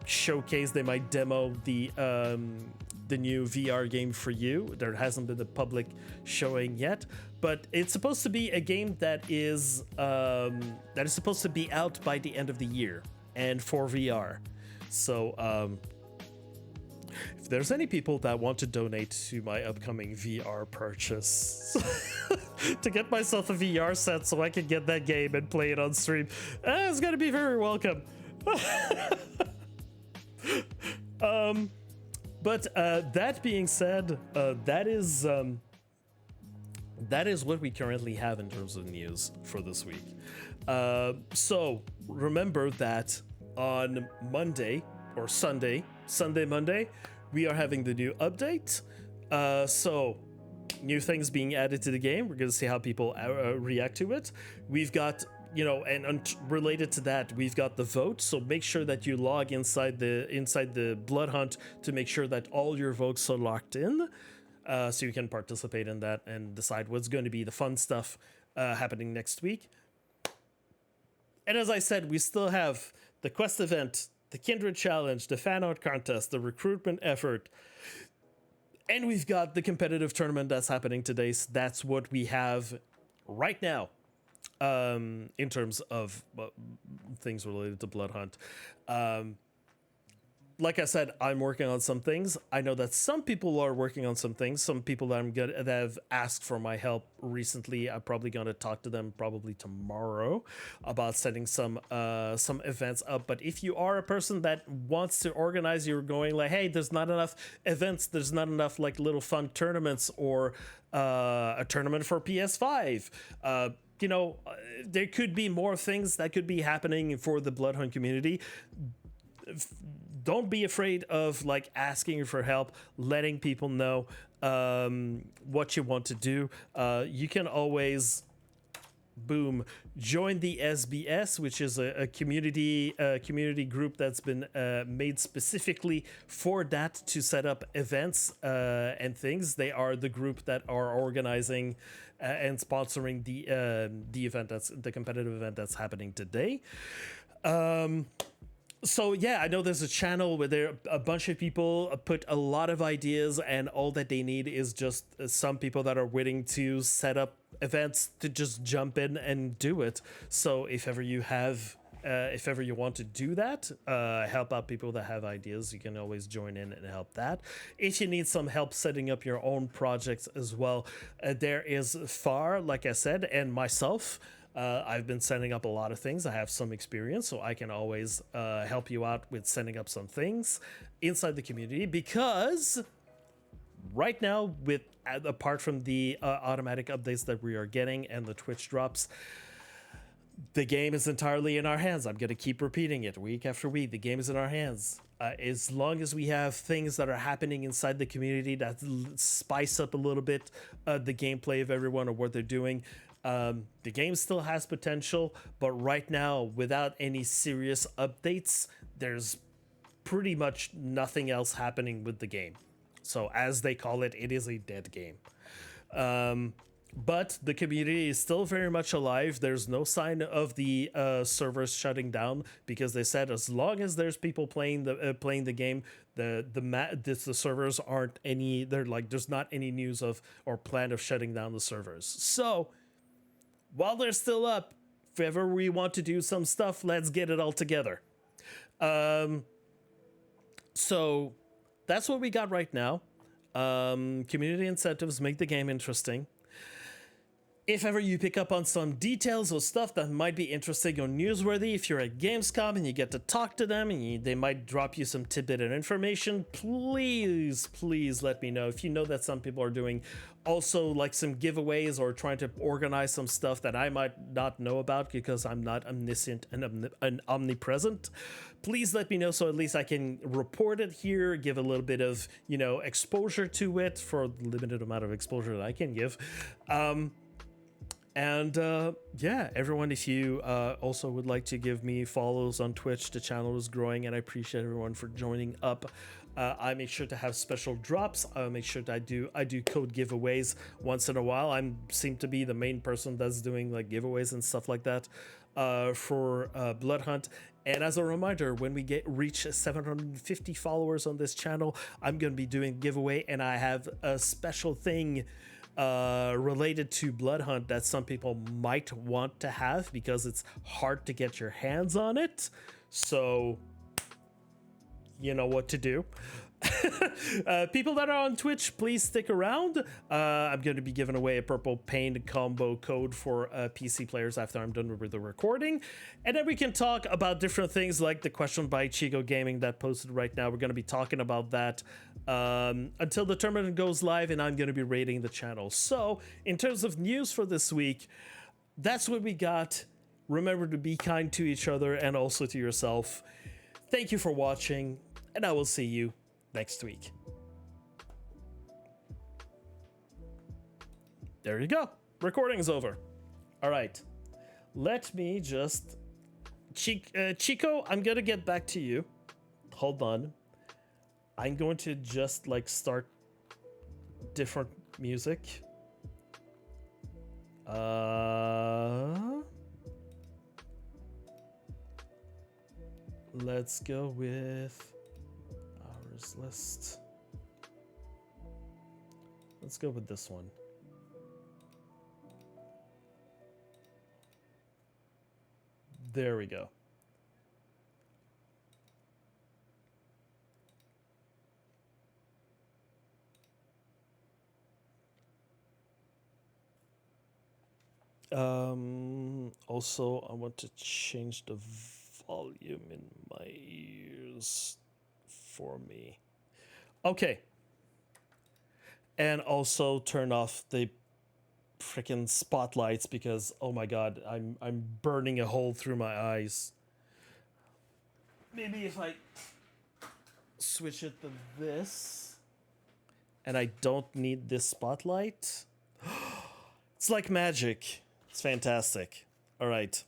showcase, they might demo the new VR game for you. There hasn't been a public showing yet, but it's supposed to be a game that is supposed to be out by the end of the year and for VR. So if there's any people that want to donate to my upcoming VR purchase to get myself a VR set so I can get that game and play it on stream, it's gonna be very welcome. But that being said, that is what we currently have in terms of news for this week. So remember that on Monday or Monday, we are having the new update. So new things being added to the game. We're going to see how people react to it. We've got, you know, and related to that, we've got the vote. So make sure that you log inside the Bloodhunt to make sure that all your votes are locked in, so you can participate in that and decide what's going to be the fun stuff happening next week. And as I said, we still have the quest event, the Kindred Challenge, the fan art contest, the recruitment effort, and we've got the competitive tournament that's happening today. So that's what we have right now in terms of things related to Bloodhunt. Like I said, I'm working on some things. I know that some people are working on some things. Some people that have asked for my help recently. I'm probably going to talk to them probably tomorrow about setting some events up. But if you are a person that wants to organize, you're going like, hey, there's not enough events. There's not enough like little fun tournaments or a tournament for PS5. You know, there could be more things that could be happening for the Bloodhunt community. Don't be afraid of like asking for help, letting people know what you want to do. You can always join the SBS, which is a community group that's been made specifically for that, to set up events and things. They are the group that are organizing and sponsoring the event, that's the competitive event that's happening today. So yeah, I know there's a channel where there a bunch of people put a lot of ideas, and all that they need is just some people that are willing to set up events to just jump in and do it. So if ever you want to do that, help out people that have ideas, you can always join in and help that. If you need some help setting up your own projects as well, there is Far, like I said, and myself. I've been setting up a lot of things. I have some experience, so I can always help you out with setting up some things inside the community, because right now, apart from the automatic updates that we are getting and the Twitch drops, the game is entirely in our hands. I'm going to keep repeating it week after week. The game is in our hands. As long as we have things that are happening inside the community that spice up a little bit the gameplay of everyone or what they're doing, the game still has potential. But right now, without any serious updates, there's pretty much nothing else happening with the game. So as they call it, it is a dead game. But the community is still very much alive. There's no sign of the servers shutting down, because they said as long as there's people playing the game, the servers aren't any. They're like, there's not any news of or plan of shutting down the servers. So while they're still up, if ever we want to do some stuff, let's get it all together. So that's what we got right now. Community incentives make the game interesting. If ever you pick up on some details or stuff that might be interesting or newsworthy, if you're at Gamescom and you get to talk to them and they might drop you some tidbit of information, please let me know. If you know that some people are doing also like some giveaways or trying to organize some stuff that I might not know about because I'm not omniscient and omnipresent, please let me know, so at least I can report it here, give a little bit of, you know, exposure to it for the limited amount of exposure that I can give. Yeah, everyone, if you also would like to give me follows on Twitch, the channel is growing, and I appreciate everyone for joining up. I make sure to have special drops. I make sure that I do code giveaways once in a while. I seem to be the main person that's doing like giveaways and stuff like that for Bloodhunt. And as a reminder, when we reach 750 followers on this channel, I'm going to be doing giveaway, and I have a special thing related to Bloodhunt that some people might want to have because it's hard to get your hands on it. So you know what to do. People that are on Twitch, please stick around. I'm going to be giving away a purple pain combo code for PC players after I'm done with the recording. And then we can talk about different things like the question by Chico Gaming that posted right now. We're going to be talking about that until the tournament goes live, and I'm going to be rating the channel. So in terms of news for this week, that's what we got. Remember to be kind to each other and also to yourself. Thank you for watching, and I will see you next week. There you go. Recording's over. All right. Let me just... Chico, I'm going to get back to you. Hold on. I'm going to just, like, start different music. Let's go with hours list. Let's go with this one. There we go. Also, I want to change the volume in my ears for me. Okay. And also turn off the freaking spotlights because oh my god, I'm burning a hole through my eyes. Maybe if I switch it to this and I don't need this spotlight. It's like magic. It's fantastic. All right.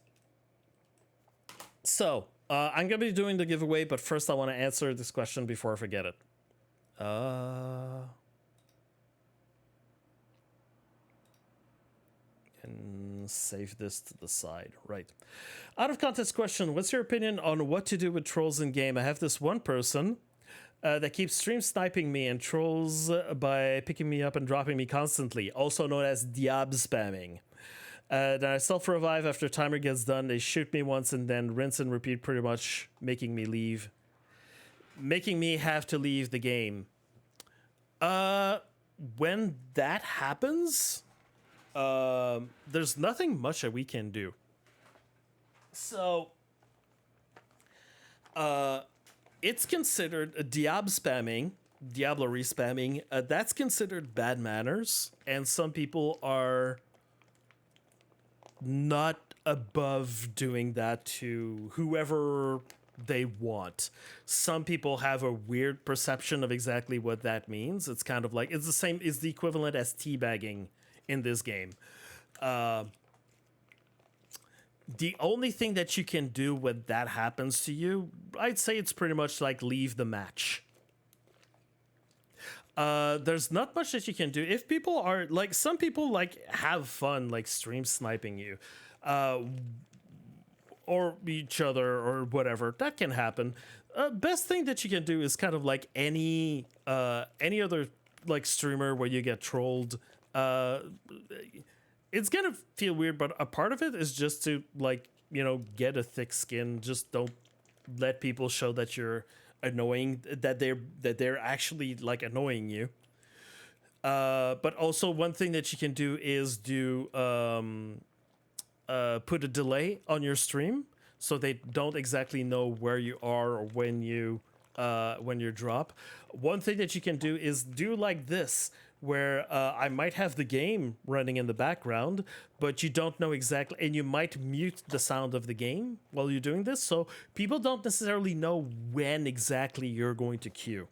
So, I'm going to be doing the giveaway, but first I want to answer this question before I forget it. And save this to the side. Right. Out of context question. What's your opinion on what to do with trolls in game? I have this one person that keeps stream sniping me and trolls by picking me up and dropping me constantly, also known as diab spamming. Then I self-revive after timer gets done. They shoot me once and then rinse and repeat, pretty much making me have to leave the game. When that happens, there's nothing much that we can do. So, it's considered a diablerie spamming. That's considered bad manners, and some people are not above doing that to whoever they want. Some people have a weird perception of exactly what that means. It's kind of like it's the equivalent as teabagging in this game. The only thing that you can do when that happens to you, I'd say it's pretty much like leave the match. There's not much that you can do. If people are like, some people like have fun like stream sniping you, or each other or whatever, that can happen. Best thing that you can do is kind of like any other like streamer where you get trolled. It's gonna feel weird, but a part of it is just to like, get a thick skin. Just don't let people show that you're annoying, that they're actually like annoying you. But also one thing that you can do is put a delay on your stream so they don't exactly know where you are or when you drop. One thing that you can do is do like this, where I might have the game running in the background, but you don't know exactly, and you might mute the sound of the game while you're doing this, so people don't necessarily know when exactly you're going to queue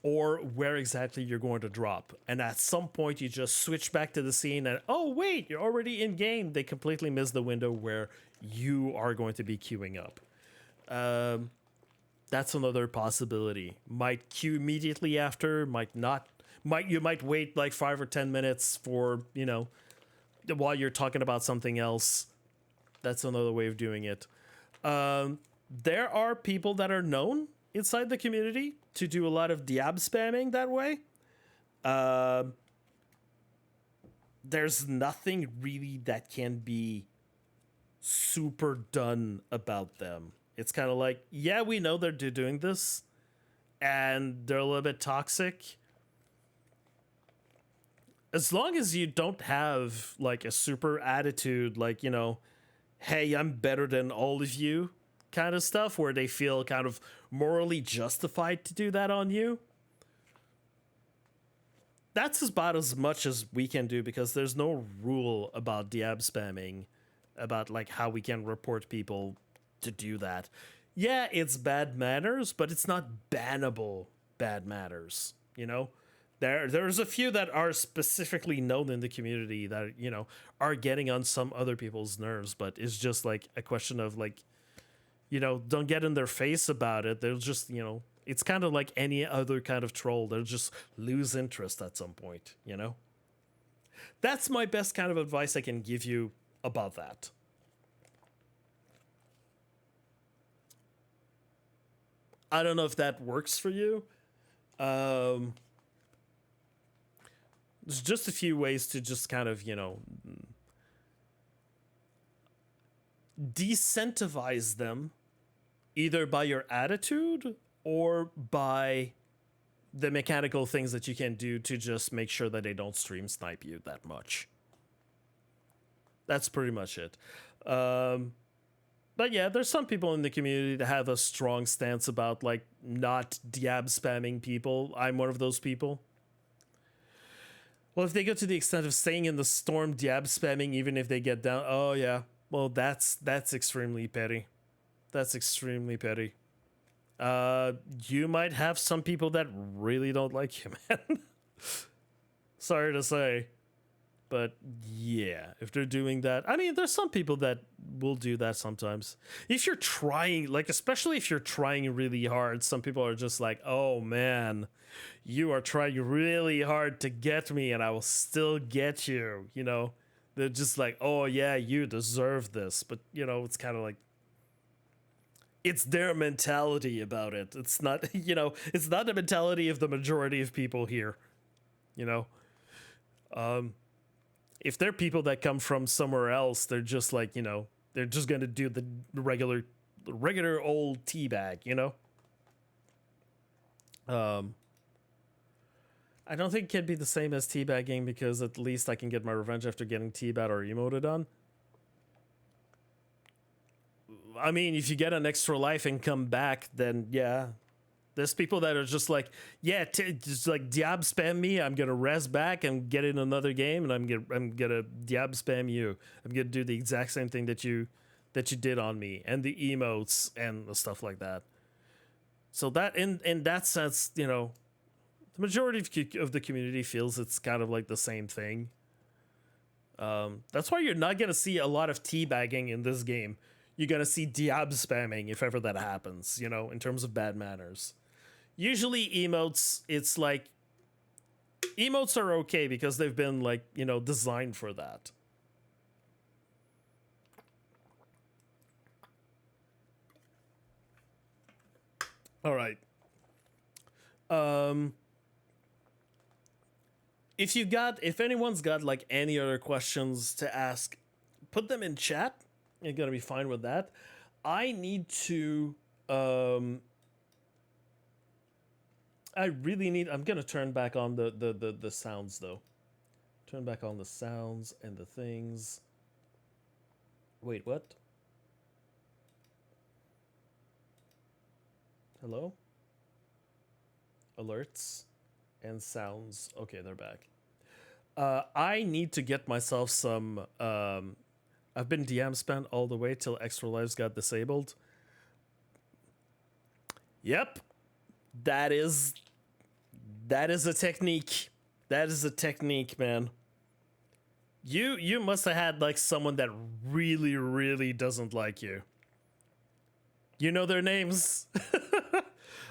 or where exactly you're going to drop. And at some point you just switch back to the scene and, oh wait, you're already in game. They completely miss the window where you are going to be queuing up. That's another possibility. Might queue immediately after, might not. You might wait like 5 or 10 minutes for, while you're talking about something else. That's another way of doing it. There are people that are known inside the community to do a lot of diab spamming that way. There's nothing really that can be super done about them. It's kind of like, yeah, we know they're doing this, and they're a little bit toxic. As long as you don't have like a super attitude, like, hey, I'm better than all of you kind of stuff, where they feel kind of morally justified to do that on you. That's about as much as we can do, because there's no rule about diab spamming, about like how we can report people to do that. Yeah, it's bad manners, but it's not bannable bad manners, There's a few that are specifically known in the community that, you know, are getting on some other people's nerves, but it's just like a question of like, you know, don't get in their face about it. They'll just, you know, it's kind of like any other kind of troll. They'll just lose interest at some point, you know? That's my best kind of advice I can give you about that. I don't know if that works for you. There's just a few ways to just kind of, you know, decentivize them, either by your attitude or by the mechanical things that you can do to just make sure that they don't stream snipe you that much. That's pretty much it. But yeah, there's some people in the community that have a strong stance about like not diab spamming people. I'm one of those people. Well, if they go to the extent of staying in the storm diab spamming even if they get down, oh yeah, well that's extremely petty. That's extremely petty. You might have some people that really don't like you, man. Sorry to say. But yeah, if they're doing that, I mean, there's some people that will do that sometimes. If you're trying, like, especially if you're trying really hard, some people are just like, oh man, you are trying really hard to get me and I will still get you, you know? They're just like, oh yeah, you deserve this. But, you know, it's kind of like, it's their mentality about it. It's not, you know, it's not the mentality of the majority of people here, you know? If they're people that come from somewhere else, they're just like, you know, they're just going to do the regular old teabag, you know? I don't think it can be the same as teabagging because at least I can get my revenge after getting teabagged or emoted on. I mean, if you get an extra life and come back, then yeah. There's people that are just like, yeah, just like diab spam me. I'm gonna res back and get in another game, and I'm gonna diab spam you. I'm gonna do the exact same thing that you did on me, and the emotes and the stuff like that. So that in that sense, you know, the majority of the community feels it's kind of like the same thing. That's why you're not gonna see a lot of teabagging in this game. You're gonna see diab spamming if ever that happens. You know, in terms of bad manners. Usually emotes, it's like, emotes are okay because they've been like, you know, designed for that. All right. If anyone's got like any other questions to ask, put them in chat. You're gonna be fine with that. I need to, I'm gonna turn back on the sounds though. Turn back on the sounds and the things. Wait, what? Hello? Alerts and sounds. Okay, they're back. I need to get myself some, I've been DM spammed all the way till extra lives got disabled. Yep. That is a technique. That is a technique, man. You must have had like someone that really, really doesn't like you. You know their names.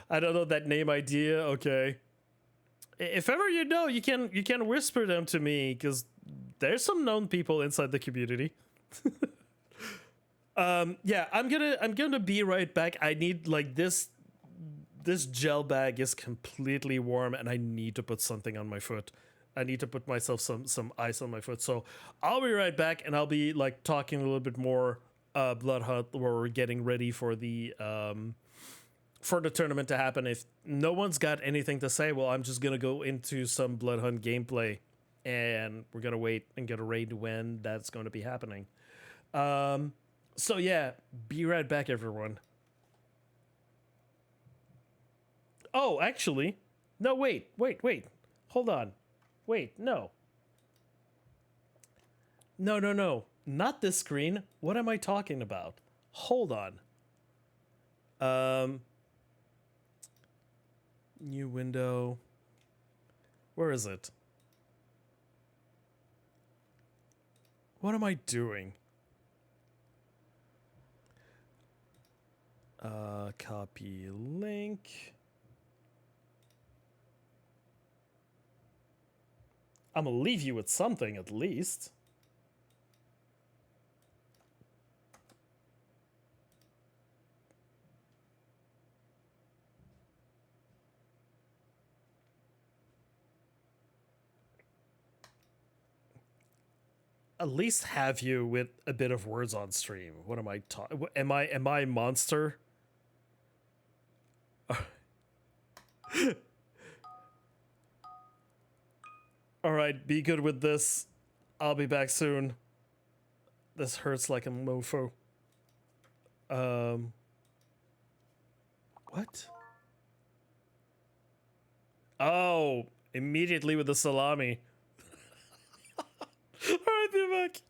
I don't know that name idea. Okay. If ever you know, you can whisper them to me because there's some known people inside the community. Yeah, I'm gonna be right back. I need like this gel bag is completely warm and I need to put something on my foot. I need to put myself some ice on my foot. So I'll be right back and I'll be like talking a little bit more Bloodhunt where we're getting ready for the tournament to happen. If no one's got anything to say, well, I'm just gonna go into some Bloodhunt gameplay and we're gonna wait and get a raid when that's going to be happening. So yeah, be right back, everyone. Oh, actually, no, wait. Hold on. Wait, no. No. Not this screen. What am I talking about? Hold on. New window. Where is it? What am I doing? Copy link. I'm gonna leave you with something at least. At least have you with a bit of words on stream. What am I talking? Am I a monster? All right, be good with this. I'll be back soon. This hurts like a mofo. What? Oh, immediately with the salami. All right, be back.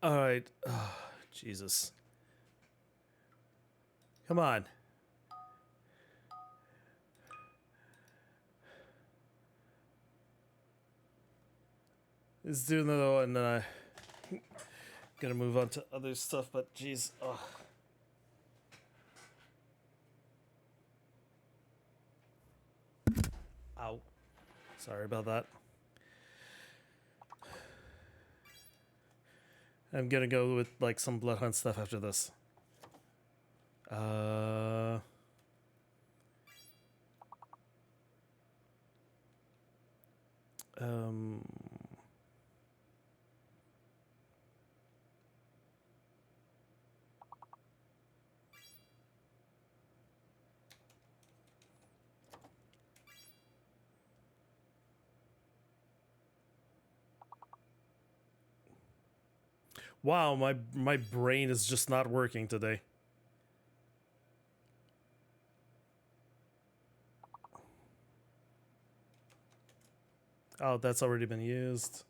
All right. Oh, Jesus. Come on. Let's do another one, and then I gotta move on to other stuff. But jeez, oh. Ow. Sorry about that. I'm gonna go with like some Bloodhunt stuff after this. Um. Wow, my brain is just not working today. Oh, that's already been used.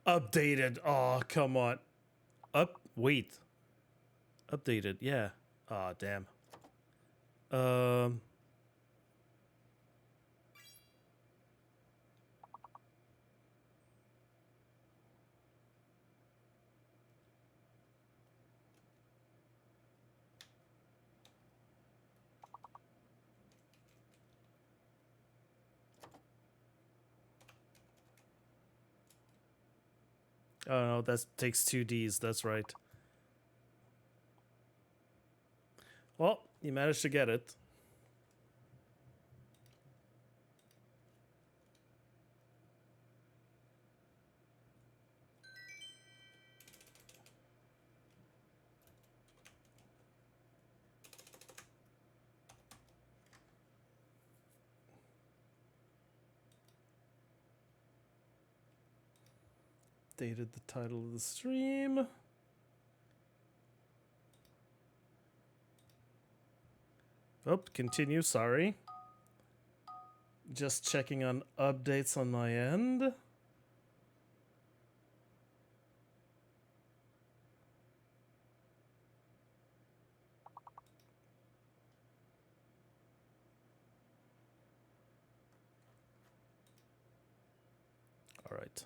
Updated. Oh, come on. Wait. Updated. Yeah. Oh, damn. Oh no, that takes 2 Ds. That's right. Well, you managed to get it. Updated the title of the stream. Oh, continue. Sorry. Just checking on updates on my end. All right.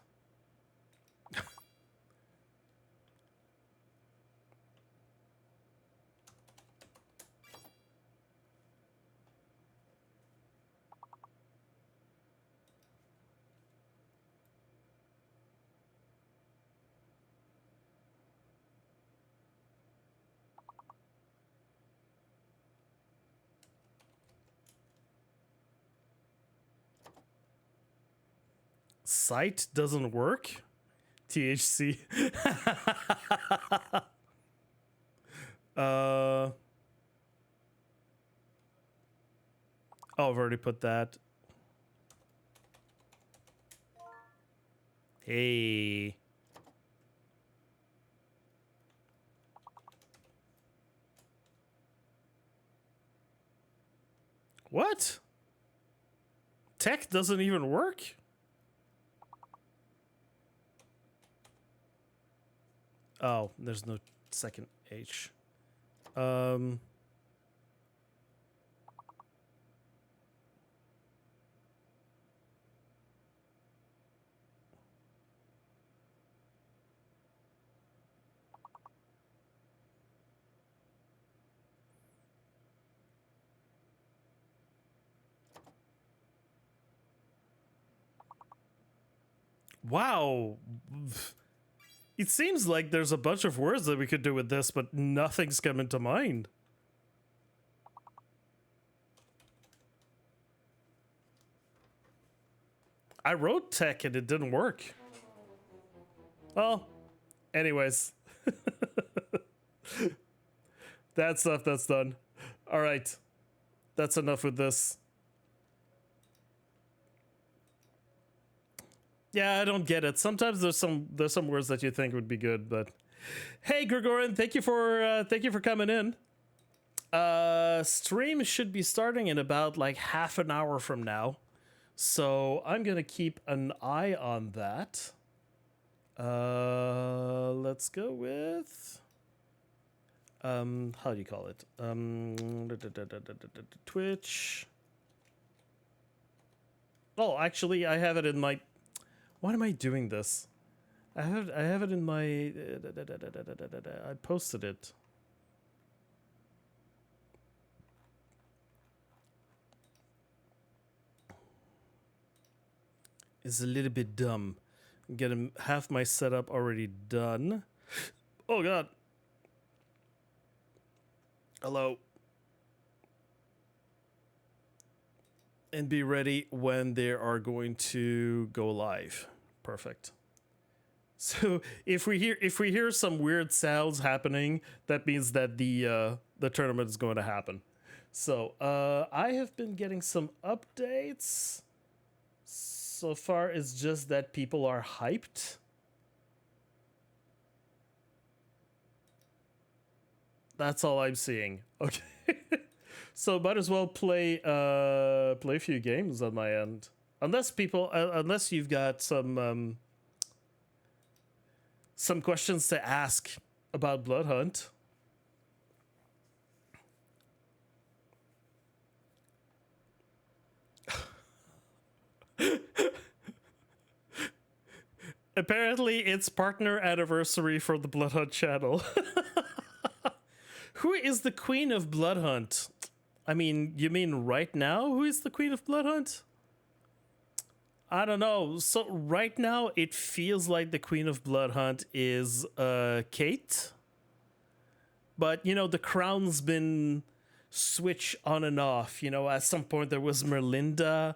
Site doesn't work? THC. Oh, I've already put that. Hey. What? Tech doesn't even work? Oh, there's no second H. Wow. It seems like there's a bunch of words that we could do with this, but nothing's coming to mind. I wrote tech and it didn't work. Well, anyways. That stuff, that's done. All right. That's enough with this. Yeah, I don't get it. Sometimes there's some words that you think would be good, but hey, Gregorin, thank you for coming in. Stream should be starting in about like half an hour from now, so I'm gonna keep an eye on that. Let's go with how do you call it? Twitch. Oh, actually, I have it in my. Why am I doing this? I have it in my. I posted it. It's a little bit dumb. Get half my setup already done. Oh God. Hello. And be ready when they are going to go live. Perfect. So if we hear some weird sounds happening, that means that the tournament is going to happen. So I have been getting some updates. So far, it's just that people are hyped. That's all I'm seeing. Okay. So might as well play a few games on my end. Unless you've got some questions to ask about Bloodhunt. Apparently, it's partner anniversary for the Bloodhunt channel. Who is the queen of Bloodhunt? I mean, you mean right now? Who is the queen of Bloodhunt? I don't know. So right now, it feels like the queen of Bloodhunt is Kate. But, you know, the crown's been switched on and off. You know, at some point there was Merlinda.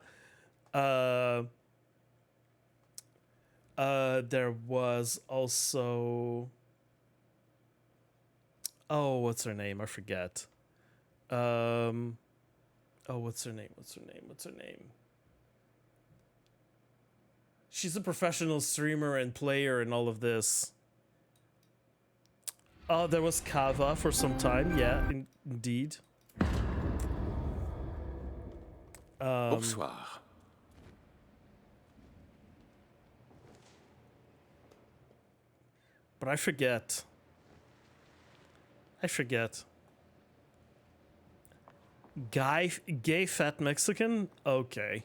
There was also... Oh, what's her name? I forget. Oh, what's her name? She's a professional streamer and player and all of this. Oh, there was Kava for some time. Yeah, indeed. Bonsoir. But I forget. Gay fat Mexican? Okay.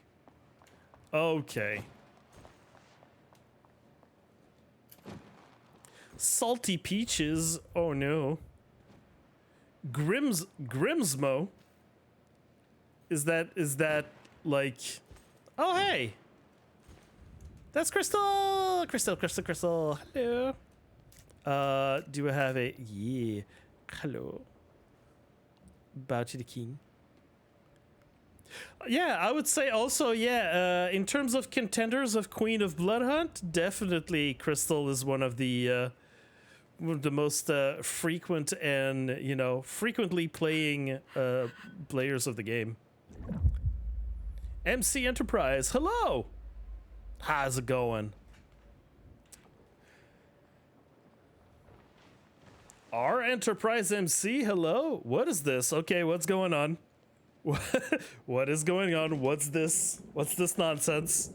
Salty peaches? Oh no. Grimsmo? Is that like... Oh hey! That's Crystal! Crystal. Hello. Do I have a... Yeah. Hello. Bow to the king. Yeah, I would say also, yeah, in terms of contenders of Queen of Bloodhunt, definitely Crystal is one of the most frequent and, you know, frequently playing players of the game. MC Enterprise, hello! How's it going? Our Enterprise MC, hello? What is this? Okay, what's going on? What is going on? What's this nonsense?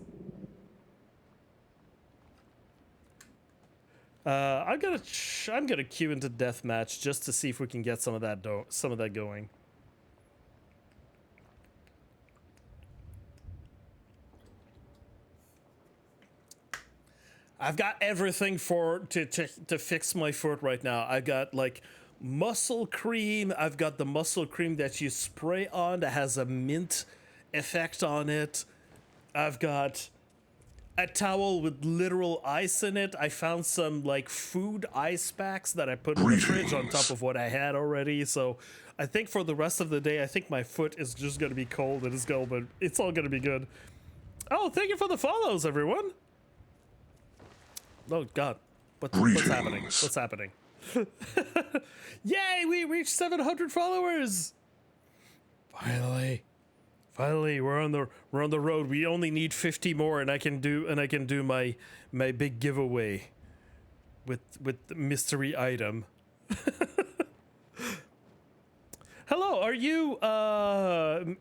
I'm gonna queue into deathmatch just to see if we can get some of that going. I've got everything to fix my foot right now. I've got like muscle cream. I've got the muscle cream that you spray on that has a mint effect on it. I've got a towel with literal ice in it. I found some like food ice packs that I put in the fridge on top of what I had already. So I think for the rest of the day, I think my foot is just gonna be cold and it's all gonna be good. Oh, thank you for the follows, everyone. Oh God, what's happening? What's happening? Yay, we reached 700 followers. Finally, we're on the road. We only need 50 more, and I can do my big giveaway with the mystery item. Hello, are you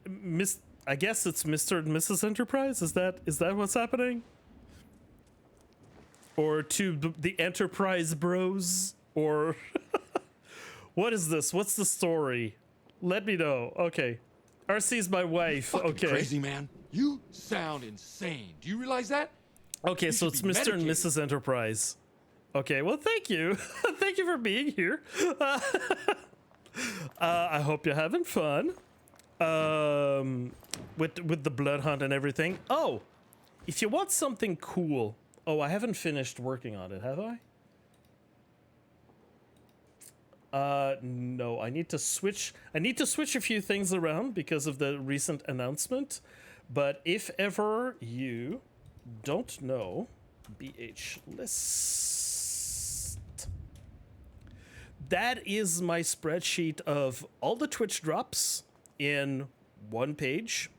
Miss? I guess it's Mr. and Mrs. Enterprise. Is that what's happening? Or to the Enterprise Bros? Or what is this? What's the story? Let me know. Okay. RC's my wife. Okay. Crazy man. You sound insane. Do you realize that? Okay, so it's Mr. and Mrs. Enterprise. Okay, well, thank you. Thank you for being here. I hope you're having fun. With the Bloodhunt and everything. Oh, if you want something cool. Oh, I haven't finished working on it, have I? No, I need to switch a few things around because of the recent announcement. But if ever you don't know, BH list. That is my spreadsheet of all the Twitch drops in one page.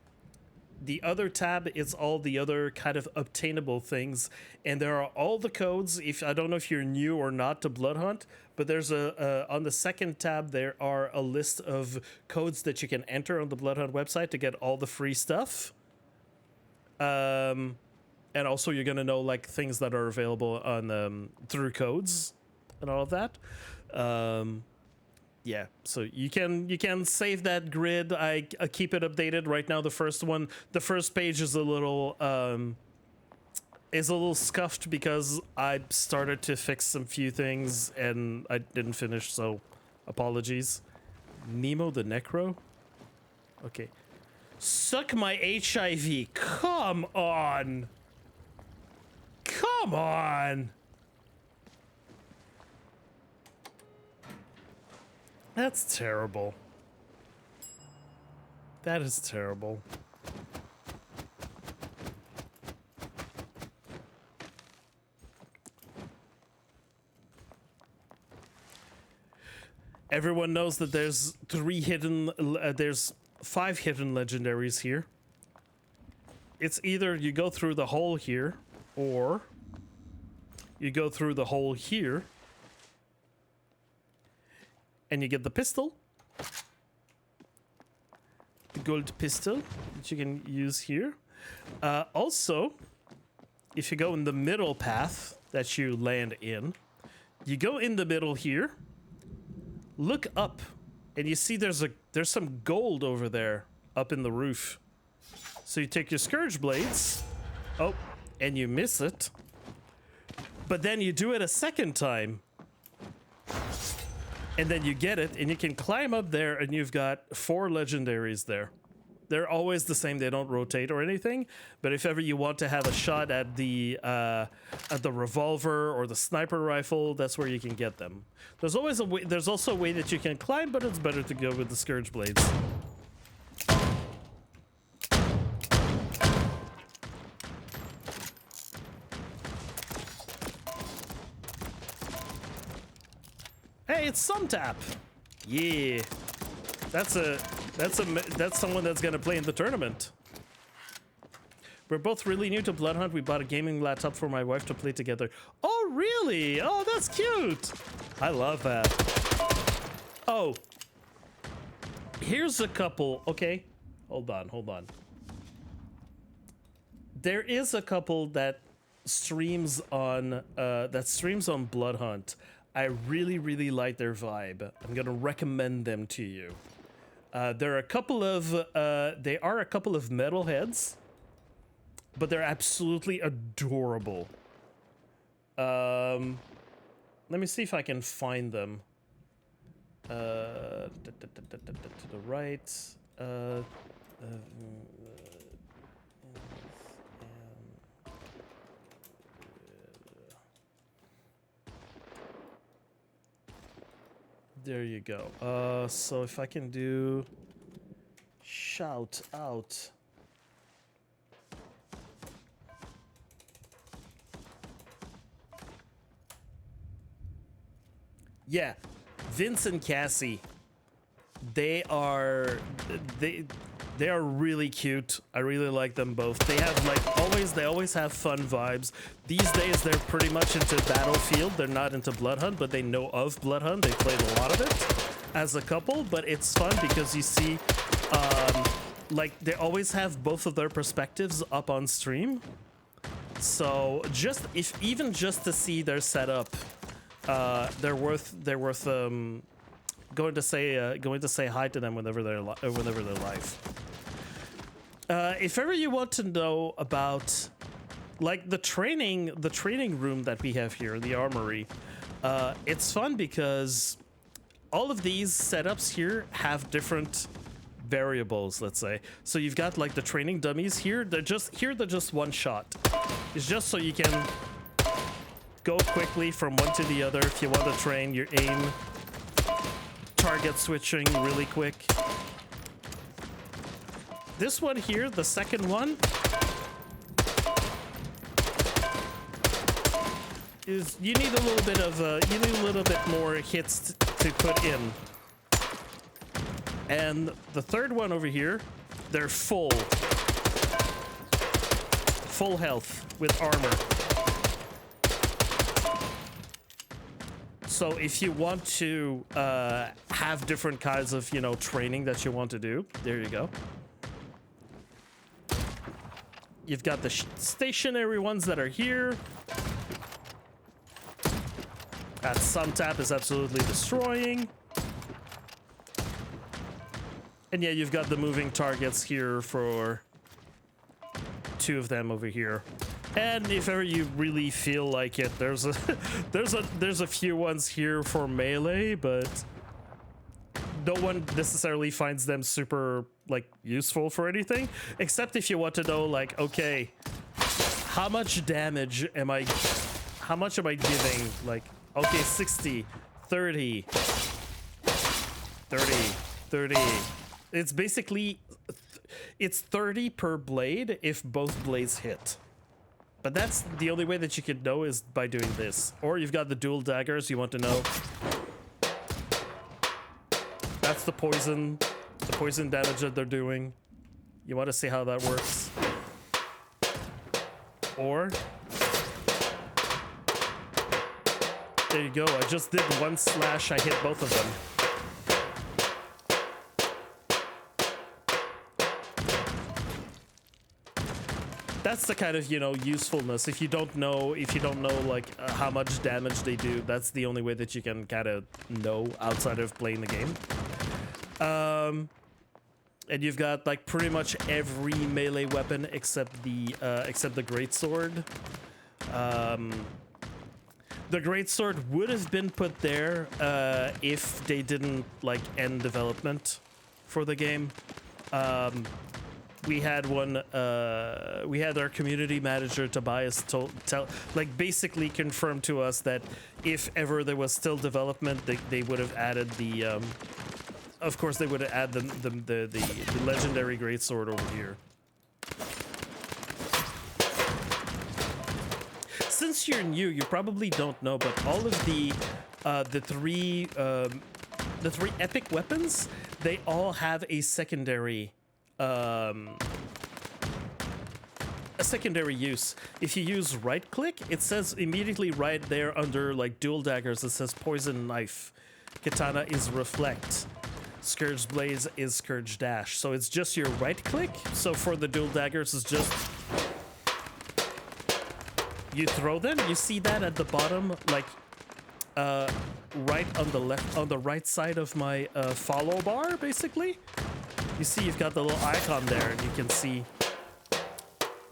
The other tab is all the other kind of obtainable things, and there are all the codes. If I don't know if you're new or not to Bloodhunt, but there's on the second tab there are a list of codes that you can enter on the Bloodhunt website to get all the free stuff. And also you're gonna know like things that are available on through codes and all of that. Yeah, so you can save that grid. I keep it updated right now. The first page is a little scuffed because I started to fix some few things and I didn't finish, so apologies. Nemo the Necro? Okay. Suck my HIV. Come on. Come on. That's terrible. That is terrible. Everyone knows that there's there's 5 hidden legendaries here. It's either you go through the hole here, or you go through the hole here, and you get the pistol. The gold pistol that you can use here. Also, if you go in the middle path that you land in, you go in the middle here, look up, and you see there's some gold over there up in the roof. So you take your Scourge Blades, and you miss it, but then you do it a second time. And then you get it, and you can climb up there, and you've got 4 legendaries there. They're always the same. They don't rotate or anything. But if ever you want to have a shot at the revolver or the sniper rifle, that's where you can get them. There's always a way. There's also a way that you can climb, but it's better to go with the Scourge Blades. Hey, it's Suntap. Yeah, that's someone that's gonna play in the tournament. We're both really new to Bloodhunt. We bought a gaming laptop for my wife to play together. Oh, really? Oh, that's cute. I love that. Oh, here's a couple. Okay, hold on. There is a couple that streams on Bloodhunt. I really like their vibe. I'm gonna recommend them to you. They are a couple of metalheads, but they're absolutely adorable. Let me see if I can find them. To the right. There you go. So if I can do shout out. Yeah, Vince and Cassie, they are really cute. I really like them both. They have they always have fun vibes. These days they're pretty much into Battlefield. They're not into Bloodhunt, but they know of Bloodhunt. They played a lot of it as a couple, but it's fun because you see like they always have both of their perspectives up on stream. So even just to see their setup, they're worth going to say hi to them whenever they're live. If ever you want to know about like the training room that we have here, the armory, it's fun because all of these setups here have different variables, let's say. So you've got like the training dummies here. They're just one shot. It's just so you can go quickly from one to the other. If you want to train your aim, target switching really quick. This one here, the second one, is you need a little bit more hits to put in. And the third one over here, they're full health with armor. So if you want to have different kinds of, training that you want to do, there you go. You've got the stationary ones that are here. That sun tap is absolutely destroying. And yeah, you've got the moving targets here for 2 of them over here. And if ever you really feel like it, there's a few ones here for melee, but no one necessarily finds them super useful for anything, except if you want to know okay, how much damage am I giving? Okay, 60, 30, 30. It's basically it's 30 per blade if both blades hit. But that's the only way that you could know is by doing this. Or you've got the dual daggers, you want to know. That's the poison damage that they're doing. You want to see how that works. Or there you go, I just did 1 slash, I hit both of them. That's the kind of, usefulness. If you don't know how much damage they do, that's the only way that you can kind of know outside of playing the game. And you've got pretty much every melee weapon except the greatsword. The greatsword would have been put there if they didn't end development for the game. We had our community manager Tobias basically confirmed to us that if ever there was still development, they would have added the of course they would have added the legendary greatsword over here. Since you're new, you probably don't know, but all of the three epic weapons, they all have a secondary use. If you use right click, it says immediately right there under dual daggers, it says poison knife. Katana is reflect. Scourge Blaze is Scourge Dash. So it's just your right click. So for the dual daggers, it's just you throw them. You see that at the bottom, right on the right side of my follow bar, basically. You see you've got the little icon there, and you can see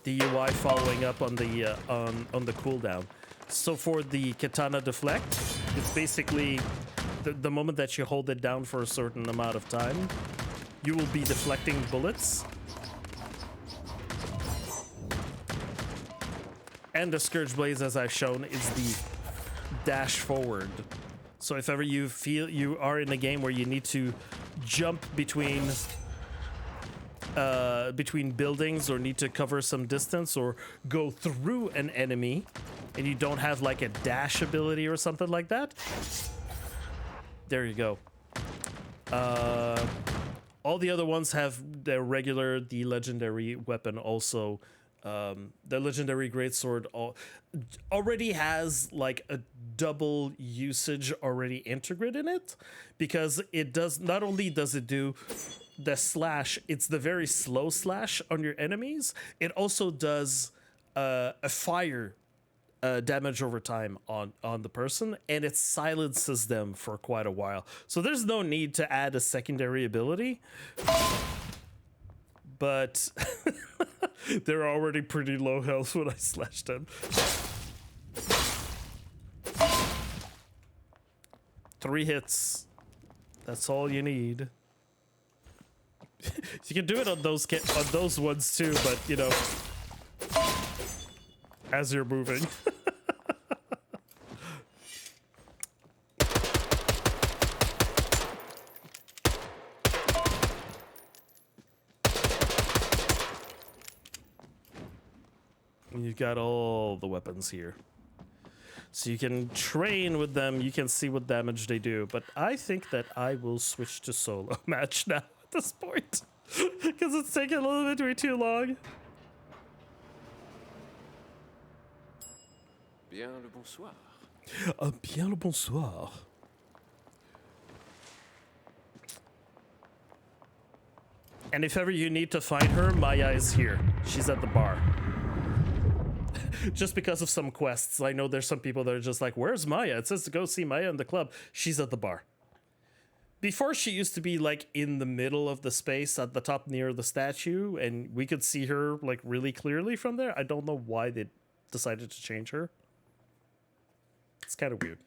the UI following up on the on the cooldown. So for the Katana deflect, it's basically the moment that you hold it down for a certain amount of time, you will be deflecting bullets. And the Scourge Blaze, as I've shown, is the dash forward. So if ever you feel you are in a game where you need to jump between buildings or need to cover some distance or go through an enemy and you don't have a dash ability or something like that, There you go. All the other ones have their regular, the legendary weapon also. The legendary greatsword already has like a double usage already integrated in it, because it does, not only does it do the slash, it's the very slow slash on your enemies, it also does a fire damage over time on the person, and it silences them for quite a while. So there's no need to add a secondary ability, but they're already pretty low health when I slashed them. 3 hits. That's all you need. You can do it on those ones too, but you know, as you're moving. You've got all the weapons here, so you can train with them. You can see what damage they do, but I think that I will switch to solo match now at this point, because it's taking a little bit way too long. Bien le bonsoir. Bien le bonsoir. And if ever you need to find her, Maya is here. She's at the bar. Just because of some quests. I know there's some people that are just like, where's Maya? It says to go see Maya in the club. She's at the bar. Before, she used to be like in the middle of the space at the top near the statue, and we could see her like really clearly from there. I don't know why they decided to change her. It's kind of weird.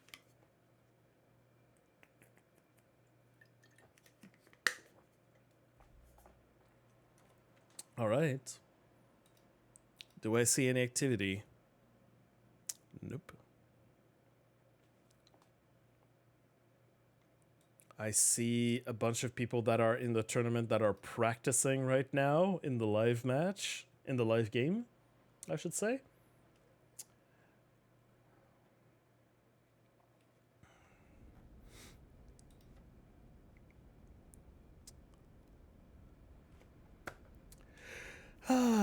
All right. Do I see any activity? Nope. I see a bunch of people that are in the tournament that are practicing right now in the live match, in the live game, I should say.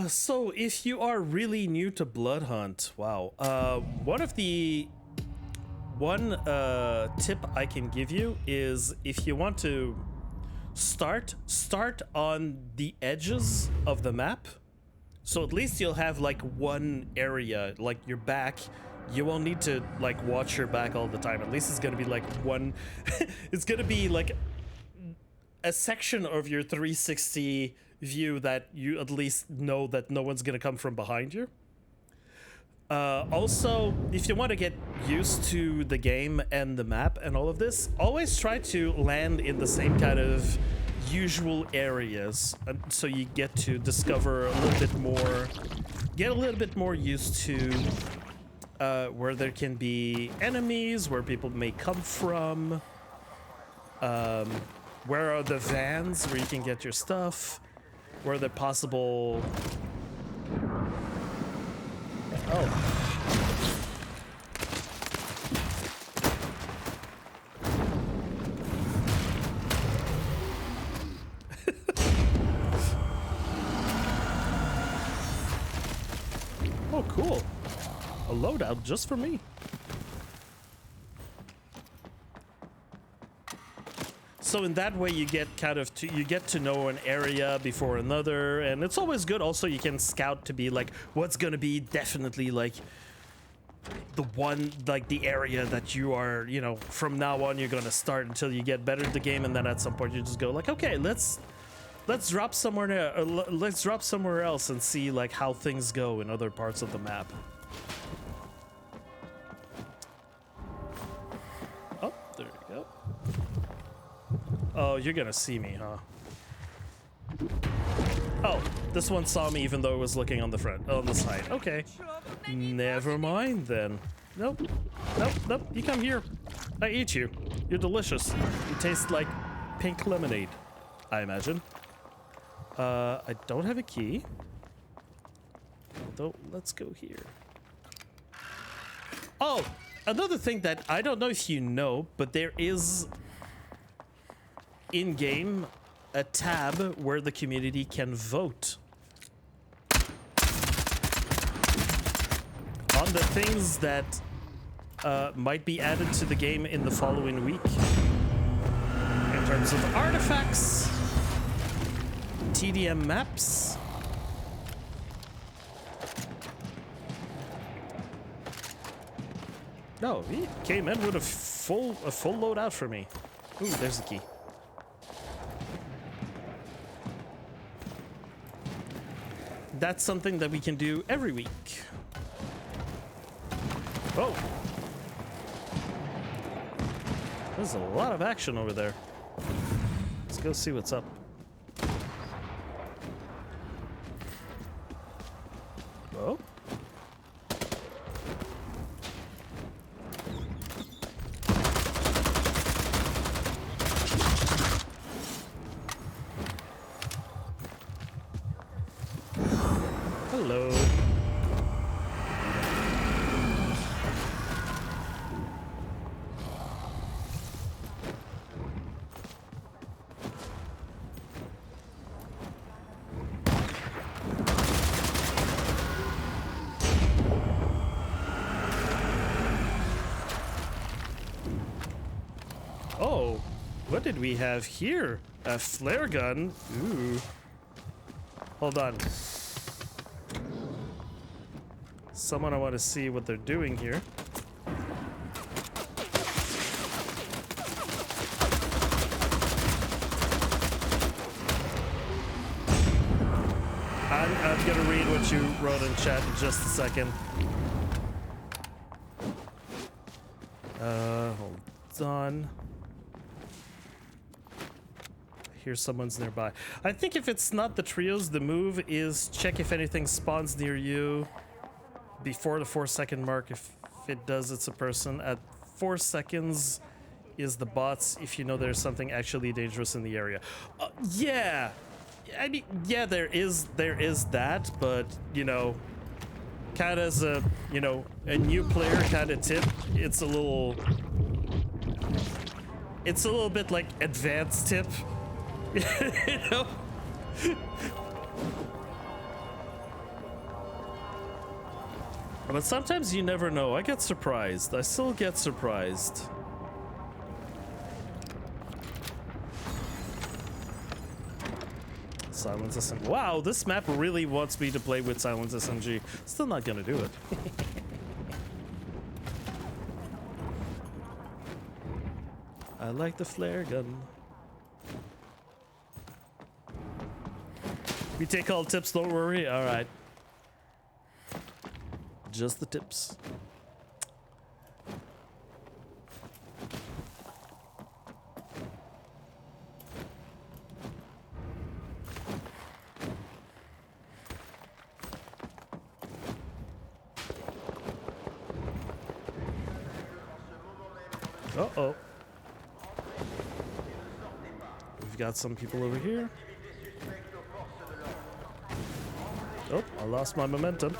So if you are really new to Bloodhunt, wow, one tip I can give you is, if you want to start on the edges of the map, so at least you'll have like one area, like your back. You won't need to like watch your back all the time. At least it's gonna be like one it's gonna be like a section of your 360 view that you at least know that no one's gonna come from behind you. Also, if you want to get used to the game and the map and all of this, always try to land in the same kind of usual areas, so you get to discover a little bit more, get a little bit more used to where there can be enemies, where people may come from, where are the vans where you can get your stuff, where are the possible... Oh. Oh, cool. A loadout just for me. So in that way, you get kind of you get to know an area before another, and it's always good. Also, you can scout to be like, what's gonna be definitely like the one, like the area that you are, you know, from now on you're gonna start until you get better at the game, and then at some point you just go like, okay, let's drop somewhere there, let's drop somewhere else and see like how things go in other parts of the map. Oh, there you go. Oh, you're gonna see me, huh? Oh, this one saw me even though it was looking on the front, on the side. Okay. Never mind then. Nope. Nope, nope. You come here. I eat you. You're delicious. You taste like pink lemonade, I imagine. I don't have a key. Although, let's go here. Oh, another thing that I don't know if you know, but there is in-game a tab where the community can vote on the things that might be added to the game in the following week in terms of artifacts, TDM maps. No, he came in with a full loadout for me. Ooh, there's the key. That's something that we can do every week. Oh! There's a lot of action over there. Let's go see what's up. Oh? Hello. Oh, what did we have here? A flare gun? Ooh. Hold on. Someone I want to see what they're doing here. I'm gonna read what you wrote in chat in just a second. Hold on. Here someone's nearby. I think if it's not the trios, the move is check if anything spawns near you before the 4-second mark. If it does, it's a person. At 4 seconds is the bots if you know there's something actually dangerous in the area. Yeah. I mean, yeah, there is that, but, you know, kind of as a, you know, a new player kind of tip, it's a little bit like advanced tip. You know? But sometimes you never know. I get surprised. I still get surprised. Silence SMG. Wow, this map really wants me to play with Silence SMG. Still not gonna do it. I like the flare gun. We take all tips, don't worry. All right. Just the tips. Uh-oh. We've got some people over here. Oh, I lost my momentum.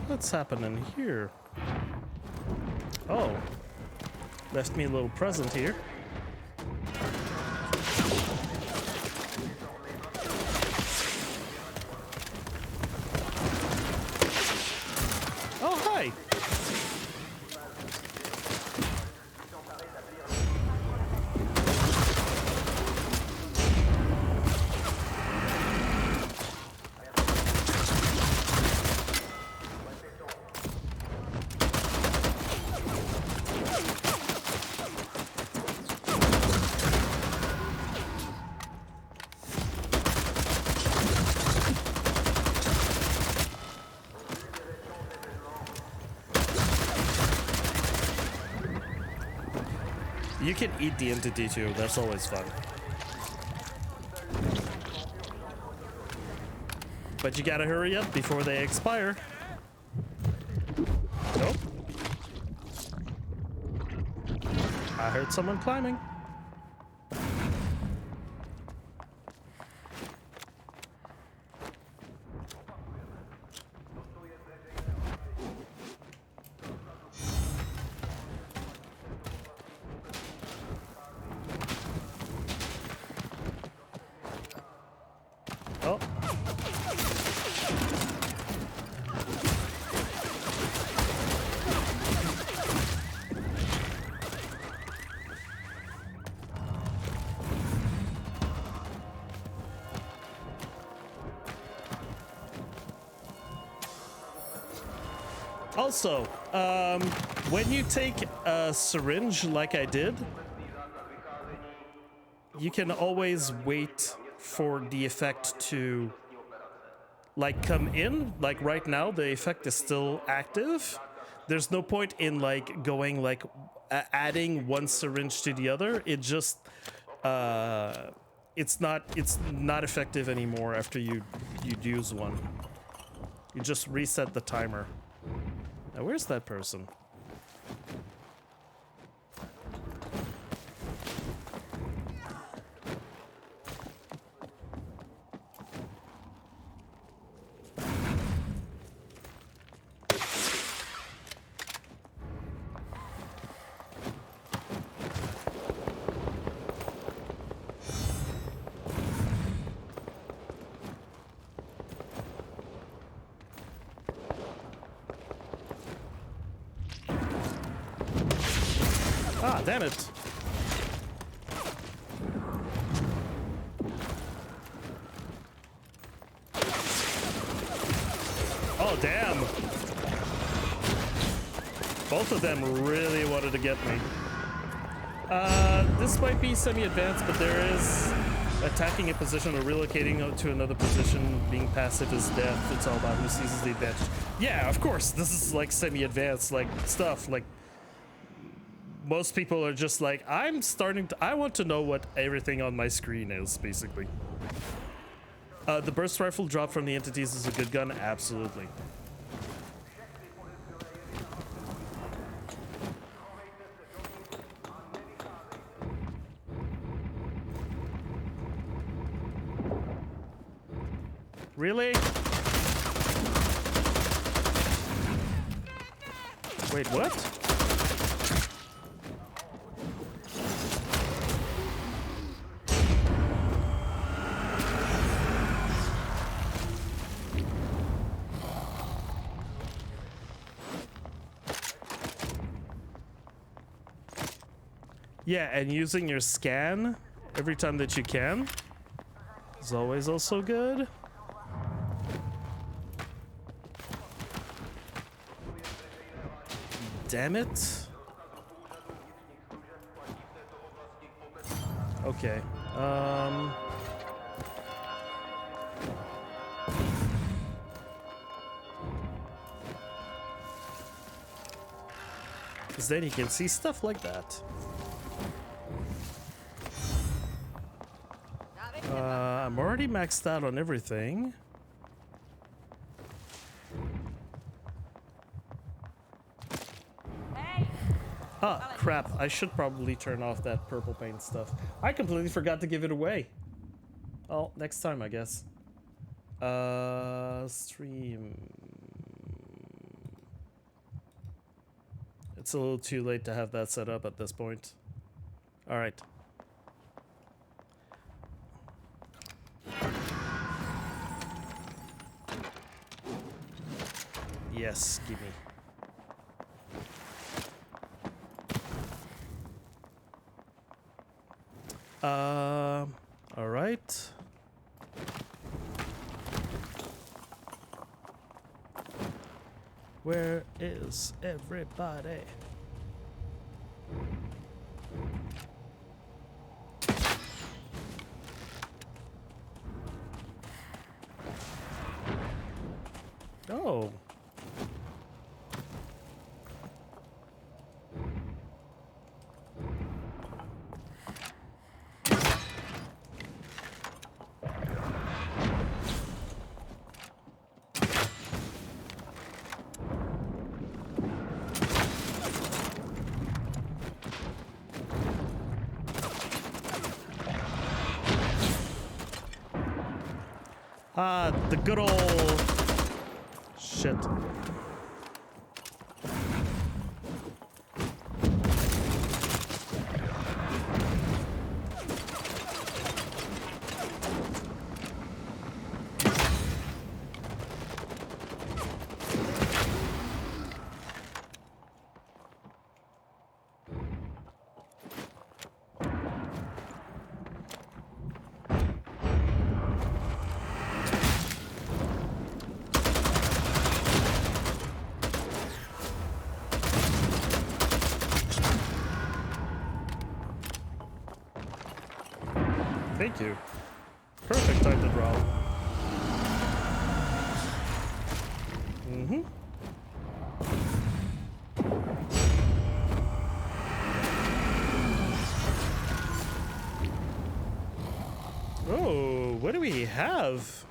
What's happening here? Oh, left me a little present here. Oh, hi. You can eat the entity too, that's always fun. But you gotta hurry up before they expire. Nope. I heard someone climbing. Also, when you take a syringe like I did, you can always wait for the effect to like come in. Like right now, the effect is still active. There's no point in like going like adding one syringe to the other. It just it's not effective anymore after you use one. You just reset the timer. Now where's that person? Ah, damn it. Oh, damn. Both of them really wanted to get me. This might be semi-advanced, but there is attacking a position or relocating to another position. Being passive is death. It's all about who seizes the advantage. Yeah, of course. This is like semi-advanced like stuff. Like most people are just like, I want to know what everything on my screen is, basically. The burst rifle drop from the entities is a good gun, absolutely. Really? Wait, what? Yeah, and using your scan every time that you can is always also good. Damn it. Okay. Because then you can see stuff like that. I'm already maxed out on everything. Ah, crap. I should probably turn off that purple paint stuff. I completely forgot to give it away. Oh, next time, I guess. Stream. It's a little too late to have that set up at this point. All right. Yes, give me. All right. Where is everybody? Oh. The good old shit. Thank you. Perfect time to draw. Oh, what do we have?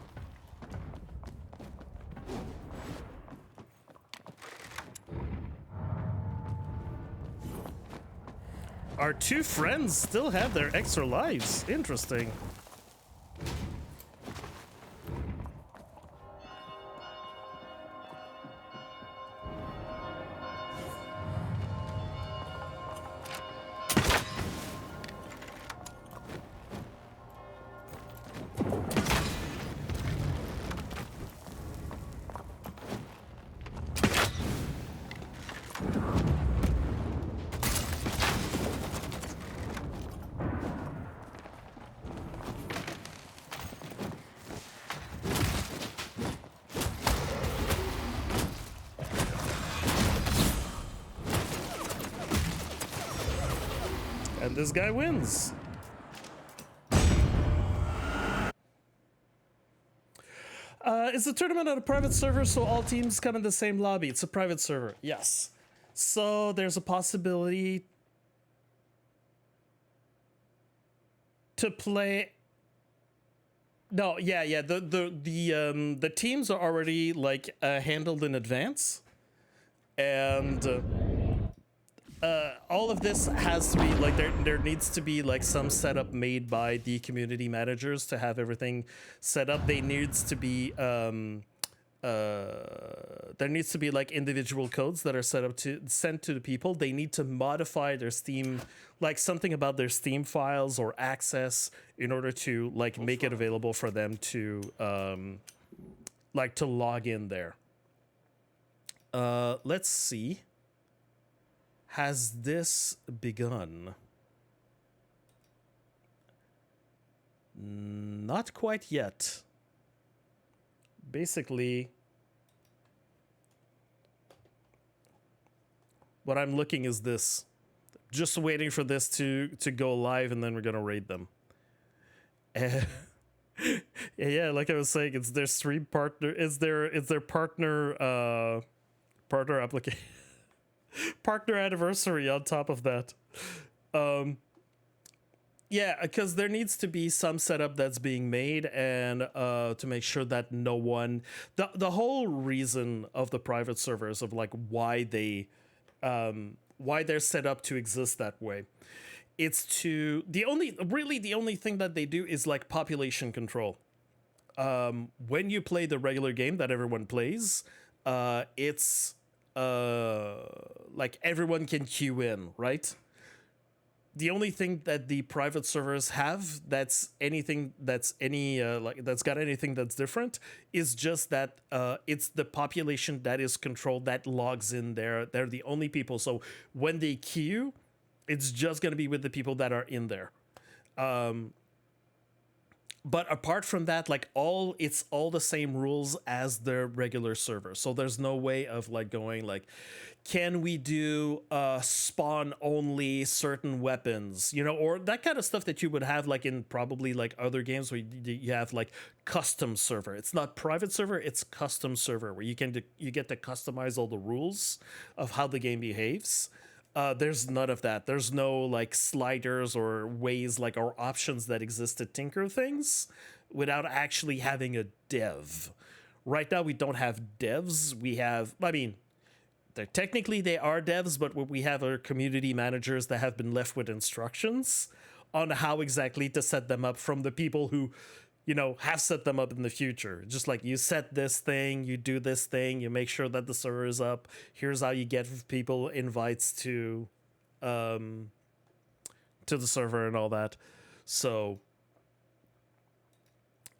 Our two friends still have their extra lives. Interesting. And this guy wins. Is the tournament on a private server so all teams come in the same lobby? It's a private server. Yes. So there's a possibility to play. No, yeah. The teams are already like handled in advance, and all of this has to be like there needs to be like some setup made by the community managers to have everything set up. There needs to be like individual codes that are set up to sent to the people. They need to modify their Steam, like something about their Steam files or access in order to like make it available for them to like to log in there. Let's see. Has this begun? Not quite yet. Basically, what I'm looking is this. Just waiting for this to go live, and then we're gonna raid them. Yeah, like I was saying, it's their stream partner. It's their partner partner application. Partner anniversary on top of that. Yeah, because there needs to be some setup that's being made, and to make sure that no one, the whole reason of the private servers of like why they're set up to exist that way, it's to the only thing that they do is like population control. When you play the regular game that everyone plays, it's like everyone can queue in, right? The only thing that the private servers have that's got anything that's different is just that it's the population that is controlled that logs in there. They're the only people. So when they queue, it's just going to be with the people that are in there. But apart from that, like it's all the same rules as the regular server. So there's no way of like going like, can we do spawn only certain weapons, you know, or that kind of stuff that you would have like in probably like other games where you have like custom server. It's not private server, it's custom server where you get to customize all the rules of how the game behaves. There's none of that. There's no like sliders or ways like or options that exist to tinker things without actually having a dev. Right now we don't have devs. We have, I mean, technically they are devs, but what we have are community managers that have been left with instructions on how exactly to set them up from the people who, you know, have set them up in the future. Just like you set this thing, you do this thing, you make sure that the server is up. Here's how you get people invites to the server and all that. So,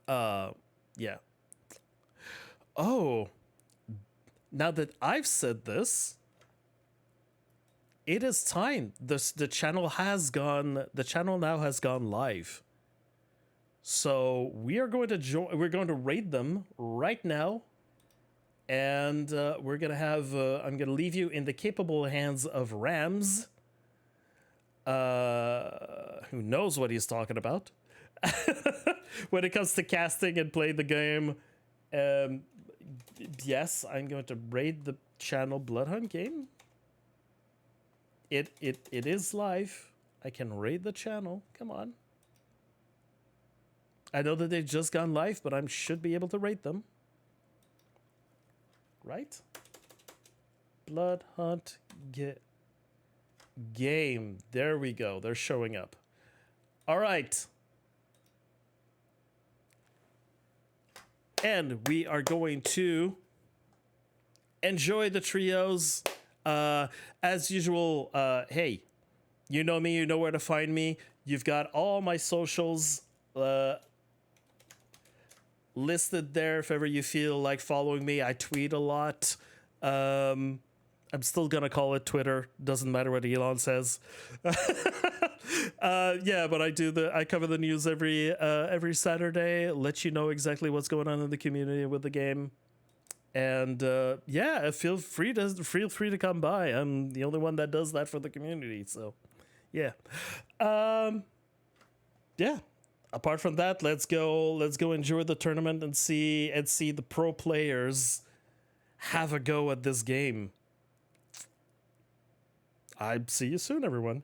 yeah. Oh, now that I've said this, it is time. The channel now has gone live. So we are going to we're going to raid them right now, and we're gonna have. I'm gonna leave you in the capable hands of Rams, who knows what he's talking about, when it comes to casting and playing the game, yes, I'm going to raid the channel Bloodhunt game. It is live. I can raid the channel. Come on. I know that they've just gone live, but I should be able to rate them. Right? Bloodhunt game. There we go. They're showing up. All right. And we are going to enjoy the trios. As usual, hey, you know me, you know where to find me. You've got all my socials listed there if ever you feel like following me. I tweet a lot. I'm still gonna call it Twitter. Doesn't matter what Elon says. Yeah, but I cover the news every Saturday. Let you know exactly what's going on in the community with the game. And yeah, feel free to come by. I'm the only one that does that for the community. So yeah. Yeah. Apart from that, let's go enjoy the tournament and see the pro players have a go at this game. I see you soon, everyone.